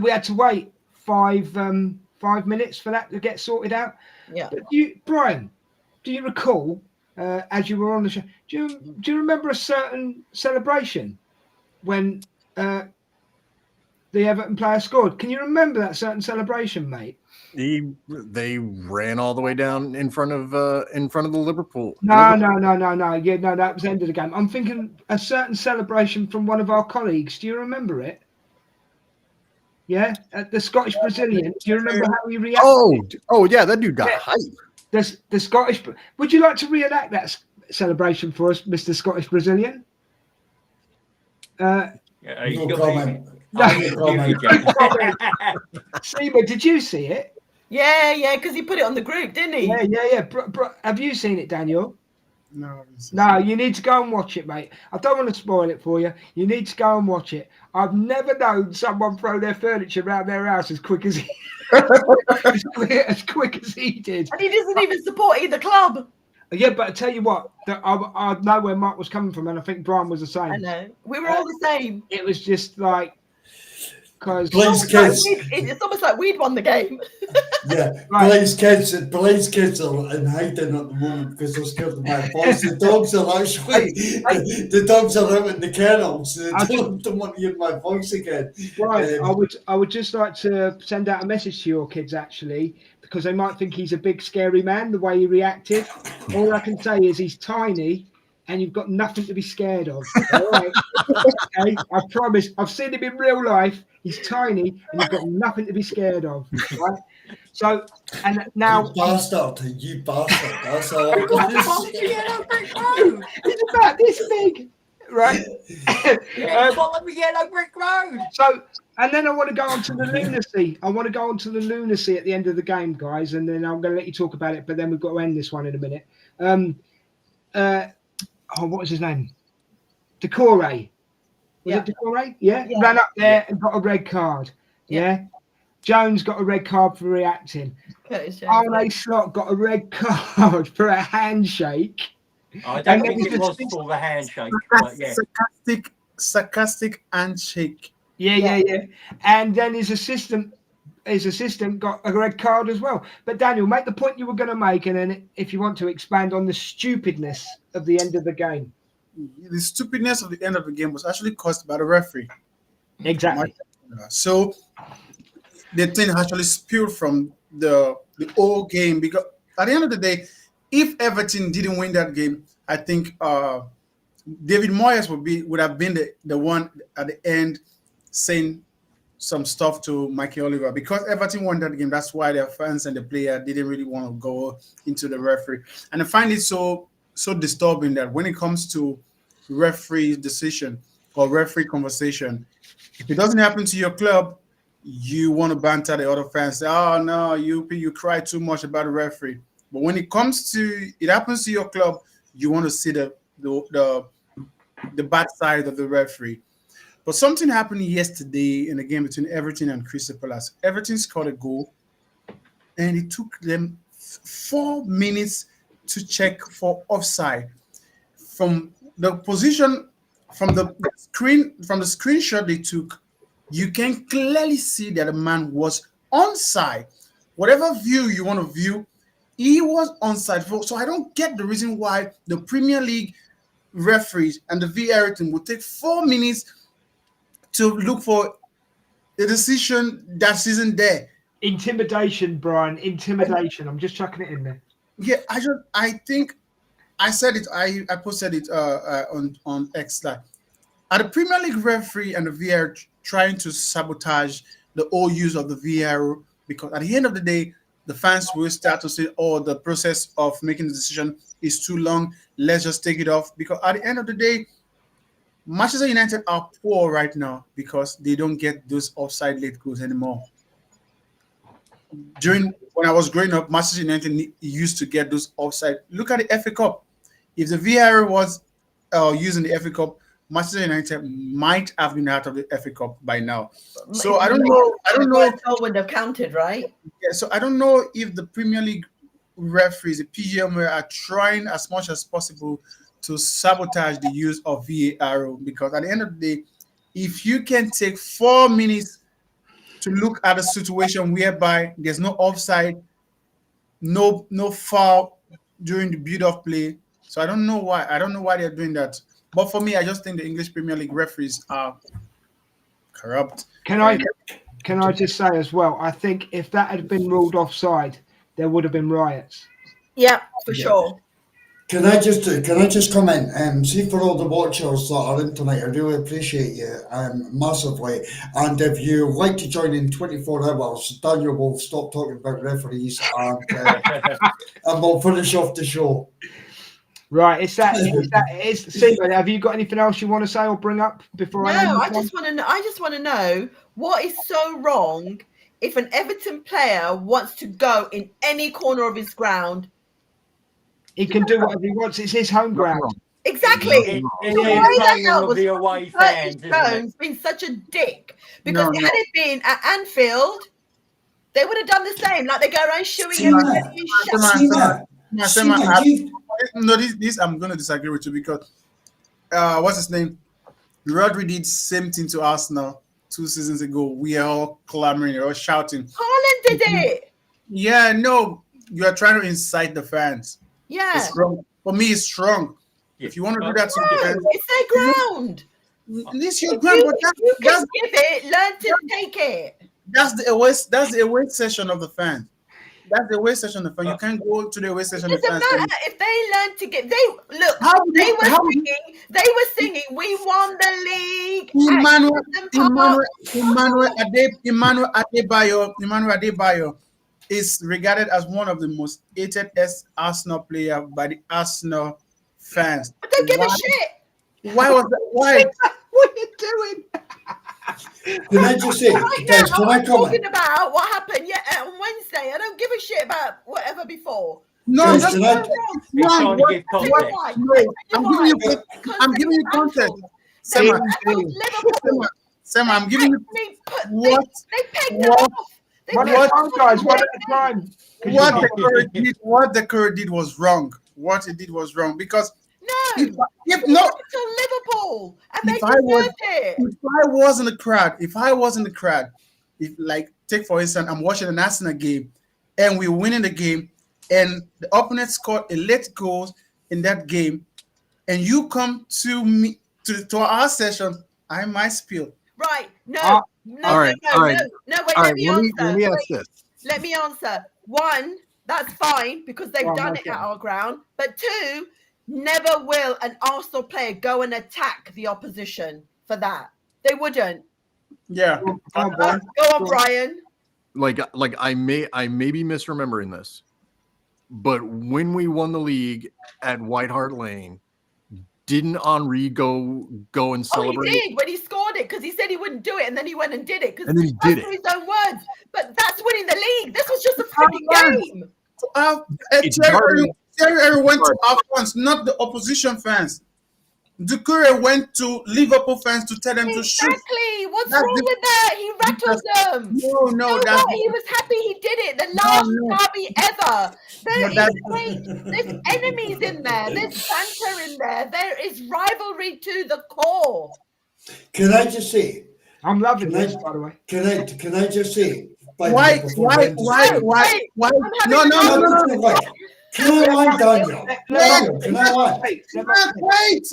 we had to wait 5 minutes for that to get sorted out. Yeah. But Brian, do you recall, as you were on the show, do you remember a certain celebration when the Everton player scored? Can you remember that certain celebration, mate? They ran all the way down in front of the Liverpool. No. Yeah, no, that was the end of the game. I'm thinking a certain celebration from one of our colleagues. Do you remember it? Yeah, the Scottish Brazilian. Do you remember how he reacted? Oh, yeah, that dude got hype. The Scottish. Would you like to reenact that celebration for us, Mr. Scottish Brazilian? No comment. Seema, did you see it? Yeah, because he put it on the group, didn't he? Yeah. Have you seen it, Daniel? No. No, you need to go and watch it, mate. I don't want to spoil it for you. You need to go and watch it. I've never known someone throw their furniture around their house as quick as he as quick as he did. And he doesn't even support either club. Yeah, but I tell you what, I know where Mark was coming from, and I think Brian was the same. I know. We were all the same. It was just like, because it's almost like we'd won the game. Yeah, Blaze kids are in hiding at the moment because they're scared of my voice. The dogs are actually the dogs are out in the kennels. They don't want to hear my voice again. Right, I would just like to send out a message to your kids actually, because they might think he's a big scary man the way he reacted. All I can say is he's tiny and you've got nothing to be scared of. All right. Okay, I promise. I've seen him in real life. He's tiny and you've got nothing to be scared of. Right? So, and now you bastard. That's all. It's about this big, right? Follow the yellow brick road. So, and then I want to go on to the lunacy. I want to go on to the lunacy at the end of the game, guys, and then I'm going to let you talk about it. But then we've got to end this one in a minute. What was his name? Decore. Was it Decore? Yeah. Ran up there and got a red card. Yeah. Jones got a red card for reacting. Arne Slot got a red card for a handshake. I don't think it was for the handshake. But yeah. Sarcastic handshake. Yeah. And then his assistant got a red card as well. But Daniel, make the point you were going to make, and then if you want to expand on the stupidness of the end of the game. The stupidness of the end of the game was actually caused by the referee. Exactly. So the thing actually spilled from the whole game, because at the end of the day, if Everton didn't win that game, I think David Moyes would have been the one at the end saying some stuff to Mikel Oliver, because Everton won that game. That's why their fans and the player didn't really want to go into the referee. And I find it so disturbing that when it comes to referee decision or referee conversation, if it doesn't happen to your club, you want to banter the other fans. Say, oh no, you cry too much about the referee. But when it happens to your club, you want to see the bad side of the referee. But something happened yesterday in the game between Everton and Crystal Palace. Everton scored a goal, and it took them 4 minutes to check for offside. From the position, from the screenshot they took, you can clearly see that the man was onside. Whatever view you want to view, he was onside. So I don't get the reason why the Premier League referees and the VAR team would take 4 minutes to look for a decision that isn't there. Intimidation, Brian. Intimidation. I'm just chucking it in there. Yeah, I think I said it. I posted it on X. Like, are the Premier League referee and the VAR trying to sabotage the whole use of the VAR? Because at the end of the day, the fans will start to say, "Oh, the process of making the decision is too long. Let's just take it off." Because at the end of the day, Manchester United are poor right now because they don't get those offside late goals anymore. During when I was growing up, Manchester United used to get those offside. Look at the FA Cup. If the VAR was using the FA Cup, Manchester United might have been out of the FA Cup by now. So I don't know. If would have counted, right? Yeah. So I don't know if the Premier League referees, the PGMO, are trying as much as possible to sabotage the use of VAR, because at the end of the day, if you can take 4 minutes to look at a situation whereby there's no offside, no foul during the build-up play. So I don't know why. I don't know why they're doing that. But for me, I just think the English Premier League referees are corrupt. Can I just say as well? I think if that had been ruled offside, there would have been riots. Yeah, for sure. Can I just comment? See, for all the watchers that are in tonight, I really appreciate you massively. And if you like to join in 24 hours, Daniel will stop talking about referees and we'll finish off the show. Right, it's Stephen, have you got anything else you want to say or bring up before I end? No, I just want to know what is so wrong if an Everton player wants to go in any corner of his ground. He can do whatever he wants. It's his home ground. Exactly. The away fans, Jones being such a dick, because had it been at Anfield, they would have done the same. Like they go around shooing everybody. No, this I'm going to disagree with you, because what's his name? Rodri did same thing to Arsenal 2 seasons ago. We are all clamoring, we're all shouting. Haaland did it. Yeah, no, you are trying to incite the fans. Yeah, it's wrong. For me, it's wrong. If you want to do that to the fans, it's their ground. It's your ground, but you can give it. Learn to take it. That's the away session of the fans. That's the away session of the fans. You can't go to the away session of the fans. It doesn't matter if they learn to get. They were singing. We won the league. Emmanuel Adebayo is regarded as one of the most hated Arsenal player by the Arsenal fans. I don't give a shit. Why was that? Why? What are you doing? Can I just say, guys, can I comment? Talking about what happened on Wednesday. I don't give a shit about whatever before. No, guys, I'm giving you context. Sema, I'm giving you what? They pegged them off. One at a time. What the Curry did was wrong. What it did was wrong, because if Liverpool, and if I was in the crowd, if like take for instance, I'm watching an Arsenal game and we're winning the game, and the opponent scored a late goal in that game, and you come to me to our session, I might spill. Right? No. Wait. Let me ask this. Let me answer. One, that's fine because they've done it at our ground. But two, never will an Arsenal player go and attack the opposition for that. They wouldn't. Yeah. Go on, Brian. Like I may be misremembering this, but when we won the league at White Hart Lane, didn't Henry go and celebrate? Oh, he did when he scored it, because he said he wouldn't do it, and then he went and did it. And then he did it. His own words. But that's winning the league. This was just a freaking game. Terry went to our fans, not the opposition fans. Doucouré went to Liverpool fans to tell them to shoot. Exactly. What's wrong with that? He rattled them. No, he was happy he did it. The last derby ever. There's enemies in there. There's banter in there. There is rivalry to the core. Can I just say? I'm loving this, by the way. Can I just say? Why? No. Can I Daniel?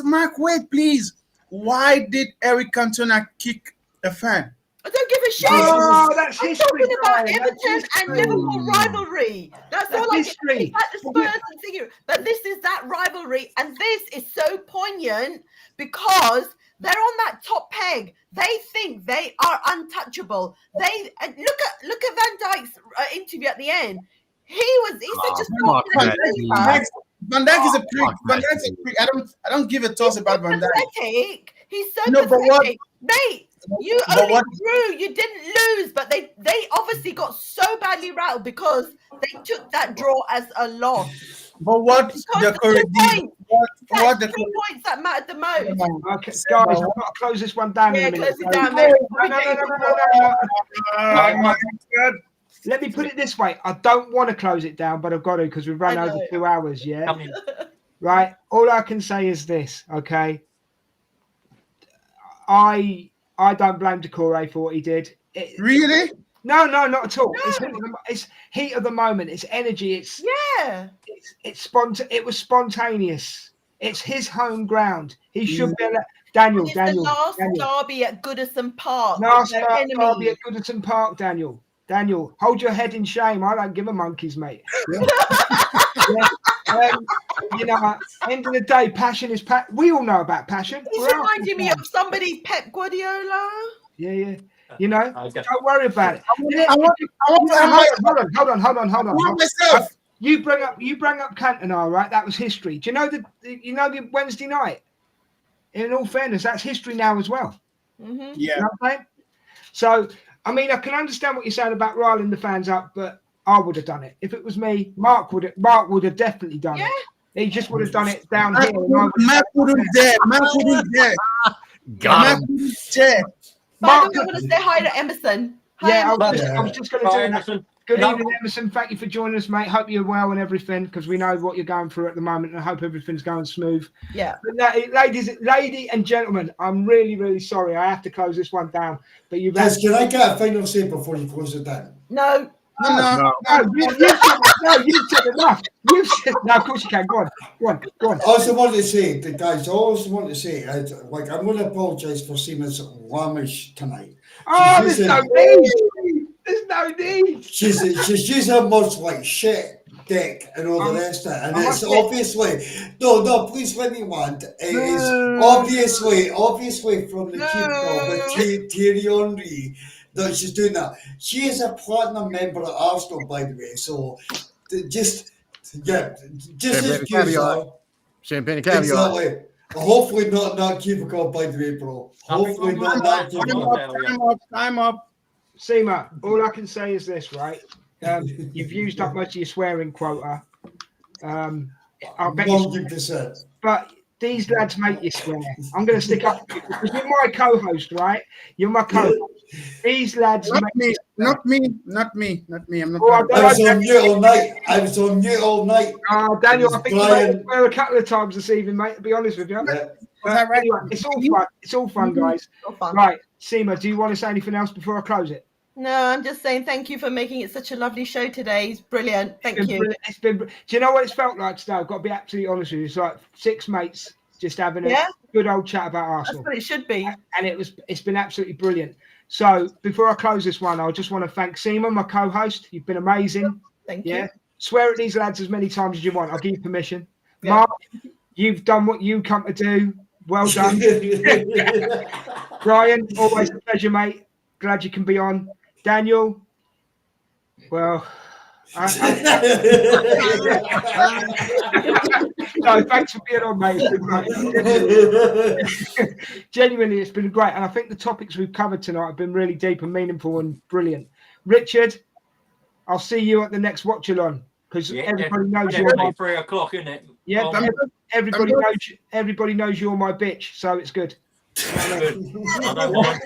Mark, wait, please. Why did Eric Cantona kick a fan? I don't give a shit. Oh, that's I'm history, talking about Brian. Everton and Liverpool rivalry. That's all I history. It's like the Spurs and thinking. But this is that rivalry, and this is so poignant because they're on that top peg. They think they are untouchable. They look at Van Dijk's interview at the end. He's such a strong Van Dijk is a prick. Van Dijk is a prick. I don't give a toss about Van Dijk. He's so pathetic. Mate, You But only what- drew. You didn't lose, but they obviously got so badly rattled because they took that draw as a loss. But what Because the the 2 correct points, what that's the 2 points that mattered the most. Okay, guys, I've got to close this one down in Yeah, a minute. close it down, mate. No. Let me put it this way. I don't want to close it down, but I've got to because we've run I over know. 2 hours, yeah? Come in. Right? All I can say is this, okay? I don't blame Decore for what he did. Really? No, not at all. No. It's heat of the moment. It's energy. Yeah. It was spontaneous. It's his home ground. He should be Daniel. It's the last derby at Goodison Park. Last with their derby enemy. at Goodison Park, Daniel. Daniel, hold your head in shame. I don't give a monkeys, mate. You know, end of the day, passion is we all know about passion. He's reminding me of somebody, Pep Guardiola. Yeah. You know, Okay. don't worry about it. Hold on. Myself. You bring up Cantona, right? That was history. Do you know the Wednesday night? In all fairness, that's history now as well. Mm-hmm. Yeah. You know what I'm saying? So, I mean, I can understand what you're saying about riling the fans up, but I would have done it. If it was me, Mark would have definitely done it. He just would have done it down here. Matt wouldn't dare. Got him. But I think I want to say hi to Emerson. Hi, Yeah, Emerson. I was just going to Hi, do that. Emerson. Good No. evening, Emerson. Thank you for joining us, mate. Hope you're well and everything, because we know what you're going through at the moment, and I hope everything's going smooth. Yeah. But ladies and gentlemen, I'm really, really sorry. I have to close this one down. But you've Yes, can I get a final say before you close it down? No. No, you've said enough. You've said no. Of course you can. Go on. I also want to say, the guys, I also want to say, like, I'm going to apologise for Seamus Lamish tonight. Oh, there's no need. There's no need. She's using much like shit, dick, and all the rest of it. And it's obviously, no, please let me land. It is obviously from the cubicle with Thierry Henry that she's doing that. She is a platinum member at Arsenal, by the way. So just excuse her. Champagne and caviar. Exactly. Hopefully not cubicle, by the way, bro. Hopefully not that cubicle. Time up. Seema, all I can say is this, right? You've used up most of your swearing quota. I'll bet you, 100%. but these lads make you swear. I'm going to stick up for you because you're my co-host, right? You're my co-host. These lads Not make me. I'm not. Oh, I I was on mute all night. Daniel, I think you Brian. made me swear a couple of times this evening, mate, to be honest with you. Yeah. Anyway, it's all fun. It's all fun, guys. So fun. Right, Seema, do you want to say anything else before I close it? No, I'm just saying thank you for making it such a lovely show today. It's brilliant. Thank you. It's been. Do you know what it's felt like today? I've got to be absolutely honest with you. It's like 6 mates just having a good old chat about That's Arsenal, what it should be. and it's been absolutely brilliant. So before I close this one, I just want to thank Seema, my co-host. You've been amazing. Thank Yeah, you. swear at these lads as many times as you want. I'll give you permission. Yeah. Mark, you've done what you come to do. Well done. Brian, always a pleasure, mate. Glad you can be on. Daniel, well, no, thanks for being on, mate. It's been great. Genuinely, it's been great. And I think the topics we've covered tonight have been really deep and meaningful and brilliant. Richard, I'll see you at the next watch-along because everybody knows you're my 3 o'clock, isn't it? Yeah, everybody knows you're my bitch, so it's good. Good. I don't mind.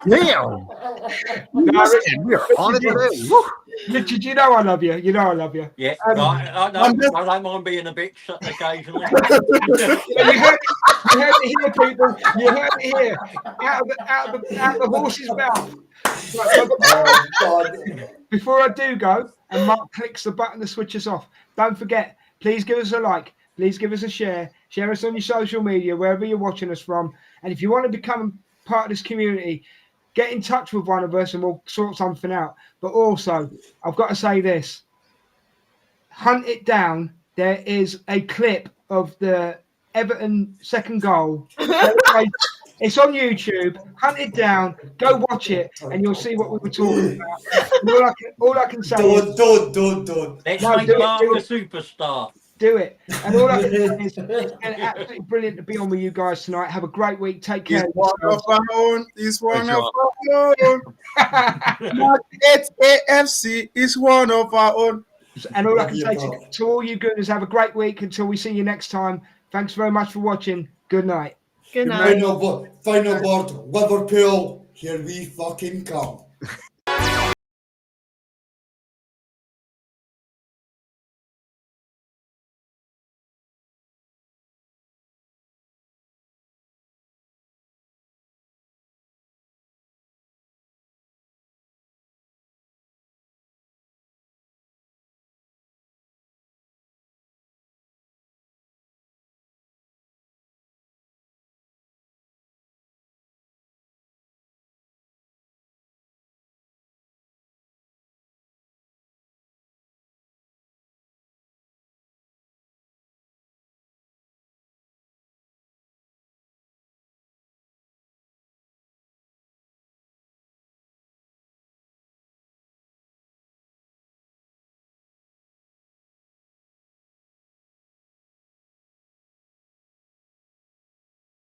Damn. We are on it today. Woo. Richard, you know I love you. You know I love you. Yeah, right. I don't mind being a bitch occasionally. You heard it here, people. You heard it here. Out of the horse's mouth. Right, before I do go, and Mark clicks the button to switch us off, don't forget, please give us a like. Please give us a share. Share us on your social media, wherever you're watching us from. And if you want to become part of this community, get in touch with one of us and we'll sort something out. But also, I've got to say this. Hunt it down. There is a clip of the Everton second goal. It's on YouTube. Hunt it down. Go watch it, and you'll see what we were talking about. And all I can say is... Don't. Let's No, make do it, Mark do a it. superstar. Do it. And all I can say is it's been absolutely brilliant to be on with you guys tonight. Have a great week. Take care. It's one of our own. It's one Thanks, of our own. Not AFC is one of our own. And all I can say to all you gooners, have a great week until we see you next time. Thanks very much for watching. Good night. Good night. Final board, Liverpool, here we fucking come.